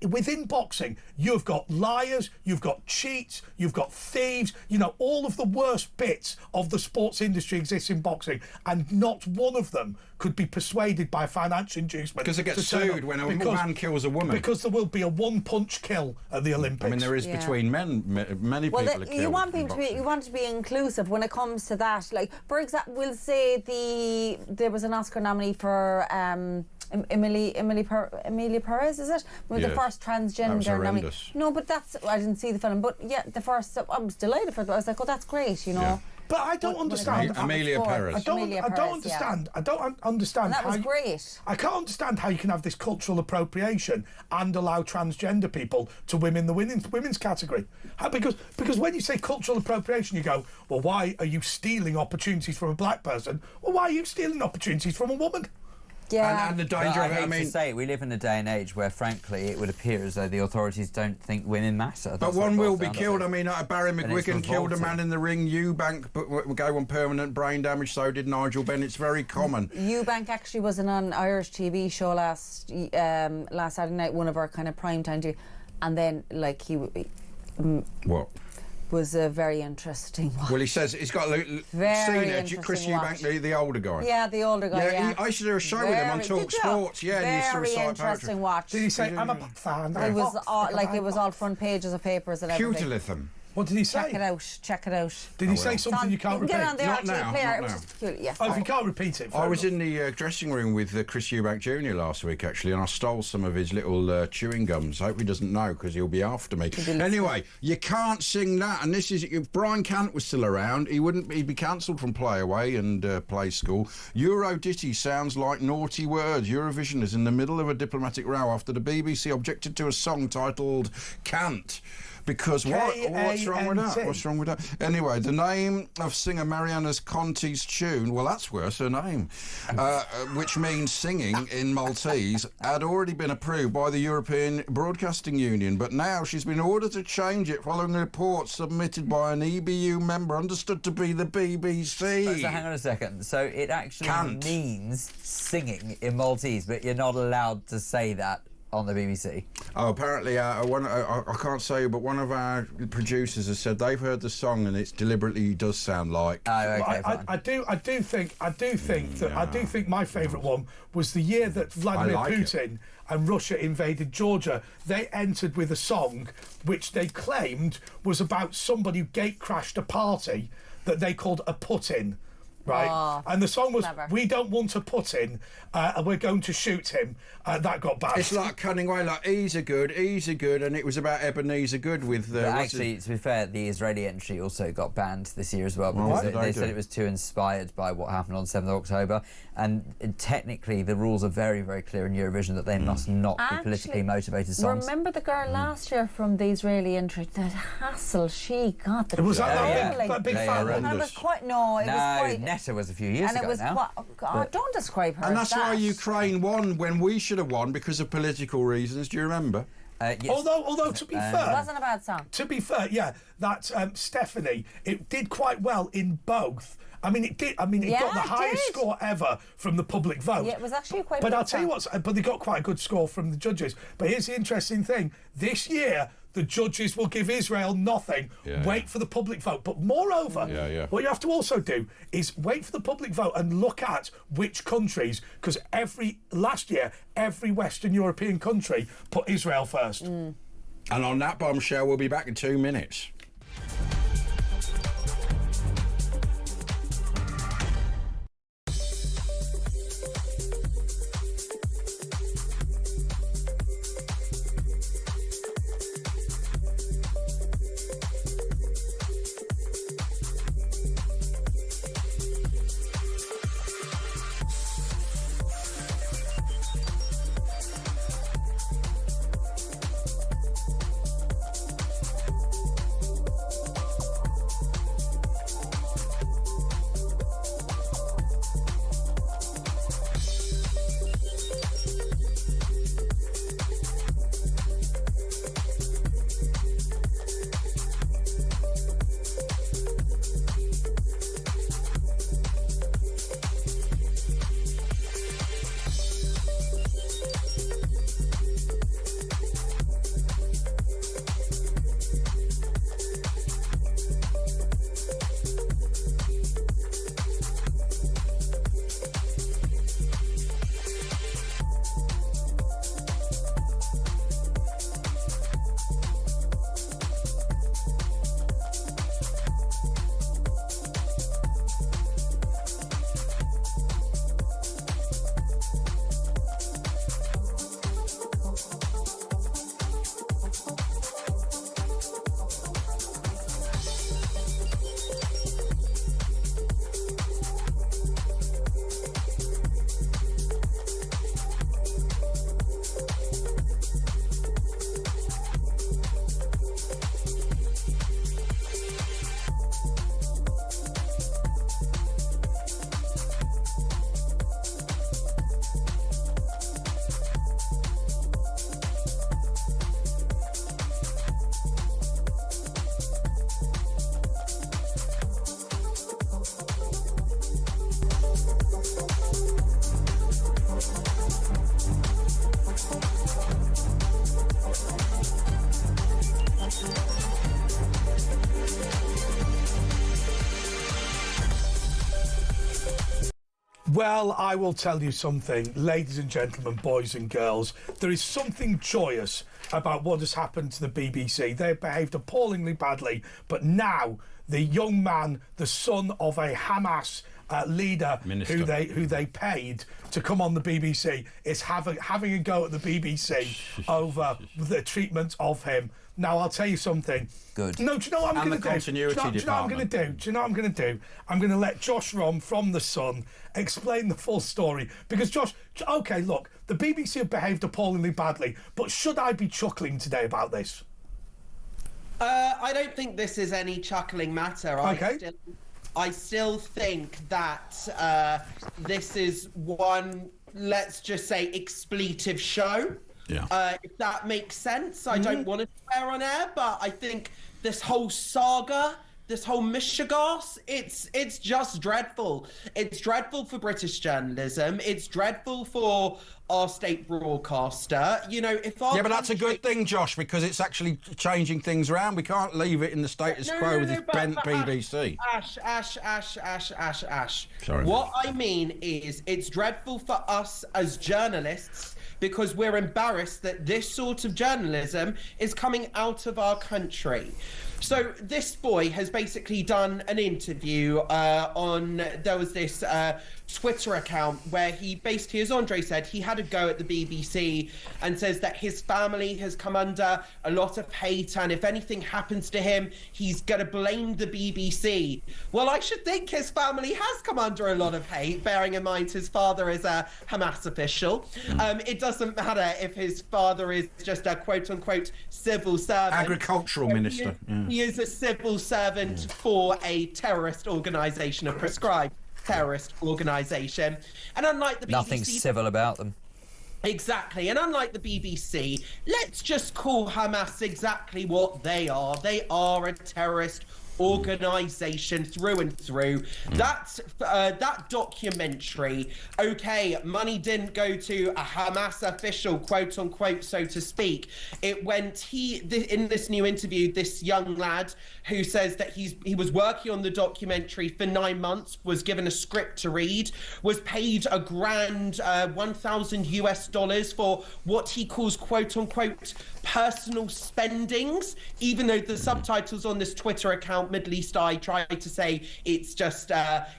within boxing, you've got liars, you've got cheats, you've got thieves. You know, all of the worst bits of the sports industry exists in boxing, and not one of them could be persuaded by financial inducement. Because they get sued when a man kills a woman. Because there will be a one-punch kill at the Olympics. I mean, there is between men, many people are killed. You want to be inclusive when it comes to that. Like, for example, we'll say there was an Oscar nominee for Emilia Perez, is it? The first transgender nominee. No, but I didn't see the film, but yeah, the first. I was delighted for it. I was like, oh, that's great, you know. Yeah. But I don't understand. Amelia Perez. I don't understand. Yeah. I don't understand. And that was great. I can't understand how you can have this cultural appropriation and allow transgender people to win in the women's category. Because when you say cultural appropriation, you go, well, why are you stealing opportunities from a black person? Well, why are you stealing opportunities from a woman? Yeah. And the danger of it, I mean, to say, we live in a day and age where, frankly, it would appear as though the authorities don't think women matter. But one will be killed. I mean, Barry McGuigan killed a man in the ring. Eubank gave on permanent brain damage. So did Nigel Benn. It's very common. Eubank actually was on an Irish TV show last Saturday night, one of our kind of prime time TV, and then like what? Was a very interesting one. Well, he says he's got seen it. Chris Eubank, the older guy. Yeah, the older guy. Yeah, I used to do a show with him on Talk Sports. Yeah, and he used to recite interesting poetry. Watch. Did he say, "I'm a fan"? It was all front pages of papers and everything. Cutalism. What did he say? Check it out. Did he say something you can't repeat? Get on the Not now. player. It was just peculiar. Yeah. Oh, if you can't repeat it. I was in the dressing room with Chris Eubank Jr. last week, actually, and I stole some of his little chewing gums. I hope he doesn't know, because he'll be after me. Anyway, you can't sing that, and this is... If Brian Cant was still around, he'd be cancelled from Play Away and Play School. Euro Ditty sounds like naughty words. Eurovision is in the middle of a diplomatic row after the BBC objected to a song titled Cant. Because what's wrong with that? What's wrong with that? Anyway, the name of singer Mariana Conti's tune, well, that's worse, her name, which means singing in Maltese, had already been approved by the European Broadcasting Union, but now she's been ordered to change it following a report submitted by an EBU member understood to be the BBC. So hang on a second. So it actually means singing in Maltese, but you're not allowed to say that on the BBC. Oh, apparently, I can't say, but one of our producers has said they've heard the song and it deliberately does sound like. Oh, okay, I do think my favourite one was the year that Vladimir Putin and Russia invaded Georgia. They entered with a song which they claimed was about somebody who gate crashed a party that they called a Putin. Right, and the song was clever. We don't want to put in, and we're going to shoot him. That got bad. It's like cutting away, like easy good, and it was about Ebenezer Good with. Actually, to be fair, the Israeli entry also got banned this year as well, because they said it was too inspired by what happened on 7th of October. And technically, the rules are very, very clear in Eurovision that they must not be politically motivated songs. Remember the girl last year from the Israeli entry, that hassle she got. Was that big fan? It was quite. It was quite. Netta was a few years ago now. Don't describe her. And that's why Ukraine won when we should have won because of political reasons. Do you remember? Yes. Although to be fair, it wasn't a bad song. To be fair, yeah, that Stephanie, it did quite well in both. I mean, it did. I mean, it got the highest score ever from the public vote. Yeah, it was actually quite. But I'll tell you what. But they got quite a good score from the judges. But here's the interesting thing: this year, the judges will give Israel nothing. Wait for the public vote. But moreover, what you have to also do is wait for the public vote and look at which countries, because last year, every Western European country put Israel first. And on that bombshell, we'll be back in 2 minutes. Well, I will tell you something, ladies and gentlemen, boys and girls. There is something joyous about what has happened to the BBC. They behaved appallingly badly, but now the young man, the son of a Hamas leader who they paid to come on the BBC, is having a go at the BBC over the treatment of him. Now, I'll tell you something. Good. No, do you know what I'm going to do? Do you know what I'm going to do? Do you know what I'm going to do? I'm going to let Josh Rom from The Sun explain the full story. Because, Josh, OK, look, the BBC have behaved appallingly badly, but should I be chuckling today about this? I don't think this is any chuckling matter. OK. I still think that this is one, let's just say, expletive show. Yeah. If that makes sense. I don't want to swear on air, but I think this whole saga, this whole mishegas, it's just dreadful. It's dreadful for British journalism. It's dreadful for our state broadcaster. You know, if our but that's a good thing, Josh, because it's actually changing things around. We can't leave it in the status quo with this bent BBC. Ash. Sorry. What I mean is, it's dreadful for us as journalists because we're embarrassed that this sort of journalism is coming out of our country. So this boy has basically done an interview there was this Twitter account where he basically, as Andre said, he had a go at the BBC and says that his family has come under a lot of hate, and if anything happens to him, he's going to blame the BBC. Well, I should think his family has come under a lot of hate, bearing in mind his father is a Hamas official. It doesn't matter if his father is just a quote-unquote civil servant. Agricultural minister. He is a civil servant for a terrorist organisation, a prescribed terrorist organisation. And unlike the BBC... Nothing civil about them. Exactly, and unlike the BBC, let's just call Hamas exactly what they are. They are a terrorist organisation through and through. That documentary, okay, money didn't go to a Hamas official, quote unquote, so to speak. It went, in this new interview, this young lad who says that he was working on the documentary for 9 months, was given a script to read, was paid a grand, $1,000 for what he calls, quote unquote, personal spendings, even though the subtitles on this Twitter account, Middle East Eye, tried to say it's just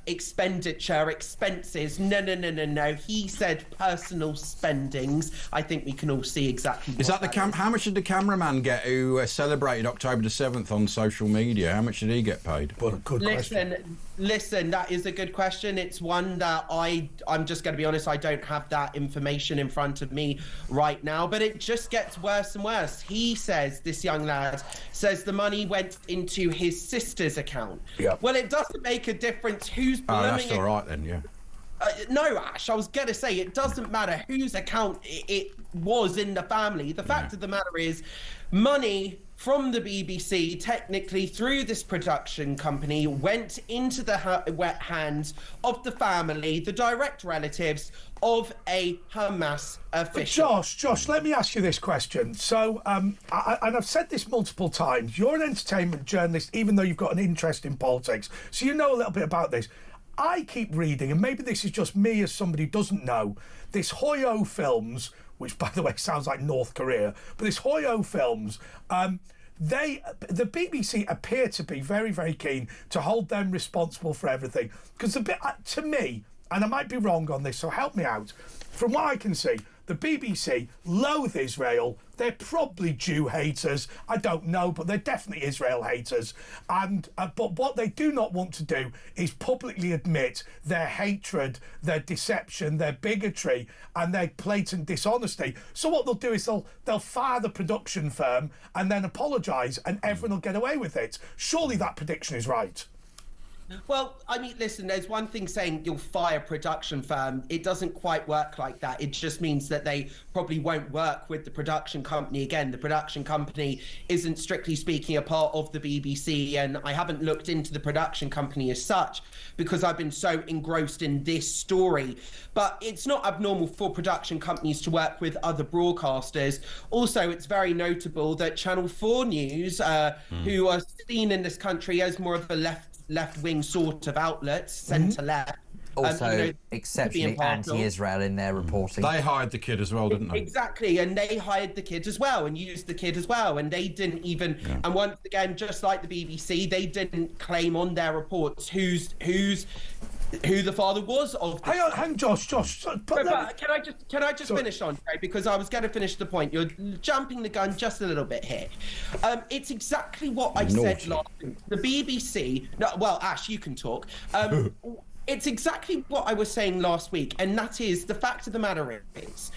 expenditure, expenses. No. He said personal spendings. I think we can all see exactly Is that the how much did the cameraman get who celebrated October the 7th on social media? How much did he get paid? Well, good question. Listen, that is a good question. It's one that I'm just going to be honest, I don't have that information in front of me right now, but it just gets worse and worse. He says, this young lad says the money went into his sister's account. Yep. Well, it doesn't make a difference who's blooming. That's all right then, yeah. No, Ash, I was going to say it doesn't matter whose account it was in the family. The fact of the matter is, money from the BBC, technically through this production company, went into the hands of the family, the direct relatives of a Hamas official. But Josh, let me ask you this question. So, and I've said this multiple times, you're an entertainment journalist, even though you've got an interest in politics, so you know a little bit about this. I keep reading, and maybe this is just me as somebody who doesn't know, this Hoyo Films, which, by the way, sounds like North Korea, but this Hoyo Films, the BBC appear to be very, very keen to hold them responsible for everything. Because to me, and I might be wrong on this, so help me out, from what I can see, the BBC loathe Israel. They're probably Jew haters. I don't know, but they're definitely Israel haters. And but what they do not want to do is publicly admit their hatred, their deception, their bigotry, and their blatant dishonesty. So what they'll do is they'll fire the production firm and then apologise, and everyone will get away with it. Surely that prediction is right. Well, I mean, listen, there's one thing saying you'll fire a production firm. It doesn't quite work like that. It just means that they probably won't work with the production company again. The production company isn't strictly speaking a part of the BBC, and I haven't looked into the production company as such because I've been so engrossed in this story. But it's not abnormal for production companies to work with other broadcasters. Also, it's very notable that Channel 4 News, who are seen in this country as more of a left-wing sort of outlets, centre-left. Also, exceptionally anti-Israel in their reporting. They hired the kid as well, didn't they? Exactly, and they hired the kid as well and used the kid as well. And they didn't even, and once again, just like the BBC, they didn't claim on their reports who the father was of the... Hang on, Josh. Can I just finish on, Trey? Because I was going to finish the point. You're jumping the gun just a little bit here. It's exactly what I said last week. The BBC... No, well, Ash, you can talk. It's exactly what I was saying last week, and that is the fact of the matter is,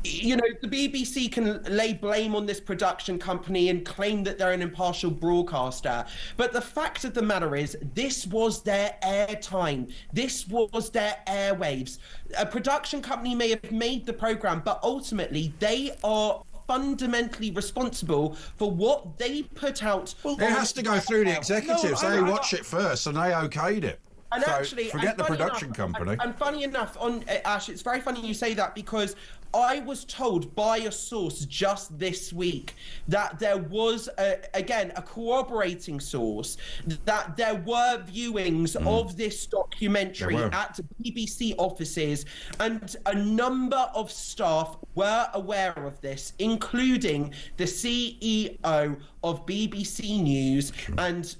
you know, the BBC can lay blame on this production company and claim that they're an impartial broadcaster, but the fact of the matter is this was their airtime, this was their airwaves. A production company may have made the programme, but ultimately they are fundamentally responsible for what they put out. Well, it has to go through the executives. They watch it first and they okayed it. And so actually, forget the production company. And funny enough, Ash, it's very funny you say that because I was told by a source just this week that there was, again, a corroborating source, that there were viewings of this documentary at BBC offices, and a number of staff were aware of this, including the CEO of BBC News, and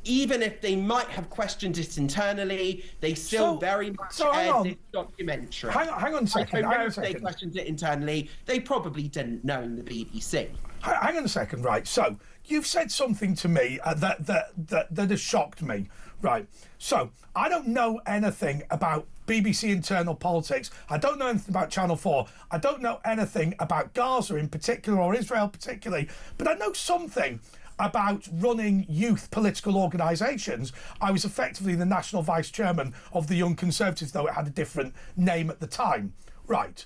even if they might have questioned it internally, they still very much aired this documentary. Hang on a second. If they questioned it internally, they probably didn't know in the BBC. Hang on a second, right? So you've said something to me that has shocked me, right? So I don't know anything about BBC internal politics. I don't know anything about Channel 4. I don't know anything about Gaza in particular, or Israel particularly, but I know something about running youth political organisations. I was effectively the national vice chairman of the Young Conservatives, though it had a different name at the time. Right.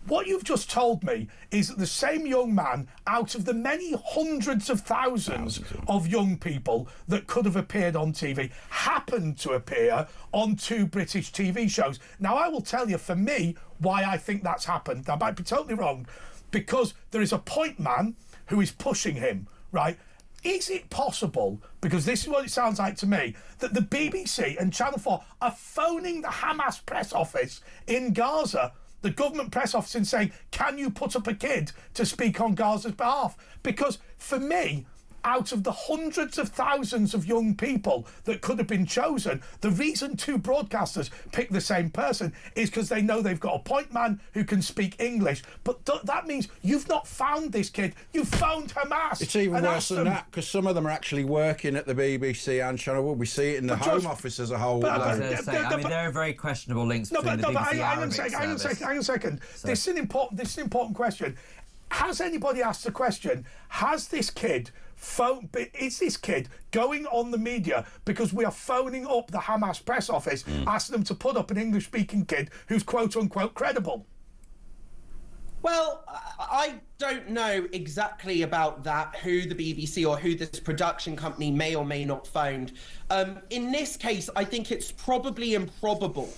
What you've just told me is that the same young man, out of the many hundreds of thousands of young people that could have appeared on TV, happened to appear on 2 British TV shows. Now, I will tell you, for me, why I think that's happened. I might be totally wrong, because there is a point man who is pushing him, right? Is it possible, because this is what it sounds like to me, that the BBC and Channel 4 are phoning the Hamas press office in Gaza, the government press office, and saying, can you put up a kid to speak on Gaza's behalf? Because for me, out of the hundreds of thousands of young people that could have been chosen, the reason 2 broadcasters pick the same person is because they know they've got a point man who can speak English. But that means you've not found this kid, you've found Hamas. It's even worse than that, because some of them are actually working at the BBC and Channel 4. We see it in the Home Office as a whole. I mean, there are very questionable links between the BBC Arabic service. Hang on a second. This is an important question. Has anybody asked the question, has this kid is this kid going on the media because we are phoning up the Hamas press office, asking them to put up an English-speaking kid who's quote-unquote credible? Well, I don't know exactly about that, who the BBC or who this production company may or may not phoned. In this case, I think it's probably improbable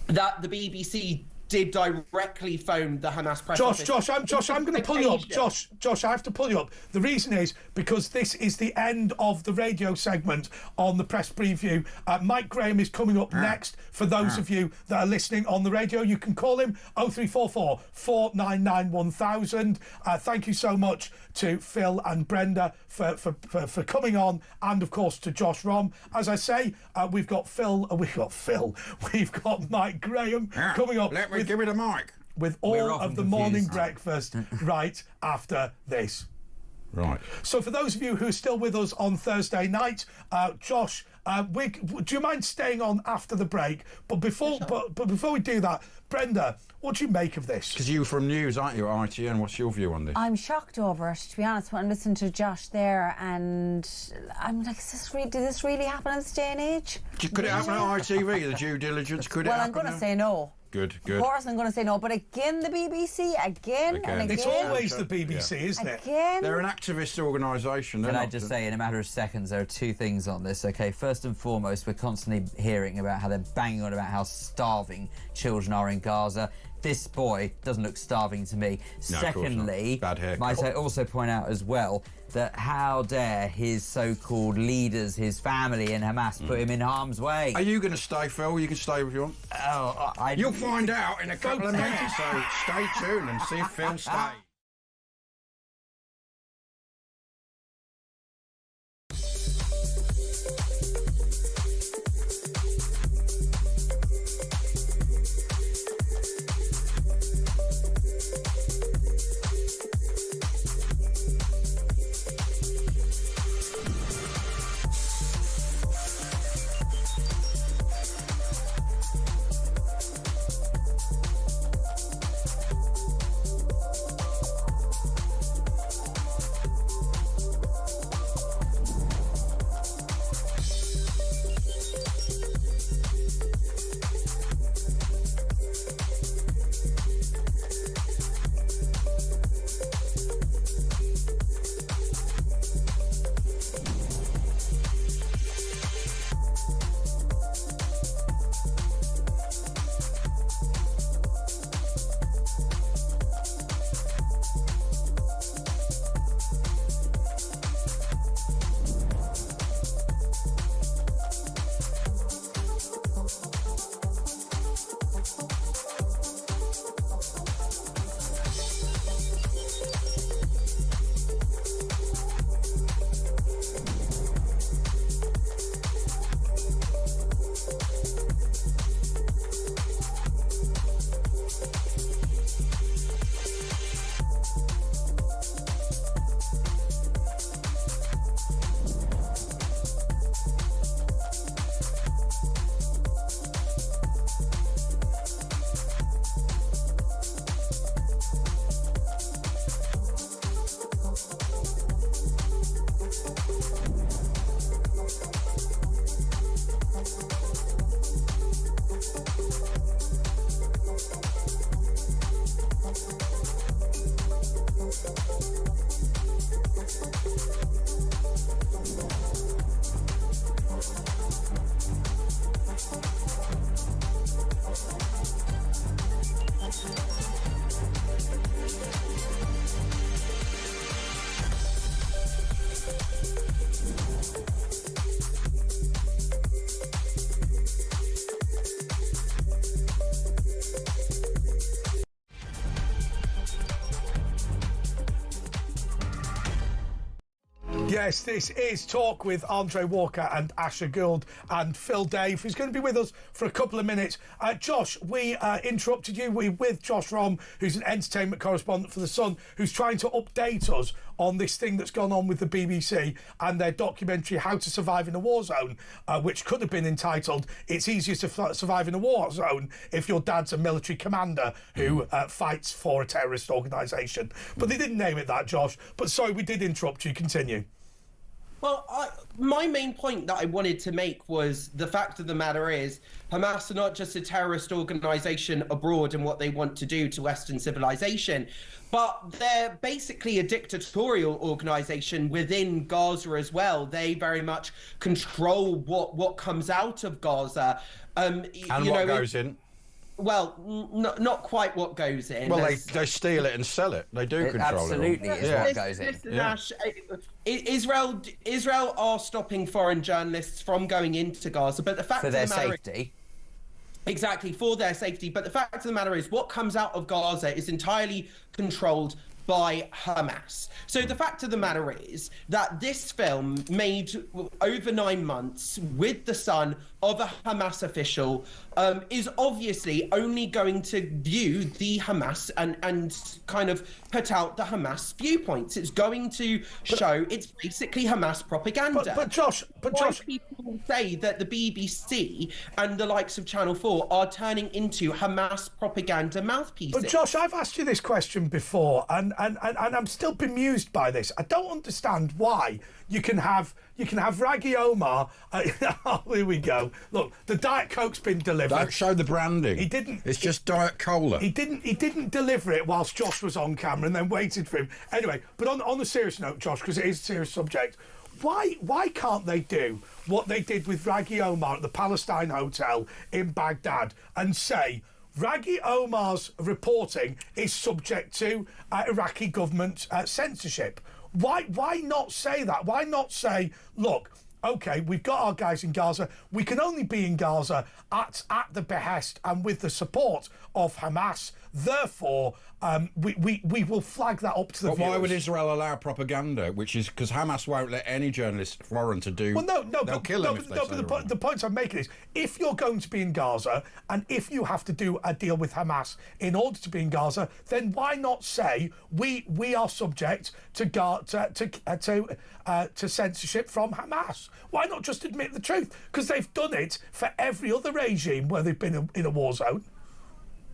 that the BBC did directly phone the Hamas press office. Josh, I'm going to pull you up. Josh, I have to pull you up. The reason is because this is the end of the radio segment on the press preview. Mike Graham is coming up next. For those of you that are listening on the radio, you can call him 0344 499 1000. Thank you so much to Phil and Brenda for coming on, and of course to Josh Rom. As I say, we've got Mike Graham coming up. Give me the mic. With all of the morning breakfast right after this. Right. So for those of you who are still with us on Thursday night, Josh, do you mind staying on after the break? But before we do that, Brenda, what do you make of this? Because you're from news, aren't you, at ITN? What's your view on this? I'm shocked over it, to be honest. When I listened to Josh there, and I'm like, did this really happen in this day and age? Could it happen at ITV, the due diligence? Could it happen? Well, I'm going to say no. Good. Of course I'm going to say no, but again, the BBC, again and again. It's always the BBC, isn't it? Again. They're an activist organisation. Can I just say, in a matter of seconds, there are 2 things on this, OK? First and foremost, we're constantly hearing about how they're banging on about how starving children are in Gaza. This boy doesn't look starving to me. No, secondly, might I also point out as well that how dare his so-called leaders, his family in Hamas, put him in harm's way. Are you going to stay, Phil? You can stay if you want. You'll find out in a couple of minutes, so stay tuned and see if Phil stays. Yes, this is Talk with Andre Walker and Asher Gould and Phil Dave, who's going to be with us for a couple of minutes. Josh, we interrupted you. We're with Josh Rom, who's an entertainment correspondent for The Sun, who's trying to update us on this thing that's gone on with the BBC and their documentary How to Survive in a War Zone, which could have been entitled It's Easier to Survive in a War Zone If Your Dad's a Military Commander Who Fights for a Terrorist Organisation. But they didn't name it that, Josh. But sorry, we did interrupt you. Continue. Well, my main point that I wanted to make was the fact of the matter is Hamas are not just a terrorist organisation abroad and what they want to do to Western civilization, but they're basically a dictatorial organisation within Gaza as well. They very much control what comes out of Gaza. And what goes in. Well, not quite what goes in. Well, they steal it and sell it. They do control absolutely it. Absolutely is what goes in. Listen, Ash, Israel are stopping foreign journalists from going into Gaza, but the fact for of their the matter safety. Exactly, for their safety. But the fact of the matter is what comes out of Gaza is entirely controlled by Hamas. So the fact of the matter is that this film made over 9 months with the son of a Hamas official is obviously only going to view the Hamas and kind of put out the Hamas viewpoints. It's going to show it's basically Hamas propaganda. But Josh, people say that the BBC and the likes of Channel 4 are turning into Hamas propaganda mouthpieces. But Josh, I've asked you this question before, and I'm still bemused by this. I don't understand why you can have Raggy Omar. Oh, here we go. Look, the Diet Coke's been delivered. Don't show the branding. He didn't. It's just Diet Cola. He didn't deliver it whilst Josh was on camera and then waited for him. Anyway, but on a serious note, Josh, because it is a serious subject, why can't they do what they did with Raggy Omar at the Palestine Hotel in Baghdad and say Raggy Omar's reporting is subject to Iraqi government censorship? Why not say that? Why not say, look, OK, we've got our guys in Gaza. We can only be in Gaza at the behest and with the support of Hamas. Therefore, we will flag that up to the But viewers. why would Israel allow propaganda? Which is because Hamas won't let any journalist foreign to do. Well, no, they'll kill them if they say the point I'm making is, if you're going to be in Gaza and if you have to do a deal with Hamas in order to be in Gaza, then why not say we are subject to censorship from Hamas? Why not just admit the truth? Because they've done it for every other regime where they've been in a war zone.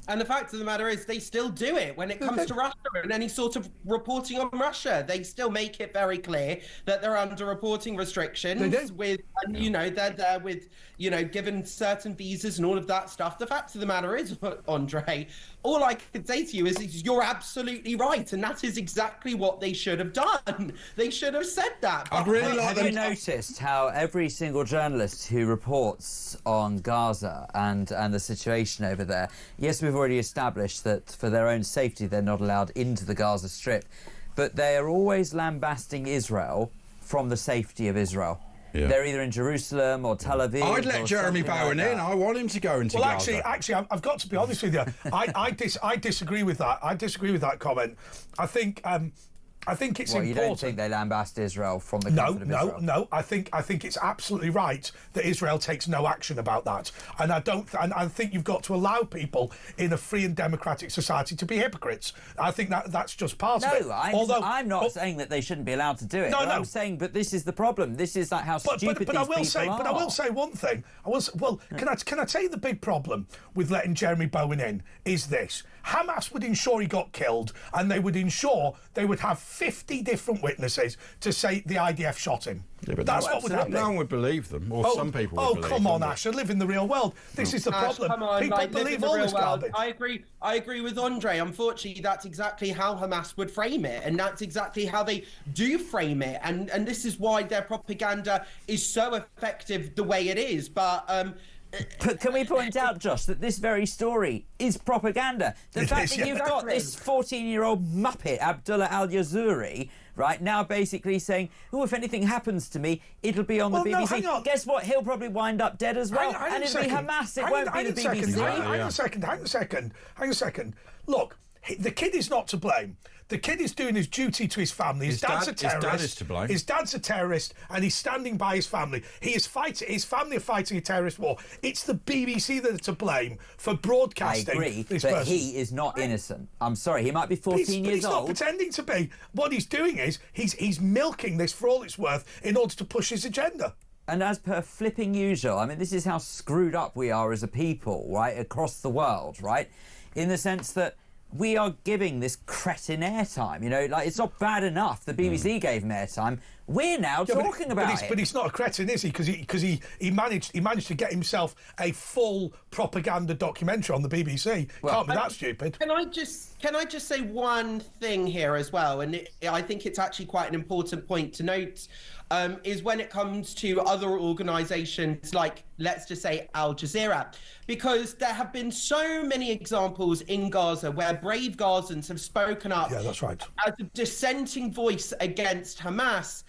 And the fact of the matter is they still do it when it comes to Russia and any sort of reporting on Russia. They still make it very clear that they're under reporting restrictions with, and, they're there with, given certain visas and all of that stuff. The fact of the matter is, Andre, all I can say to you is you're absolutely right. And that is exactly what they should have done. They should have said that. I'd really like Have you noticed how every single journalist who reports on Gaza and the situation over there, yes, we've already established that for their own safety they're not allowed into the Gaza Strip, but they are always lambasting Israel from the safety of Israel. Yeah. They're either in Jerusalem or Tel Aviv. I'd let Jeremy Bowen in. I want him to go into Gaza. Well, actually, I've got to be honest with you. I disagree with that. I disagree with that comment. I think it's important. You don't think they lambast Israel from the comfort of Israel? No. I think it's absolutely right that Israel takes no action about that, and I think you've got to allow people in a free and democratic society to be hypocrites. I think that's just part of it. I'm not saying that they shouldn't be allowed to do it. I'm saying, but this is the problem. This is like how stupid these people are. But I will say one thing. Can I tell you the big problem with letting Jeremy Bowen in is this: Hamas would ensure he got killed, and they would ensure they would have 50 different witnesses to say the IDF shot him. Yeah, but that's what would happen. No one would believe them, or some people would believe them. Oh, come on, Ash. I live in the real world. This is the problem. Come on, people believe all this garbage. I agree with Andre. Unfortunately, that's exactly how Hamas would frame it, and that's exactly how they do frame it. And this is why their propaganda is so effective the way it is. But can we point out, Josh, that this very story is propaganda? The fact that you've got this 14-year-old muppet, Abdullah al-Yazuri, right, now basically saying, if anything happens to me, it'll be on the BBC. No, hang on. Guess what? He'll probably wind up dead as well. And it'll be Hamas. It won't be the BBC. Hang on a second. Look, the kid is not to blame. The kid is doing his duty to his family. His dad's a terrorist. His dad is to blame. His dad's a terrorist, and he's standing by his family. He is fighting. His family are fighting a terrorist war. It's the BBC that are to blame for broadcasting. I agree, this but person. he is not innocent. I'm sorry, he might be 14 years but he's old. not pretending to be. What he's doing is he's milking this for all it's worth in order to push his agenda. And as per flipping usual, I mean, this is how screwed up we are as a people, right, across the world, right, in the sense that we are giving this cretin airtime. You know, like, it's not bad enough the BBC gave him airtime. We're now talking about it. But he's not a cretin, is he? Because he managed to get himself a full propaganda documentary on the BBC. Well, Can't be that stupid. Can I just say one thing here as well? And I think it's actually quite an important point to note. Is when it comes to other organisations like, let's just say, Al Jazeera, because there have been so many examples in Gaza where brave Gazans have spoken up that's right, as a dissenting voice against Hamas.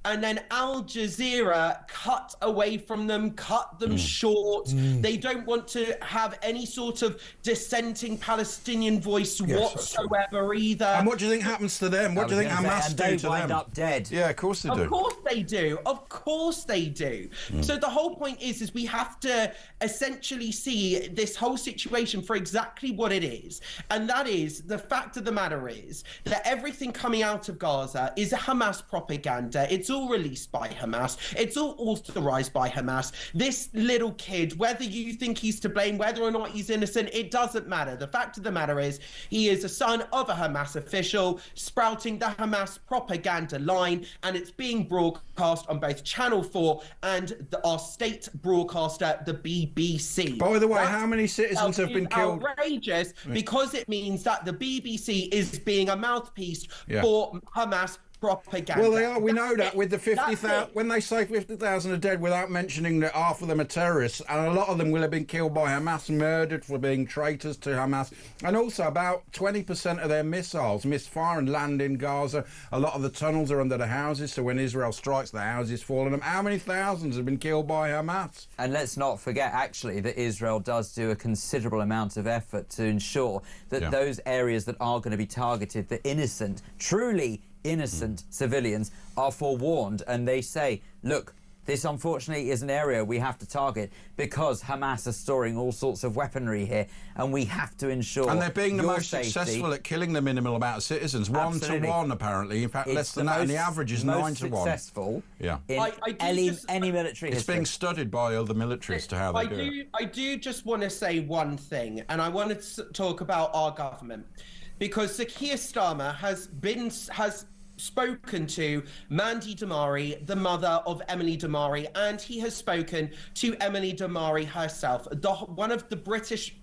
And then Al Jazeera cut away from them, cut them short. They don't want to have any sort of dissenting Palestinian voice whatsoever either. And what do you think happens to them? What do you think Hamas do to them? They wind up dead. Yeah, of course they do. Of course they do. Of course they do. So the whole point is we have to essentially see this whole situation for exactly what it is. And that is, the fact of the matter is that everything coming out of Gaza is Hamas propaganda. It's all released by Hamas. It's all authorized by Hamas. This little kid, whether you think he's to blame, whether or not he's innocent, it doesn't matter. The fact of the matter is he is a son of a Hamas official sprouting the Hamas propaganda line, and it's being broadcast on both Channel 4 and our state broadcaster, the BBC. By the way, how many citizens have been killed? Outrageous, because it means that the BBC is being a mouthpiece for Hamas propaganda. Well, they are. We know that with the 50,000. When they say 50,000 are dead, without mentioning that half of them are terrorists, and a lot of them will have been killed by Hamas, murdered for being traitors to Hamas, and also about 20% of their missiles misfire and land in Gaza. A lot of the tunnels are under the houses, so when Israel strikes, the houses fall on them. How many thousands have been killed by Hamas? And let's not forget, actually, that Israel does do a considerable amount of effort to ensure that those areas that are going to be targeted, the innocent, truly innocent civilians, are forewarned, and they say, look, this unfortunately is an area we have to target because Hamas are storing all sorts of weaponry here, and we have to ensure. And they're being the most safety. successful at killing the minimal amount of citizens, 1 to 1 apparently. In fact, less than that, and the average is 9 to 1. Successful. Yeah. In any military It's history. being studied by other militaries to how they do it. I do just want to say one thing, and I want to talk about our government, because Sir Keir Starmer has spoken to Mandy Damari, the mother of Emily Damari, and he has spoken to Emily Damari herself, one of the British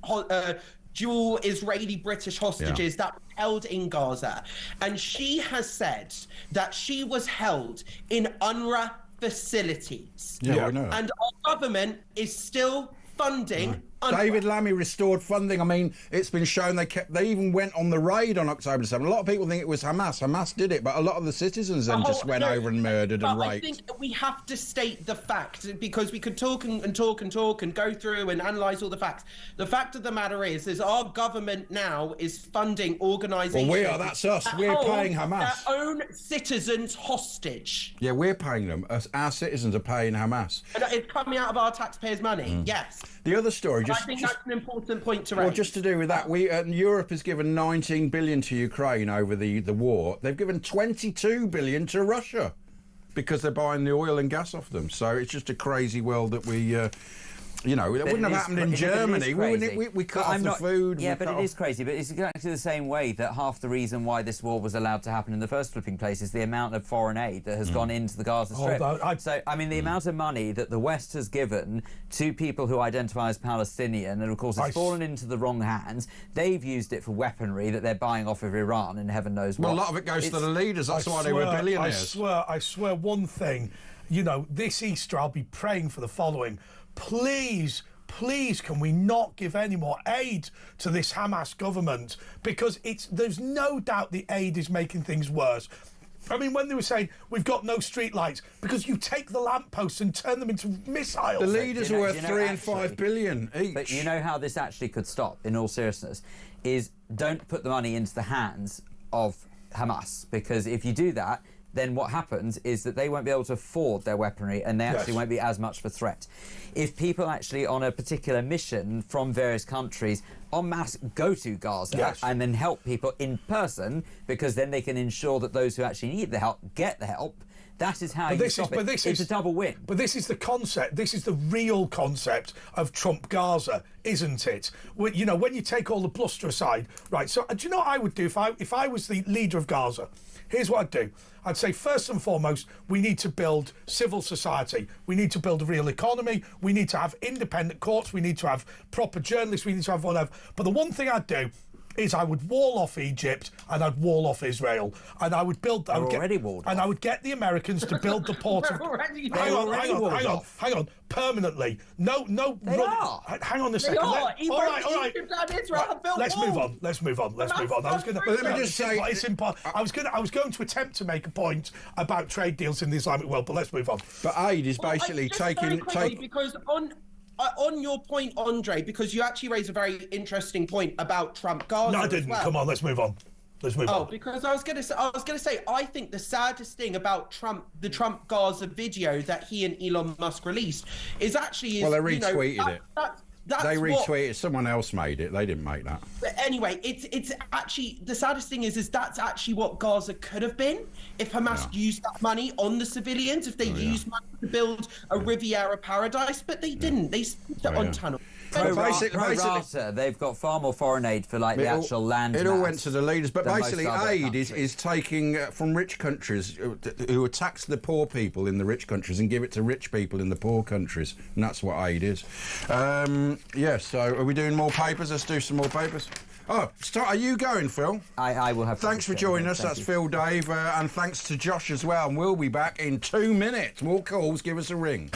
dual Israeli-British hostages that were held in Gaza. And she has said that she was held in UNRWA facilities. Yeah, I know. And our government is still funding David Lammy restored funding. I mean, it's been shown they even went on the raid on October 7. A lot of people think it was Hamas. Hamas did it, but a lot of the citizens then just went over and murdered and raped. I think that we have to state the fact, because we could talk and talk and talk and go through and analyse all the facts. The fact of the matter is our government now is funding organisations. Well, we are. That's us. We're paying Hamas. Their own citizens hostage. Yeah, we're paying them. Our citizens are paying Hamas. And it's coming out of our taxpayers' money. Yes. The other story, I think that's an important point to raise. Well, just to do with that, Europe has given 19 billion to Ukraine over the war. They've given 22 billion to Russia because they're buying the oil and gas off them. So it's just a crazy world that we. You know, that wouldn't have happened in Germany. We cut off the food. Yeah, but it is crazy. But it's exactly the same way that half the reason why this war was allowed to happen in the first flipping place is the amount of foreign aid that has gone into the Gaza Strip. So, I mean, the amount of money that the West has given to people who identify as Palestinian, and of course it's fallen into the wrong hands. They've used it for weaponry that they're buying off of Iran and heaven knows what. Well, a lot of it goes to the leaders. That's why they were billionaires. I swear one thing. You know, this Easter I'll be praying for the following. Please, can we not give any more aid to this Hamas government? Because there's no doubt the aid is making things worse. I mean, when they were saying, we've got no street lights, because you take the lampposts and turn them into missiles. The leaders are worth 3 and 5 billion each. But you know how this actually could stop, in all seriousness, is don't put the money into the hands of Hamas, because if you do that, then what happens is that they won't be able to afford their weaponry and they actually won't be as much of a threat. If people actually on a particular mission from various countries en masse go to Gaza and then help people in person, because then they can ensure that those who actually need the help get the help, that is how you stop it. It's a double win. But this is the concept. This is the real concept of Trump Gaza, isn't it? You know, when you take all the bluster aside, right? So do you know what I would do if I was the leader of Gaza? Here's what I'd do. I'd say, first and foremost, we need to build civil society. We need to build a real economy. We need to have independent courts. We need to have proper journalists. We need to have whatever. But the one thing I'd do is I would wall off Egypt and I'd wall off Israel, and I would build. I would get the Americans to build the port of. Hang on, permanently. No. Hang on a second. All right. Let's move on. I was going to. Let me just say, it's important. I was going to attempt to make a point about trade deals in the Islamic world, but let's move on. But aid is basically taking. Because on your point, Andre, because you actually raised a very interesting point about Trump Gaza. No, I didn't. Come on, let's move on. Because I was going to say, I think the saddest thing about the Trump Gaza video that he and Elon Musk released is actually. Well, they retweeted it. They retweeted. Someone else made it. They didn't make that. But anyway, it's actually the saddest thing is that's actually what Gaza could have been if Hamas used that money on the civilians. If they used money to build a Riviera paradise, but they didn't. They spent it on tunnels. Basically, they've got far more foreign aid for like the actual land. It all went to the leaders, but basically aid is taking from rich countries who tax the poor people in the rich countries and give it to rich people in the poor countries, and that's what aid is. So are we doing more papers? Let's do some more papers. Oh, are you going, Phil? I will have. Thanks for joining us. That's Phil, Dave, and thanks to Josh as well. And we'll be back in 2 minutes. More calls. Give us a ring.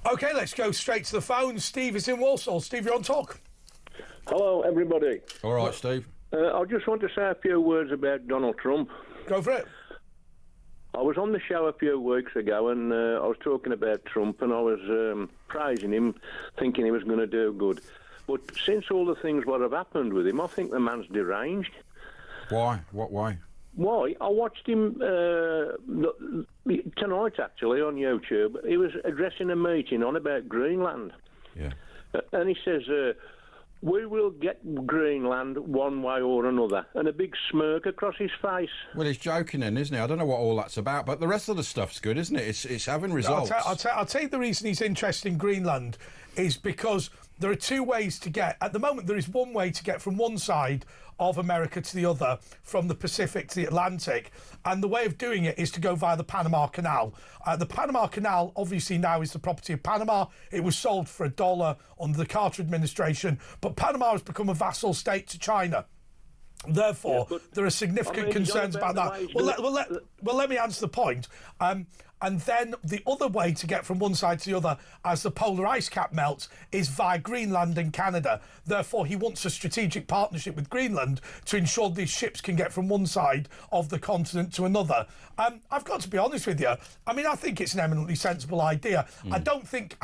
OK, let's go straight to the phone. Steve is in Walsall. Steve, you're on talk. Hello, everybody. All right, Steve. I just want to say a few words about Donald Trump. Go for it. I was on the show a few weeks ago and I was talking about Trump and I was praising him, thinking he was going to do good. but since all the things what have happened with him, I think the man's deranged. Why? What way? Why? I watched him tonight, actually, on YouTube. He was addressing a meeting on about Greenland. Yeah. And he says, we will get Greenland one way or another. And a big smirk across his face. Well, he's joking then, isn't he? I don't know what all that's about, but the rest of the stuff's good, isn't it? It's having results. I'll tell you the reason he's interested in Greenland is because there are two ways to get... At the moment, there is one way to get from one side of America to the other, from the Pacific to the Atlantic, and the way of doing it is to go via the Panama Canal. The Panama Canal, obviously, now is the property of Panama. It was sold for $1 under the Carter administration, but Panama has become a vassal state to China. Therefore, there are significant concerns about that. Well, let me answer the point. And then the other way to get from one side to the other as the polar ice cap melts is via Greenland and Canada. Therefore, he wants a strategic partnership with Greenland to ensure these ships can get from one side of the continent to another. I've got to be honest with you. I mean, I think it's an eminently sensible idea. I don't think,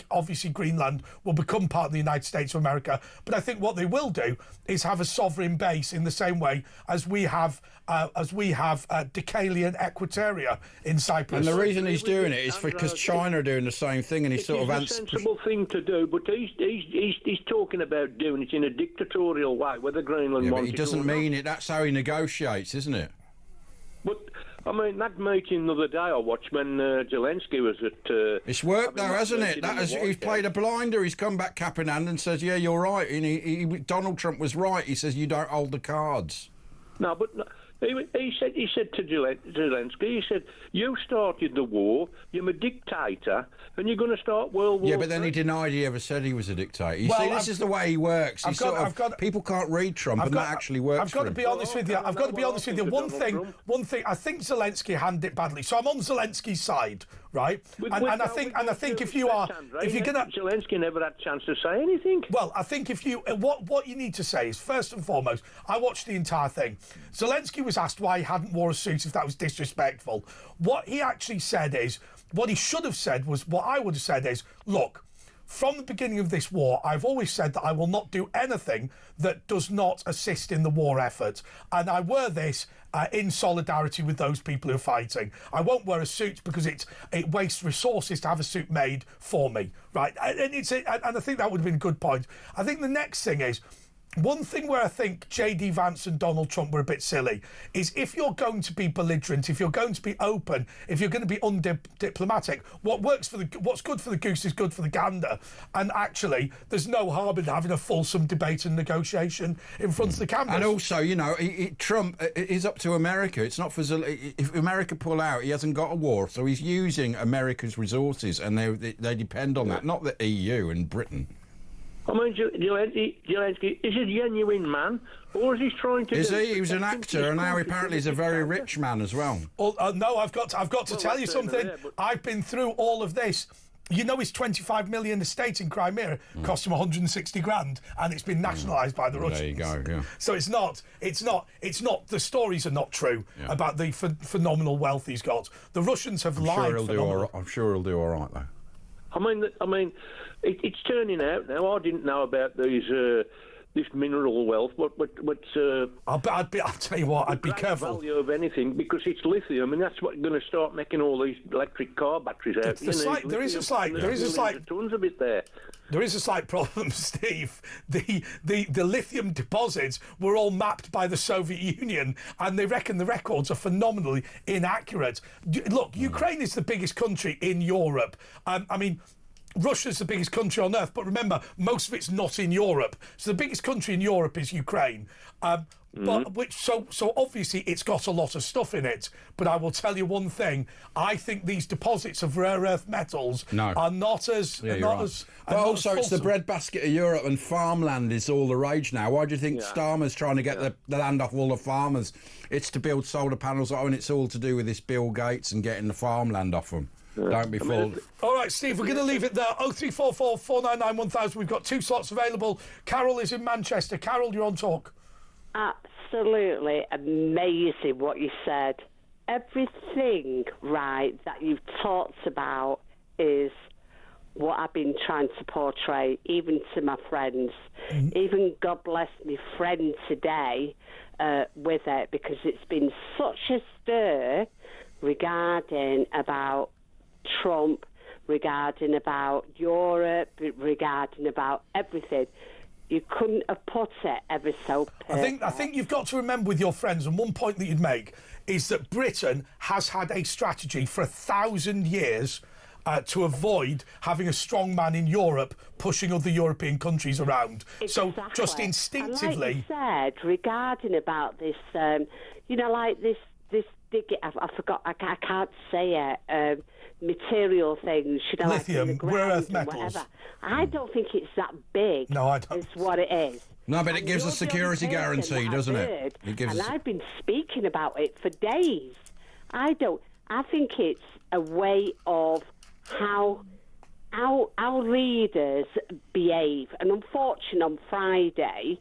obviously, Greenland will become part of the United States of America, but I think what they will do is have a sovereign base in the same way as we have Deucalion Equatoria in Cyprus. And the reason he's doing it is because China are doing the same thing, and he's sort of... It's a sensible thing to do, but he's talking about doing it in a dictatorial way, whether Greenland wants it. But he doesn't mean it. That's how he negotiates, isn't it? But, I mean, that meeting the other day I watched when Zelensky was at... it's worked, though, hasn't it? He's played a blinder. He's come back cap in hand and says, yeah, you're right. And Donald Trump was right. He says, you don't hold the cards. No, but... He said to Zelensky, he said, you started the war, you're a dictator, and you're going to start World War III. Yeah, but then he denied he ever said he was a dictator. You see, this is the way he works. People can't read Trump, and that actually works. I've got to be honest with you. One thing, I think Zelensky handled it badly. So I'm on Zelensky's side, right? I think if you're going to... Zelensky never had a chance to say anything. Well, I think if you... What you need to say is, first and foremost, I watched the entire thing. Zelensky was asked why he hadn't wore a suit, if that was disrespectful. What he actually said is, what he should have said was, what I would have said is, look, from the beginning of this war, I've always said that I will not do anything that does not assist in the war effort. And I wear this in solidarity with those people who are fighting. I won't wear a suit because it wastes resources to have a suit made for me, right? And I think that would have been a good point. I think the next thing is, one thing where I think J.D. Vance and Donald Trump were a bit silly is if you're going to be belligerent, if you're going to be open, if you're going to be undiplomatic, what's good for the goose is good for the gander. And actually, there's no harm in having a fulsome debate and negotiation in front of the cameras. And also, you know, Trump is up to America. It's not for if America pull out, he hasn't got a war, so he's using America's resources, and they depend on that, not the EU and Britain. I mean, Zelensky is a genuine man, or is he trying to... Is he? He was an actor, and now apparently he's a very rich man as well. No, I've got to tell you something. I've been through all of this. You know, his 25 million estate in Crimea cost him 160 grand, and it's been nationalised by the Russians. There you go. Yeah. So it's not. The stories are not true about the phenomenal wealth he's got. The Russians have lied. I'm sure he'll do all right, though. I mean, it's turning out now. I didn't know about this mineral wealth, but I'll tell you what, I'd be careful. Value of anything, because it's lithium, and that's what's going to start making all these electric car batteries out. There is a slight tons of it there. There is a slight problem, Steve. The lithium deposits were all mapped by the Soviet Union, and they reckon the records are phenomenally inaccurate. Look, Ukraine is the biggest country in Europe. I mean, Russia's the biggest country on earth, but remember, most of it's not in Europe. So the biggest country in Europe is Ukraine. So obviously it's got a lot of stuff in it. But I will tell you one thing: I think these deposits of rare earth metals are not as. But also, it's the breadbasket of Europe, and farmland is all the rage now. Why do you think Starmer's trying to get the land off all the farmers? It's to build solar panels, and it's all to do with this Bill Gates and getting the farmland off them. Don't be fooled. All right, Steve, we're going to leave it there. 0344 499 1000. We've got 2 slots available. Carol is in Manchester. Carol, you're on talk. Absolutely amazing what you said. Everything, right, that you've talked about is what I've been trying to portray, even to my friends. Even, God bless me, friend today with it, because it's been such a stir regarding about Trump, regarding about Europe, regarding about everything. You couldn't have put it ever so perfect. I think you've got to remember with your friends, and one point that you'd make is that Britain has had a strategy for 1,000 years to avoid having a strong man in Europe pushing other European countries around. Exactly. So just instinctively... And like you said, regarding about this, like this I forgot, I can't say it, material things, lithium, like rare earth metals. Whatever. I don't think it's that big. No, I don't. It's what it is. No, but it gives a security guarantee, doesn't it? I've been speaking about it for days. I think it's a way of how our leaders behave. And unfortunately, on Friday,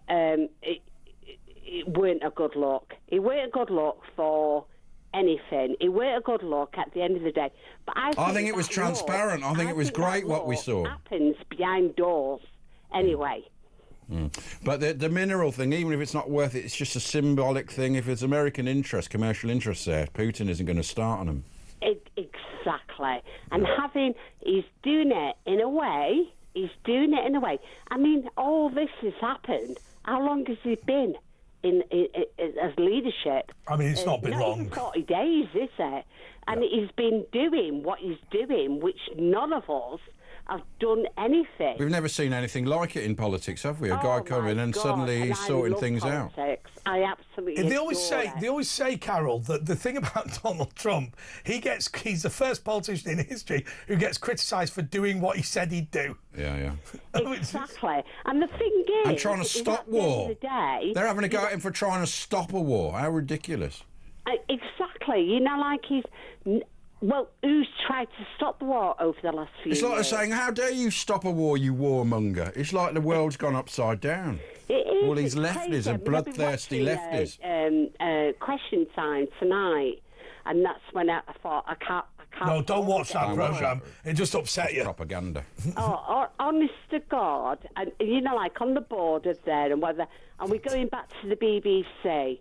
it weren't a good look. It weren't a good look for anything. It weren't a good look at the end of the day. But I think it was transparent. I think it was great what we saw. Happens behind doors anyway. But the mineral thing, even if it's not worth it, it's just a symbolic thing. If it's American interest, commercial interests there, Putin isn't going to start on them. Exactly. And he's doing it in a way. I mean, all this has happened. How long has he been in as leadership? I mean, it's not been long. Even 40 days, is it? And he's been doing what he's doing, which none of us have done anything. We've never seen anything like it in politics, have we? A guy come in and suddenly he's sorting things out. I absolutely. They always say, Carol, that the thing about Donald Trump, he's the first politician in history who gets criticised for doing what he said he'd do. Yeah. Exactly. And the thing is, and trying to stop war. They're having a go at him for trying to stop a war. How ridiculous! Exactly. Like he's. Well, who's tried to stop the war over the last few years? It's like saying, how dare you stop a war, you warmonger? It's like the world's gone upside down. It is. All these lefties are bloodthirsty lefties. Question time tonight, and that's when I thought, I can't. No, don't watch that programme. It just upset you. Propaganda. Honest to God, and like on the borders there, and we're going back to the BBC.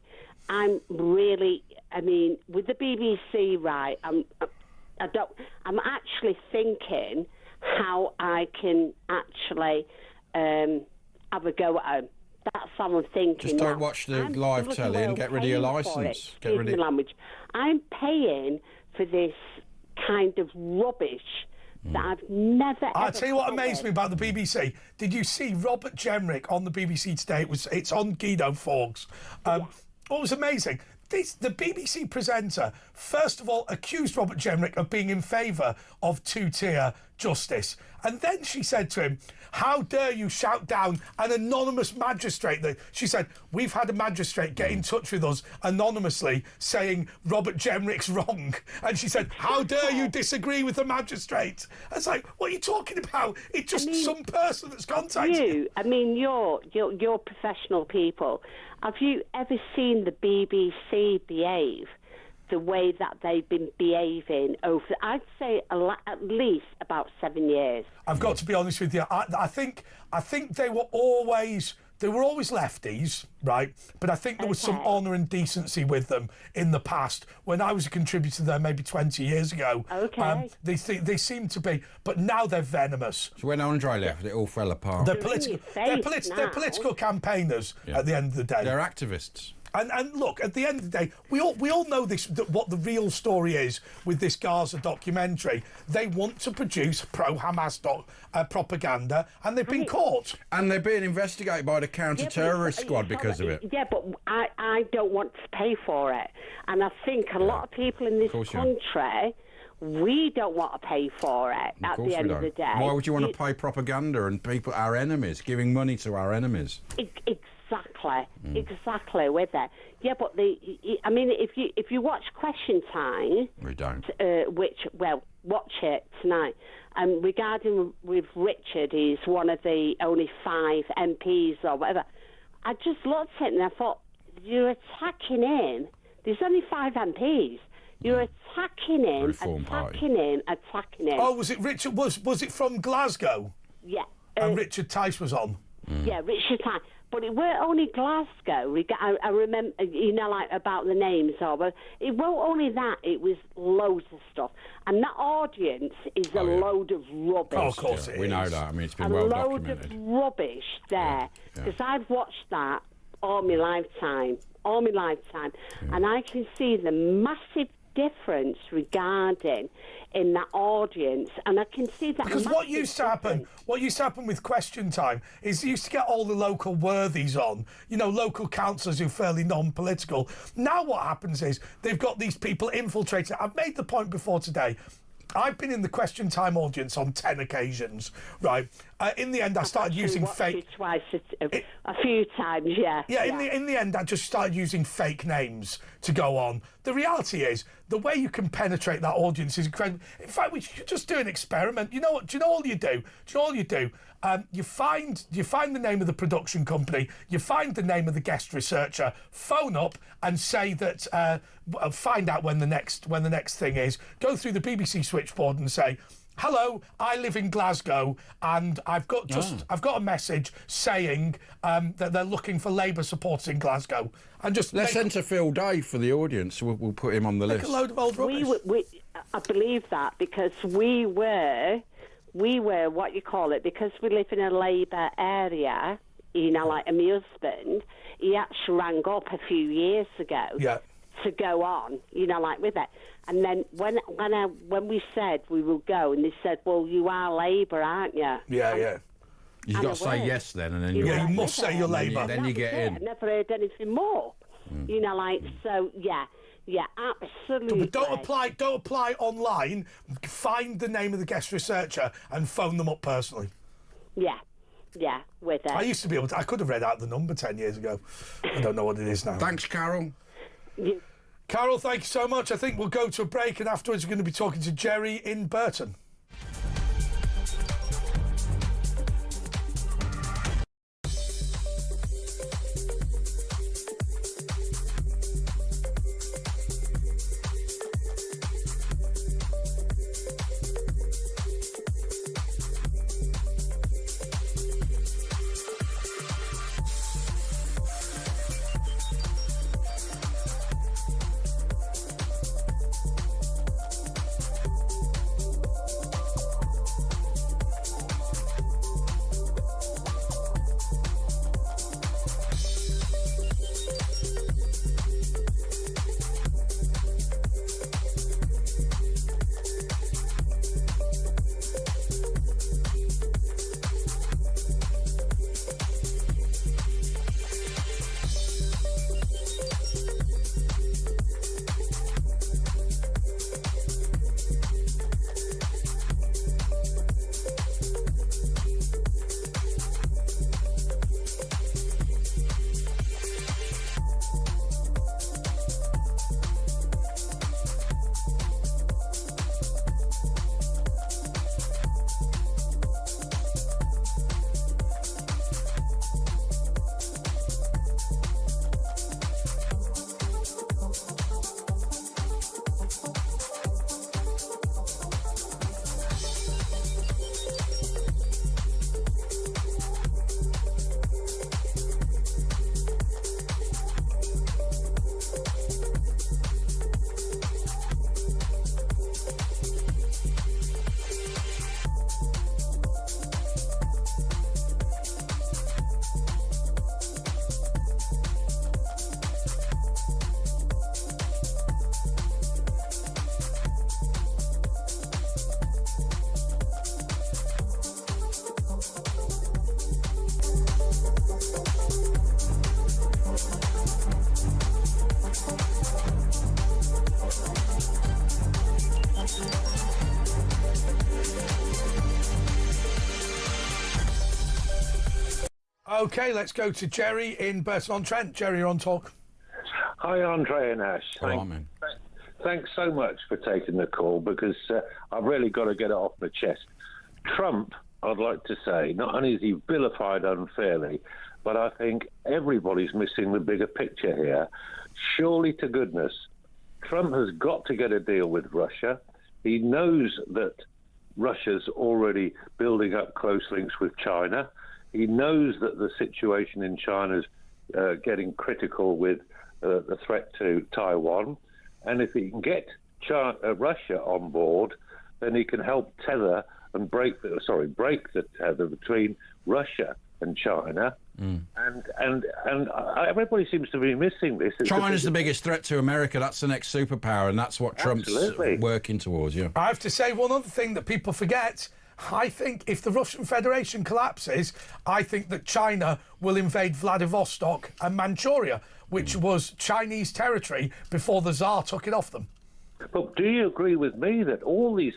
I'm with the BBC, right? I'm actually thinking how I can actually have a go at them. That's how I'm thinking. Just don't watch the live telly and get rid of your licence. Get rid of language. I'm paying for this kind of rubbish that I've never. I'll tell you what amazed me about the BBC. Did you see Robert Jenrick on the BBC today? It's on Guido Fawkes. What was amazing? The BBC presenter, first of all, accused Robert Jenrick of being in favour of two-tier justice. And then she said to him, how dare you shout down an anonymous magistrate? She said, we've had a magistrate get in touch with us anonymously saying Robert Jenrick's wrong. And she said, how dare you disagree with the magistrate? I was like, what are you talking about? It's just some person that's contacted you. You're professional people. Have you ever seen the BBC behave the way that they've been behaving over, I'd say, at least about 7 years? I've got to be honest with you. I think they were always lefties, right? But I think there was some honour and decency with them in the past. When I was a contributor there maybe 20 years ago, they seemed to be, but now they're venomous. So when Andre left, it all fell apart. They're political campaigners at the end of the day. They're activists. And look, at the end of the day, we all know what the real story is with this Gaza documentary. They want to produce pro-Hamas propaganda, and they've been caught. And they're being investigated by the counter-terrorist squad because of it. Yeah, but I don't want to pay for it. And I think a lot of people in this country, we don't want to pay for it at the end of the day. Why would you want to pay propaganda and people, our enemies, giving money to our enemies? Exactly with that. Yeah, but if you watch Question Time, we don't. Watch it tonight. Regarding with Richard, he's one of the only 5 MPs or whatever. I just looked at it and I thought, you're attacking him. There's only 5 MPs. You're attacking him, attacking him. Oh, was it Richard? Was it from Glasgow? Yeah. And Richard Tice was on. Yeah, Richard Tice. But it weren't only Glasgow. I remember, you know, like about the names of it. It weren't only that. It was loads of stuff, and that audience is a load of rubbish. Oh, of course it is. We know that. I mean, it's been well documented. A load of rubbish there, because I've watched that all my lifetime, and I can see the massive difference regarding in that audience, and I can see that because what used to happen with Question Time is you used to get all the local worthies on, you know, local councillors who are fairly non-political. Now what happens is they've got these people infiltrated. I've made the point before today. I've been in the Question Time audience on 10 occasions, right? In the end, I started using fake... a few times, yeah. Yeah, in the end, I just started using fake names to go on. The reality is, the way you can penetrate that audience is incredible. In fact, we should just do an experiment. You know what? Do you know all you do? You find the name of the production company, you find the name of the guest researcher, phone up and say that, find out when the next thing is, go through the BBC switchboard and say, hello, I live in Glasgow and I've got a message saying that they're looking for Labour supporters in Glasgow. And just let's enter Phil Day for the audience. We'll put him on the list. A load of old rubbish. I believe that because we were what you call it, because we live in a Labour area, you know, like my husband, he actually rang up a few years ago to go on, you know, like with it. And then when we said we will go, and they said, well, you are Labour, aren't you? Yeah. You've got to say yes then, and then you must say you're Labour. Then you get in. I never heard anything more. You know, like, so, yeah, absolutely. But don't apply online. Find the name of the guest researcher and phone them up personally. Yeah, with it. I used to be able to. I could have read out the number 10 years ago. I don't know what it is now. Thanks, Carol. Carol, thank you so much. I think we'll go to a break, and afterwards we're going to be talking to Jerry in Burton. OK, let's go to Jerry in Burton-on-Trent. Jerry, you're on Talk. Hi, Andre and Ash. Man. Thanks so much for taking the call, because I've really got to get it off my chest. Trump, I'd like to say, not only is he vilified unfairly, but I think everybody's missing the bigger picture here. Surely to goodness, Trump has got to get a deal with Russia. He knows that Russia's already building up close links with China. He knows that the situation in China's getting critical with the threat to Taiwan. And if he can get Russia on board, then he can help tether and break the tether between Russia and China. And everybody seems to be missing this. China's the biggest threat to America. That's the next superpower, and that's what Trump's working towards. Yeah. I have to say one other thing that people forget. I think if the Russian Federation collapses, I think that China will invade Vladivostok and Manchuria, which was Chinese territory before the Tsar took it off them. But do you agree with me that all these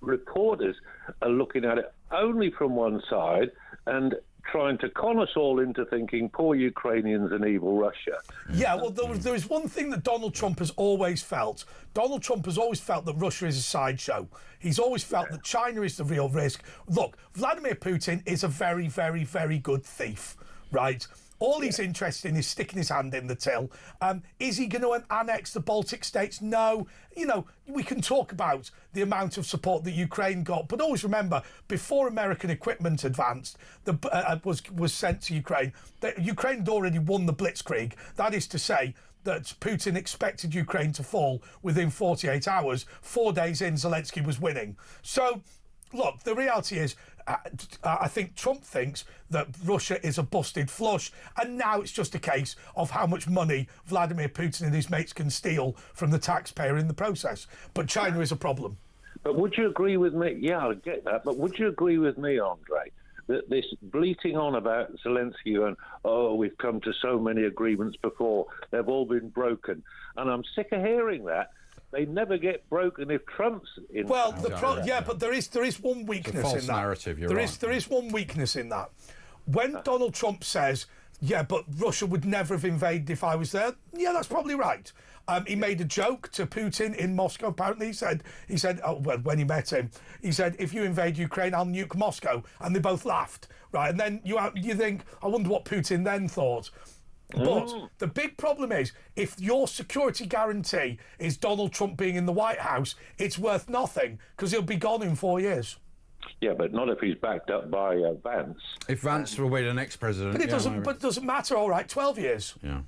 reporters are looking at it only from one side and trying to con us all into thinking poor Ukrainians and evil Russia? Yeah, well, there is one thing that Donald Trump has always felt. Donald Trump has always felt that Russia is a sideshow. He's always felt that China is the real risk. Look, Vladimir Putin is a very, very, very good thief, right? All he's interested in is sticking his hand in the till. Is he going to annex the Baltic states? No. You know, we can talk about the amount of support that Ukraine got, but always remember, before American equipment advanced, was sent to Ukraine, Ukraine had already won the Blitzkrieg. That is to say that Putin expected Ukraine to fall within 48 hours. 4 days in, Zelensky was winning. So, look, the reality is, I think Trump thinks that Russia is a busted flush, and now it's just a case of how much money Vladimir Putin and his mates can steal from the taxpayer in the process. But China is a problem. But would you agree with me? Yeah, I get that. But would you agree with me, Andre, that this bleating on about Zelensky and, oh, we've come to so many agreements before, they've all been broken, and I'm sick of hearing that. They never get broken if Trump's in. Well, but there is one weakness in that. False narrative. You're right. There is one weakness in that. When Donald Trump says, "Yeah, but Russia would never have invaded if I was there," yeah, that's probably right. He made a joke to Putin in Moscow. Apparently, he said, when he met him, he said, "If you invade Ukraine, I'll nuke Moscow," and they both laughed. Right, and then you think, I wonder what Putin then thought. But the big problem is, if your security guarantee is Donald Trump being in the White House, it's worth nothing because he'll be gone in 4 years. Yeah, but not if he's backed up by Vance. If Vance will be the next president. But it doesn't matter. All right, 12 years. Yeah.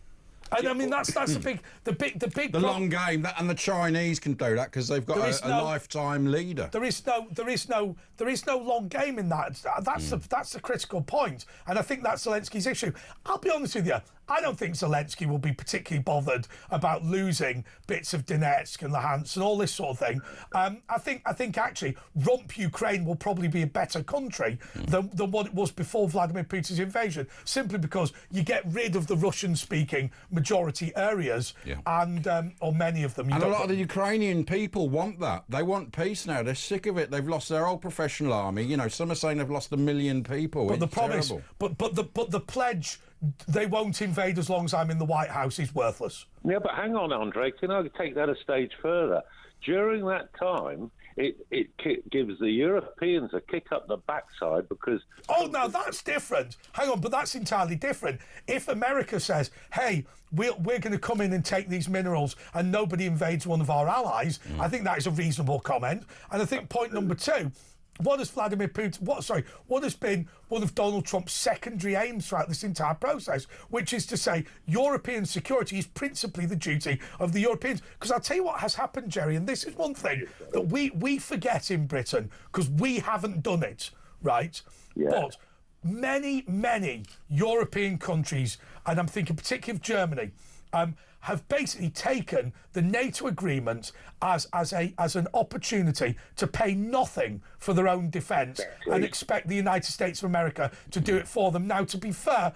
And I mean that's the big long game, and the Chinese can do that because they've got a lifetime leader. There is no long game in that. That's the critical point, and I think that's Zelensky's issue. I'll be honest with you. I don't think Zelensky will be particularly bothered about losing bits of Donetsk and Luhansk and all this sort of thing. I think actually rump Ukraine will probably be a better country than what it was before Vladimir Putin's invasion, simply because you get rid of the Russian-speaking majority areas and or many of them. And a lot of the Ukrainian people want that. They want peace now. They're sick of it. They've lost their old professional army. You know, some are saying they've lost 1 million people. But the promise, but the pledge, they won't invade as long as I'm in the White House, is worthless. Yeah, but hang on, Andre. Can I take that a stage further? During that time, it gives the Europeans a kick up the backside because... Oh, no, that's different. Hang on, but that's entirely different. If America says, hey, we're going to come in and take these minerals and nobody invades one of our allies, I think that is a reasonable comment. And I think point number two... What has Vladimir Putin... What has been one of Donald Trump's secondary aims throughout this entire process, which is to say European security is principally the duty of the Europeans. Because I'll tell you what has happened, Jerry, and this is one thing that we forget in Britain, because we haven't done it, right? Yeah. But many, many European countries, and I'm thinking particularly of Germany, have basically taken the NATO agreement as an opportunity to pay nothing for their own defence and expect the United States of America to do it for them. Now, to be fair,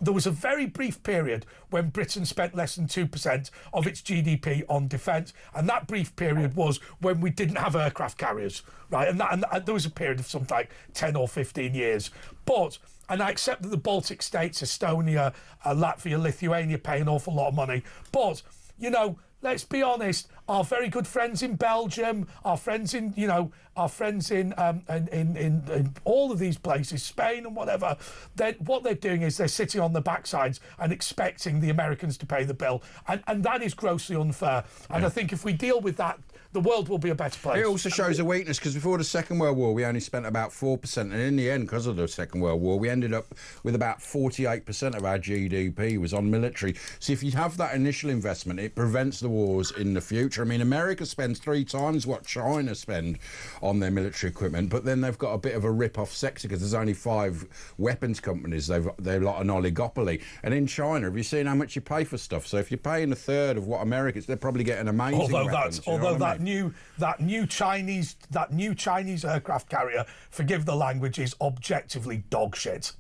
there was a very brief period when Britain spent less than 2% of its GDP on defence, and that brief period was when we didn't have aircraft carriers, right? And there was a period of something like 10 or 15 years. And I accept that the Baltic states, Estonia, Latvia, Lithuania pay an awful lot of money. But, you know, let's be honest, our very good friends in Belgium, our friends in, our friends in all of these places, Spain and whatever, what they're doing is they're sitting on the backsides and expecting the Americans to pay the bill. And that is grossly unfair. And I think if we deal with that, the world will be a better place. It also shows a weakness, because before the Second World War, we only spent about 4%, and in the end, because of the Second World War, we ended up with about 48% of our GDP was on military. So if you have that initial investment, it prevents the wars in the future. I mean, America spends 3 times what China spend on their military equipment, but then they've got a bit of a rip-off sector because there's only 5 weapons companies. They're like an oligopoly. And in China, have you seen how much you pay for stuff? So if you're paying a third of what America's, they're probably getting amazing weapons. That new Chinese aircraft carrier, forgive the language, is objectively dog shit.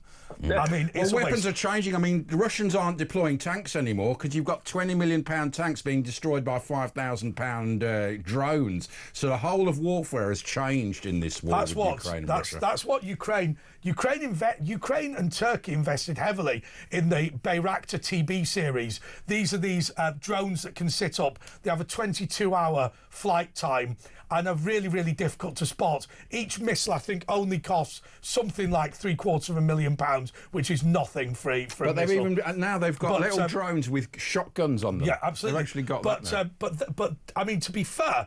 I mean, weapons are changing. I mean, the Russians aren't deploying tanks anymore because you've got £20 million tanks being destroyed by £5,000 drones. So the whole of warfare has changed in this war with Ukraine and Russia. That's what Ukraine and Turkey invested heavily in the Bayraktar TB series. These are these drones that can sit up. They have a 22-hour flight time and are really, really difficult to spot. Each missile, I think, only costs something like £750,000, which is nothing for a missile. Now they've got little drones with shotguns on them. Yeah, absolutely. They've actually got that now. But I mean, to be fair,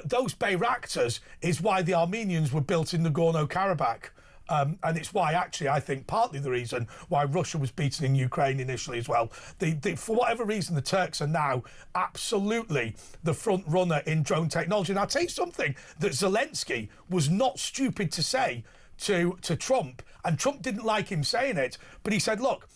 those Bayraktars is why the Armenians were built in Nagorno-Karabakh. And it's why, actually, I think partly the reason why Russia was beaten in Ukraine initially as well. For whatever reason, the Turks are now absolutely the front runner in drone technology. And I'll tell you something that Zelensky was not stupid to say to Trump, and Trump didn't like him saying it, but he said, look,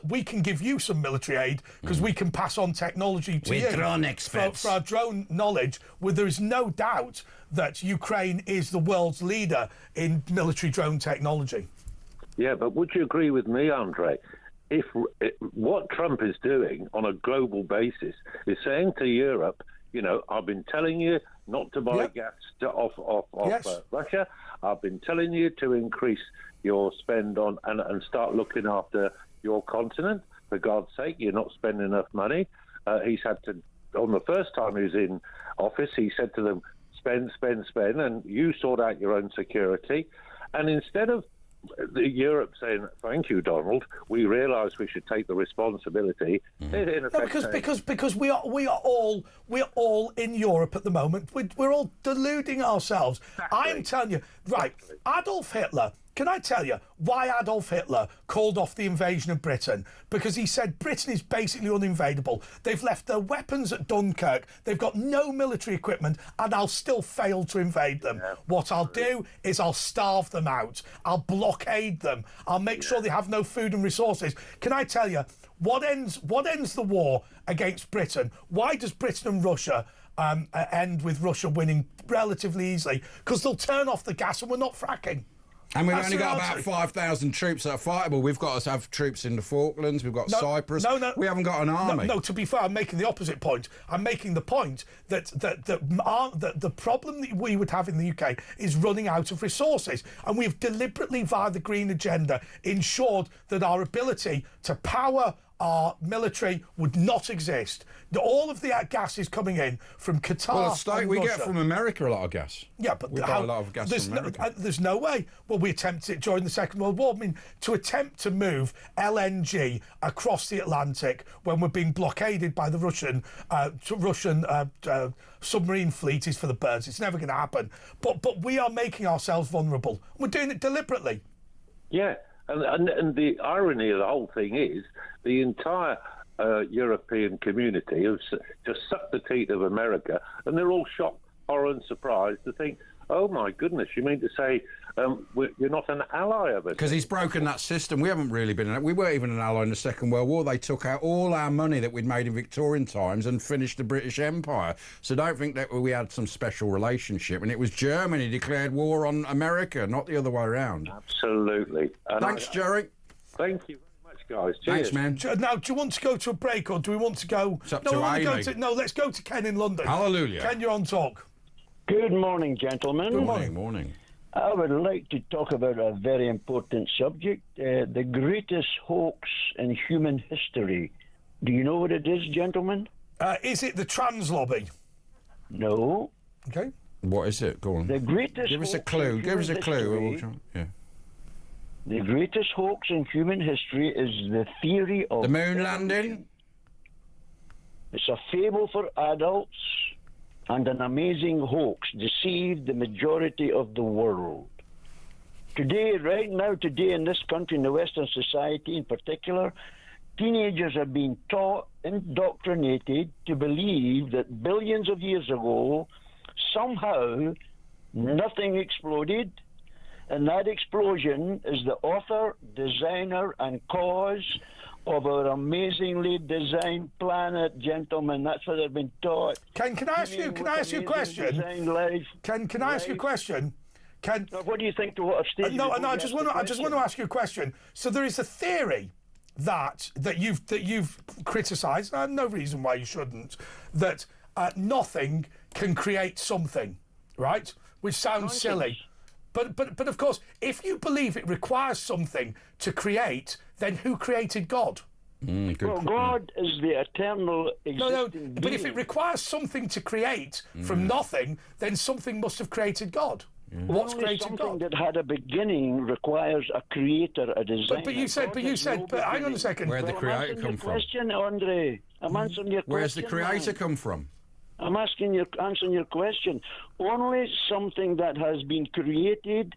we can give you some military aid because we can pass on technology to you. Drone experts. For our drone knowledge, where there is no doubt that Ukraine is the world's leader in military drone technology. Yeah, but would you agree with me, Andre? What Trump is doing on a global basis is saying to Europe, I've been telling you not to buy gas off Russia. I've been telling you to increase your spend on and start looking after your continent. For God's sake, you're not spending enough money. He's had to, on the first time he was in office, he said to them, spend, and you sort out your own security. And instead of Europe saying, thank you, Donald, we realise we should take the responsibility. Because we are all in Europe at the moment. We're all deluding ourselves. Exactly. I am telling you, right, Adolf Hitler. Can I tell you why Adolf Hitler called off the invasion of Britain? Because he said Britain is basically uninvadable. They've left their weapons at Dunkirk. They've got no military equipment, and I'll still fail to invade them. Yeah. What I'll do is I'll starve them out. I'll blockade them. I'll make sure they have no food and resources. Can I tell you, what ends the war against Britain? Why does Britain and Russia end with Russia winning relatively easily? Because they'll turn off the gas and we're not fracking. And we've only got about 5,000 troops that are fightable. We've got to have troops in the Falklands. We've got Cyprus. We haven't got an army. No, to be fair, I'm making the opposite point. I'm making the point that the problem that we would have in the UK is running out of resources. And we've deliberately, via the Green Agenda, ensured that our ability to power our military would not exist. All of the gas is coming in from Qatar. Well, we get from America a lot of gas. Yeah, but we buy a lot of gas from America. There's no way. Well, we attempted it during the Second World War. I mean, to attempt to move LNG across the Atlantic when we're being blockaded by the Russian submarine fleet is for the birds. It's never going to happen. But we are making ourselves vulnerable. We're doing it deliberately. Yeah. And the irony of the whole thing is the entire European community has just sucked the teeth of America, and they're all shocked, horror and surprised to think, oh my goodness, you mean to say you're not an ally of us? Because he's broken that system. We haven't really been. We weren't even an ally in the Second World War. They took out all our money that we'd made in Victorian times and finished the British Empire. So don't think that we had some special relationship. And it was Germany declared war on America, not the other way around. Absolutely. Thanks, Jerry. Thank you very much, guys. Cheers. Thanks, man. Now, do you want to go to a break, or do we want to go? It's up to Amy. No, let's go to Ken in London. Hallelujah. Ken, you're on talk. Good morning, gentlemen. Good morning. I would like to talk about a very important subject, the greatest hoax in human history. Do you know what it is, gentlemen? Is it the trans lobby? No. Okay. What is it? Go on. The greatest. Give us a clue. Give us a clue. Yeah. The greatest hoax in human history is the theory of the moon landing. It's a fable for adults and an amazing hoax, deceived the majority of the world. Today, right now, today in this country, in the Western society in particular, teenagers are being taught, indoctrinated to believe that billions of years ago, somehow, nothing exploded, and that explosion is the author, designer, and cause of our amazingly designed planet, gentlemen. That's what they've been taught. Can I ask you a question? Can I ask you a question? What do you think to what I've stated? No, I just want to ask you a question. So there is a theory that you've criticised. No reason why you shouldn't. That nothing can create something, right? Which sounds silly. But of course, if you believe it requires something to create, then who created God? Well, God is the eternal existing but if it requires something to create from nothing, then something must have created God. What's created something God? That had a beginning requires a creator, a designer. But hang on a second. Where'd the creator come from? Question, Andre. I'm answering your question. Where's the creator come from? I'm answering your question. Only something that has been created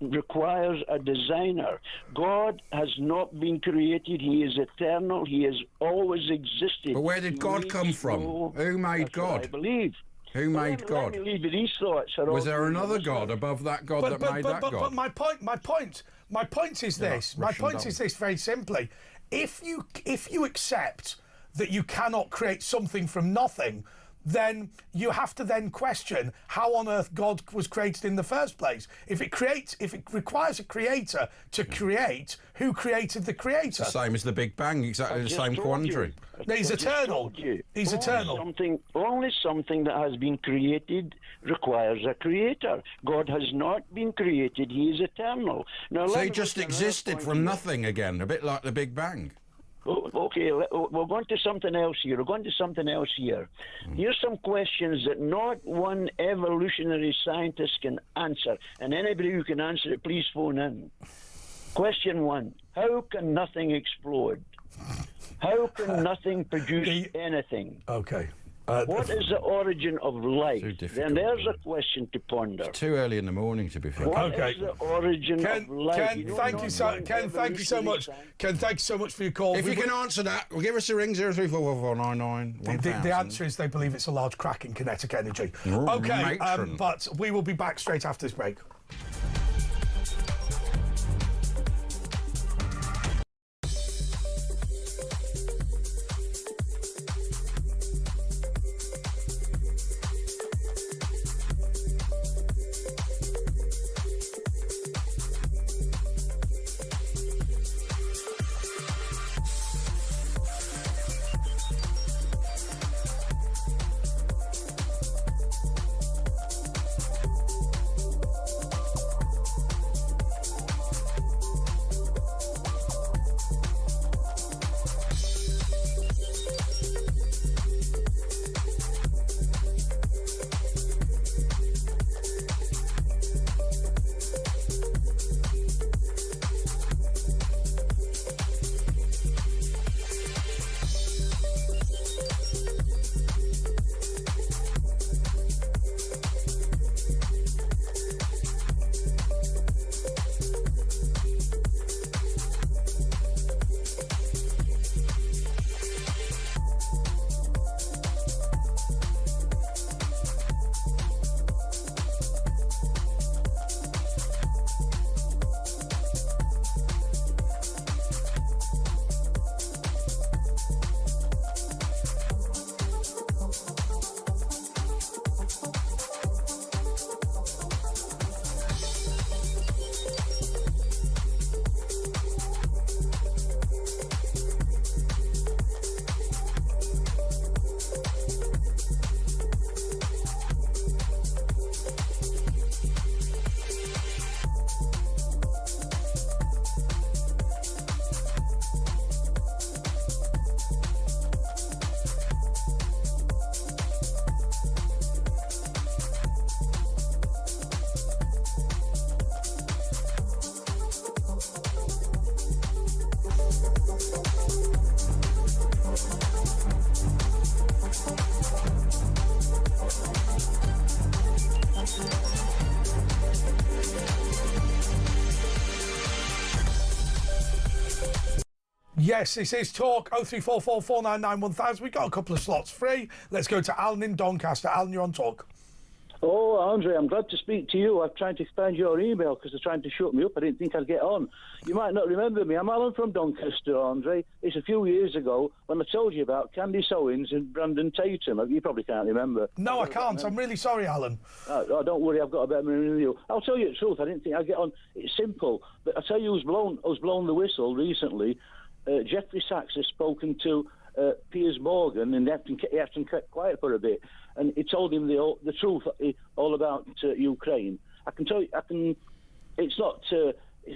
requires a designer. God has not been created. He is eternal. He has always existed. But where did God come from? Who made God? I believe. Who made God? Let me leave these thoughts. Was there another God above that God that made that God? But my point is this. My point is this very simply. If you accept that you cannot create something from nothing, then you have to then question how on earth God was created in the first place. If it requires a creator to create, who created the creator? It's the same as the Big Bang, exactly the same quandary. He's eternal. He's eternal. Only something that has been created requires a creator. God has not been created. He is eternal. Now, so he just existed from nothing again, a bit like the Big Bang. Okay, we're going to something else here. Here's some questions that not one evolutionary scientist can answer. And anybody who can answer it, please phone in. Question 1. How can nothing explode? How can nothing produce anything? Okay. What is the origin of life? Then there's a question to ponder. It's too early in the morning to be fair. What is the origin of life? Ken, thank you so much. Ken, thank you so much for your call. If you can answer that, well, give us a ring, 0344499. The answer is they believe it's a large crack in kinetic energy. Okay, but we will be back straight after this break. Yes, this is Talk 0344 499 1000. We've got a couple of slots free. Let's go to Alan in Doncaster. Alan, you're on Talk. Oh, Andre, I'm glad to speak to you. I've tried to find your email because they're trying to shut me up. I didn't think I'd get on. You might not remember me. I'm Alan from Doncaster, Andre. It's a few years ago when I told you about Candy Sowens and Brandon Tatum. You probably can't remember. No, I can't. I'm really sorry, Alan. Oh, don't worry. I've got a better memory than you. I'll tell you the truth. I didn't think I'd get on. It's simple. But I'll tell you who's blown the whistle recently. Jeffrey Sachs has spoken to Piers Morgan, and he had to keep quiet for a bit. And he told him the truth all about Ukraine. I can tell you, it's not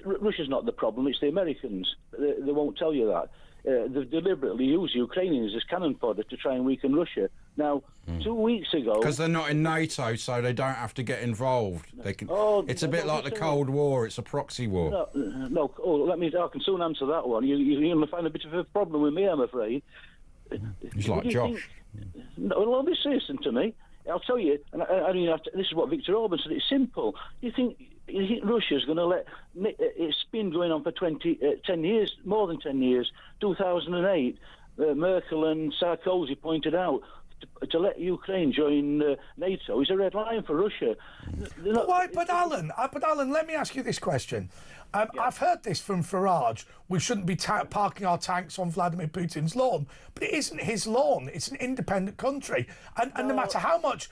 Russia's not the problem. It's the Americans. They won't tell you that. They've deliberately used Ukrainians as cannon fodder to try and weaken Russia. Now, 2 weeks ago, because they're not in NATO, so they don't have to get involved. They can. It's a bit like the Cold War. It's a proxy war. No. Oh, I can soon answer that one. You're going to find a bit of a problem with me, I'm afraid. He's like Josh. No, well, listen to me. I'll tell you, and this is what Viktor Orban said. It's simple. You think Russia's going to let it's been going on for 10 years, more than 10 years. 2008, Merkel and Sarkozy pointed out to let Ukraine join NATO is a red line for Russia. But Alan, let me ask you this question. I've heard this from Farage. We shouldn't be parking our tanks on Vladimir Putin's lawn, but it isn't his lawn. It's an independent country, and no matter how much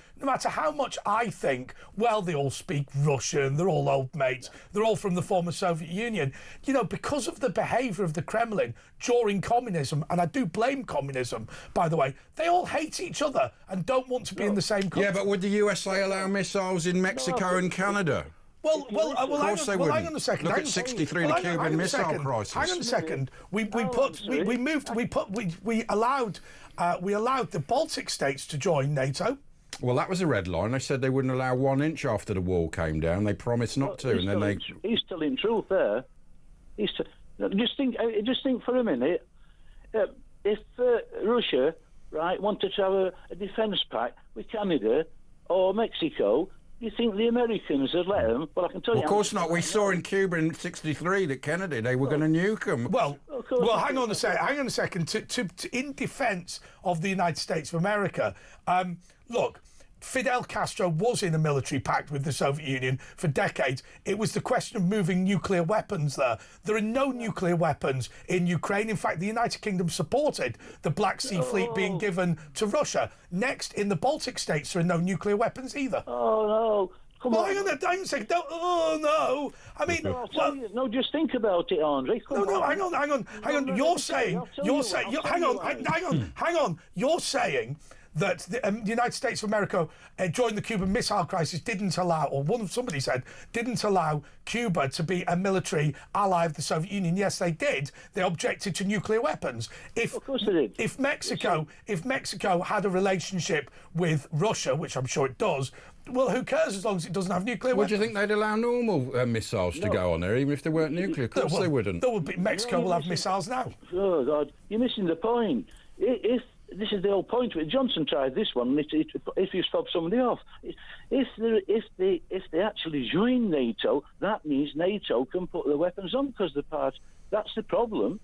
I think, well, they all speak Russian, they're all old mates, they're all from the former Soviet Union. You know, because of the behaviour of the Kremlin during communism, and I do blame communism, by the way, they all hate each other and don't want to be in the same country. Yeah, but would the USA allow missiles in Mexico and Canada? Well, hang on a second. Look at 63, the Cuban Missile Crisis. Hang on a second. We allowed the Baltic states to join NATO. Well, that was a red line. They said they wouldn't allow 1 inch after the wall came down. They promised not to, and then they. He's telling truth there. Just think for a minute. If Russia, right, wanted to have a defence pact with Canada or Mexico, you think the Americans would let them? Well, I can tell you. Of course not. We saw in Cuba in '63 that Kennedy, they were going to nuke them. Well, hang on a second. To in defence of the United States of America, look. Fidel Castro was in a military pact with the Soviet Union for decades. It was the question of moving nuclear weapons there. There are no nuclear weapons in Ukraine. In fact, the United Kingdom supported the Black Sea Fleet being given to Russia. Next, in the Baltic states, there are no nuclear weapons either. Oh, no. Come on. Hang on a second. Oh, no. I mean... No, just think about it, Andre. Hang on. You're saying... Hang on. You're saying that the United States of America, during the Cuban Missile Crisis, didn't allow, or somebody said, didn't allow Cuba to be a military ally of the Soviet Union. Yes, they did. They objected to nuclear weapons. Of course they did. If Mexico had a relationship with Russia, which I'm sure it does, well, who cares as long as it doesn't have nuclear weapons? Do you think they'd allow normal missiles to go on there, even if they weren't nuclear? Of course they wouldn't. Mexico will have missiles now. Oh, God. You're missing the point. If this is the whole point. Johnson tried this one. If you stop somebody off, if they actually join NATO, that means NATO can put the weapons on because they're part. That's the problem.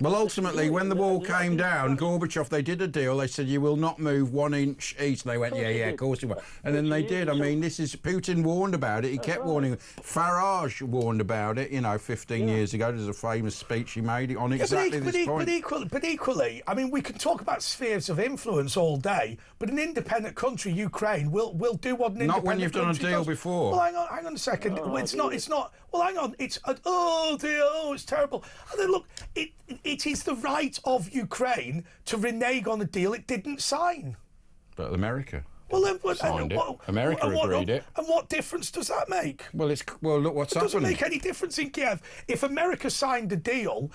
Well, ultimately, when the wall came down, Gorbachev, they did a deal. They said, you will not move 1 inch east. And they went, yeah, of course you will. And then they did. I mean, Putin warned about it. He kept warning. Farage warned about it, 15 years ago. There's a famous speech he made on exactly this point. But equally, I mean, we can talk about spheres of influence all day, but an independent country, Ukraine, will do what an independent country does. Not when you've done a deal before. Well, hang on a second. It's not. Well, hang on. It's it's terrible. And then look, it is the right of Ukraine to renege on a deal it didn't sign. But America. Well, then, signed it. America agreed it. And what difference does that make? Well, look what's happened. It doesn't make any difference in Kiev. If America signed a deal,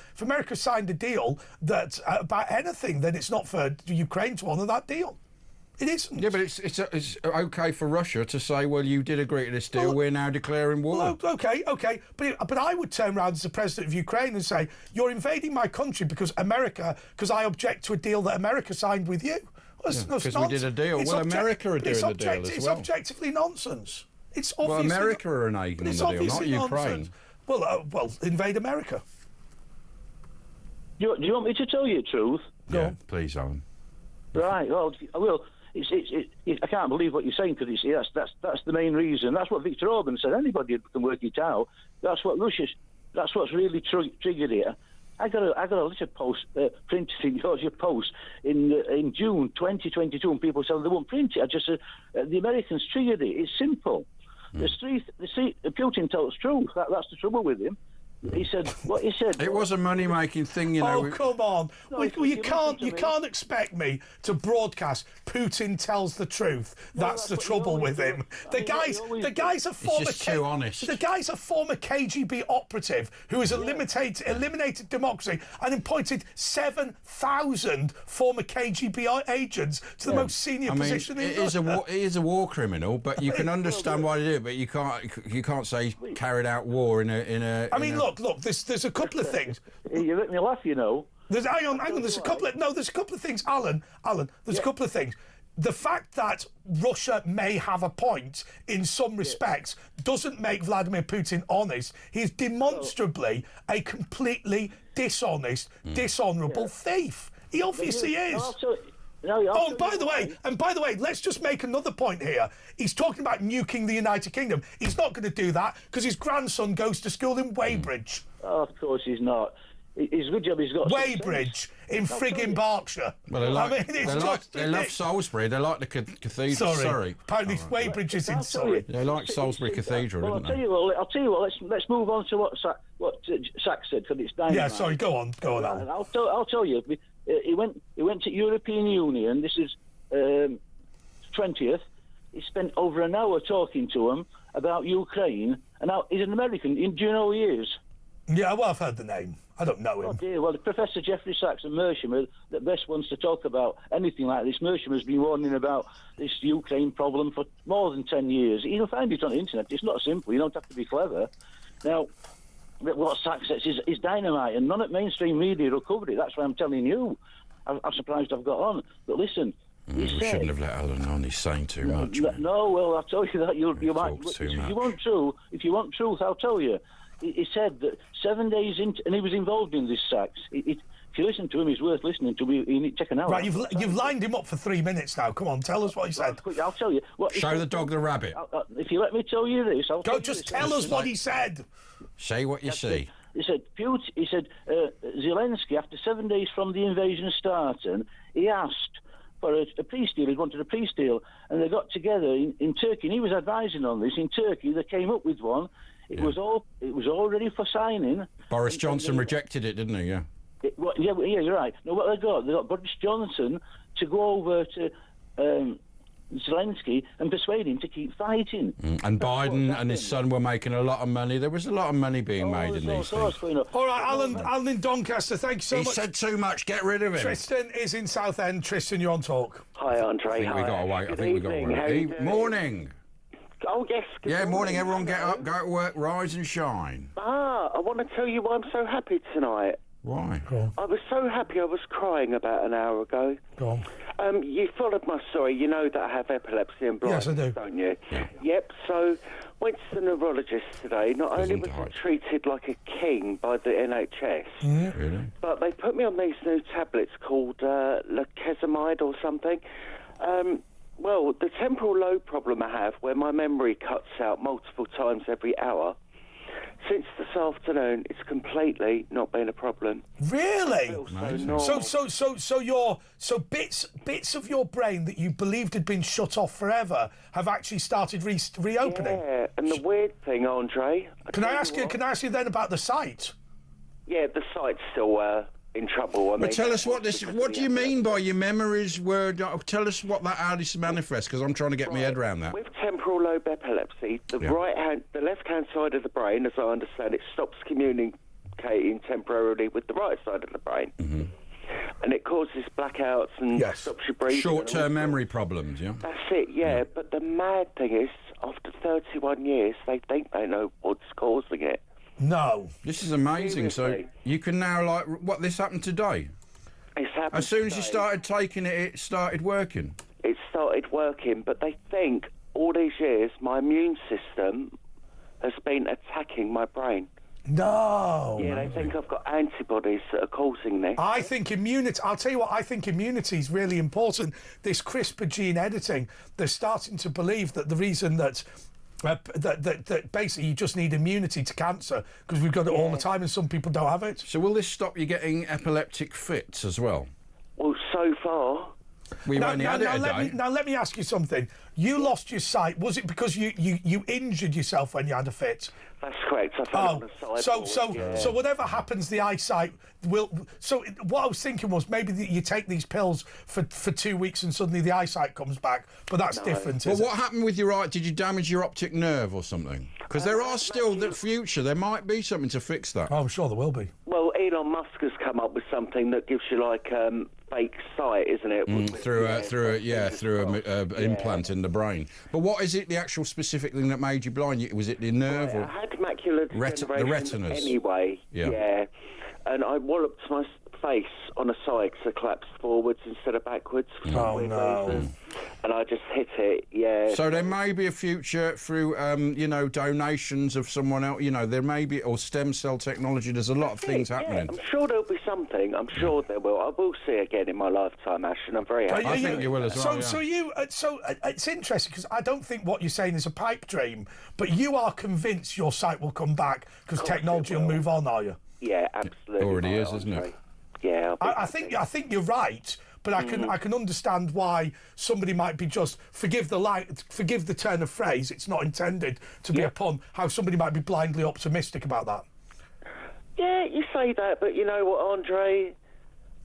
that about anything, then it's not for Ukraine to honour that deal. It isn't. Yeah, but it's okay for Russia to say, well, you did agree to this deal, we're now declaring war. Well, okay. But I would turn around as the president of Ukraine and say, you're invading my country because I object to a deal that America signed with you. Because we did a deal. America are doing the deal as well. It's objectively nonsense. It's obviously... Well, America are reneging on the deal, not Ukraine. Well, invade America. Do you want me to tell you the truth? Yeah, please, Alan. Right. Well, I will. I can't believe what you're saying because that's the main reason. That's what Viktor Orban said. Anybody can work it out. That's what That's what's really triggered it. I got a little post printed in Georgia Post in June 2022, and people said they won't print it. I just said the Americans triggered it. It's simple. Putin tells the truth. That's the trouble with him. He said what he said. It was a money-making thing, you know. Oh, come on! No, you can't expect me to broadcast Putin tells the truth. That's the trouble with him. The guy's a former. He's just too honest. The guy's a former KGB operative who has eliminated democracy and appointed 7,000 former KGB agents to the most senior position in Russia. He is a war criminal, but you can understand why they do it. But you can't say he carried out war in a. I mean, look. There's a couple of things. You make me laugh, you know. Hang on. There's a couple of things, Alan. There's a couple of things. The fact that Russia may have a point in some respects doesn't make Vladimir Putin honest. He's demonstrably a completely dishonest, dishonourable thief. He obviously is. And by the way, let's just make another point here. He's talking about nuking the United Kingdom. He's not going to do that because his grandson goes to school in Weybridge. Oh, of course he's not. His good job he's got. Weybridge in friggin' Berkshire. Well, they love Salisbury. They like the cathedral. Sorry. Apparently Weybridge is in Surrey. They like Salisbury Cathedral, I'll tell you what. Let's move on to what Sack said because it's dynamite. Yeah, sorry. Go on. Alan. I'll tell you. He went to European Union. This is 20th. He spent over an hour talking to him about Ukraine. And now he's an American. Do you know who he is? Yeah, well, I've heard the name. I don't know him. Oh dear. Well, Professor Jeffrey Sachs and Mersham are the best ones to talk about anything like this. Mersham has been warning about this Ukraine problem for more than 10 years. You'll find it on the internet. It's not simple. You don't have to be clever. Now, what Sachs says is dynamite, and none of mainstream media will cover it. That's why I'm telling you. I'm surprised I've got on. But listen, we shouldn't have let Alan on. He's saying too much. No, well, I'll tell you that you might. If you want truth, I'll tell you. He said that 7 days into, and he was involved in this Sachs. If you listen to him, he's worth listening to. You need to take an hour. Right, you've lined him up for 3 minutes now. Come on, tell us what he said. I'll tell you. Show the dog the rabbit. If you let me tell you this, tell us what he said. Say what you see. He said, Zelensky, after 7 days from the invasion starting, he asked for a peace deal. He wanted a peace deal. And they got together in Turkey, and he was advising on this. In Turkey, they came up with one. It was all ready for signing. Boris Johnson rejected it, didn't he? Yeah. You're right. No, what they got Boris Johnson to go over to Zelensky and persuade him to keep fighting. And Biden and his son were making a lot of money. There was a lot of money being made in these things. All right, Alan in Doncaster, thank you so much. He said too much. Get rid of him. Tristan is in Southend. Tristan, you're on talk. Hi, Andre. I think we got to wait. Morning. Oh, yes. Morning. Everyone get up, go to work, rise and shine. I want to tell you why I'm so happy tonight. Why? I was so happy I was crying about an hour ago. Go on. You followed my story. You know that I have epilepsy and blindness, yes, I do. Don't you? Yeah. Yep, so went to the neurologist today. Not only was I treated like a king by the NHS, really? But they put me on these new tablets called lecasemide or something. Well, the temporal lobe problem I have, where my memory cuts out multiple times every hour, since this afternoon, it's completely not been a problem. Really? So bits of your brain that you believed had been shut off forever have actually started reopening. Yeah, and the weird thing, Andre. Can I ask you then about the sight? Yeah, the sight's still in trouble. But tell us what do you mean by your memories were? Tell us how this manifests, because I'm trying to get my head around that. With temporal lobe epilepsy, the left-hand side of the brain, as I understand it, stops communicating temporarily with the right side of the brain. Mm-hmm. And it causes blackouts and stops your breathing. Short-term memory problems, yeah? That's it, yeah. But the mad thing is, after 31 years, they think they know what's causing it. No. This is amazing. Seriously. So you can now, this happened today? It's happened as soon as you today. started taking it, it started working? It started working, but they think all these years my immune system has been attacking my brain. No. Yeah, they think I've got antibodies that are causing this. I think immunity. I'll tell you what. I think immunity is really important. This CRISPR gene editing. They're starting to believe that the reason that basically you just need immunity to cancer because we've got it all the time, and some people don't have it. So will this stop you getting epileptic fits as well? Well, so far. Now let me ask you something. You lost your sight. Was it because you injured yourself when you had a fit? That's correct. I fell on the sideboard. So whatever happens, the eyesight will. So what I was thinking was maybe that you take these pills for 2 weeks and suddenly the eyesight comes back. But that's different. But what happened with your eye? Did you damage your optic nerve or something? Because there are still the future. There might be something to fix that. Oh, I'm sure there will be. Well, Elon Musk has come up with something that gives you like fake sight, isn't it? Through an implant in the brain. But what is it? The actual specific thing that made you blind? Was it the nerve or? I had macular degeneration the retinas. Anyway, yeah. And I walloped my face on a side so it collapsed forwards instead of backwards. Oh no! And I just hit it. Yeah. So there may be a future through, donations of someone else. There may be, or stem cell technology. There's a lot of things happening. I'm sure there'll be something. I'm sure there will. I will see again in my lifetime, Ash, and I'm very happy. I think you will as well. So it's interesting because I don't think what you're saying is a pipe dream, but you are convinced your sight will come back because technology will move on, are you? Yeah, absolutely. Already is, isn't it? Yeah. I think you're right. But I can understand why somebody might be just forgive the turn of phrase. It's not intended to be a pun. How somebody might be blindly optimistic about that. Yeah, you say that, but you know what, Andre?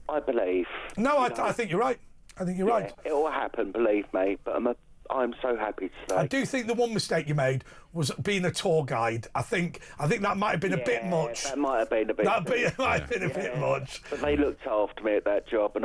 I believe. No, I think you're right. I think you're right. It will happen, believe me. But I'm so happy today. I do think the one mistake you made was being a tour guide. I think that might have been a bit much. That might have been a bit. That might have been a bit much. But they looked after me at that job, and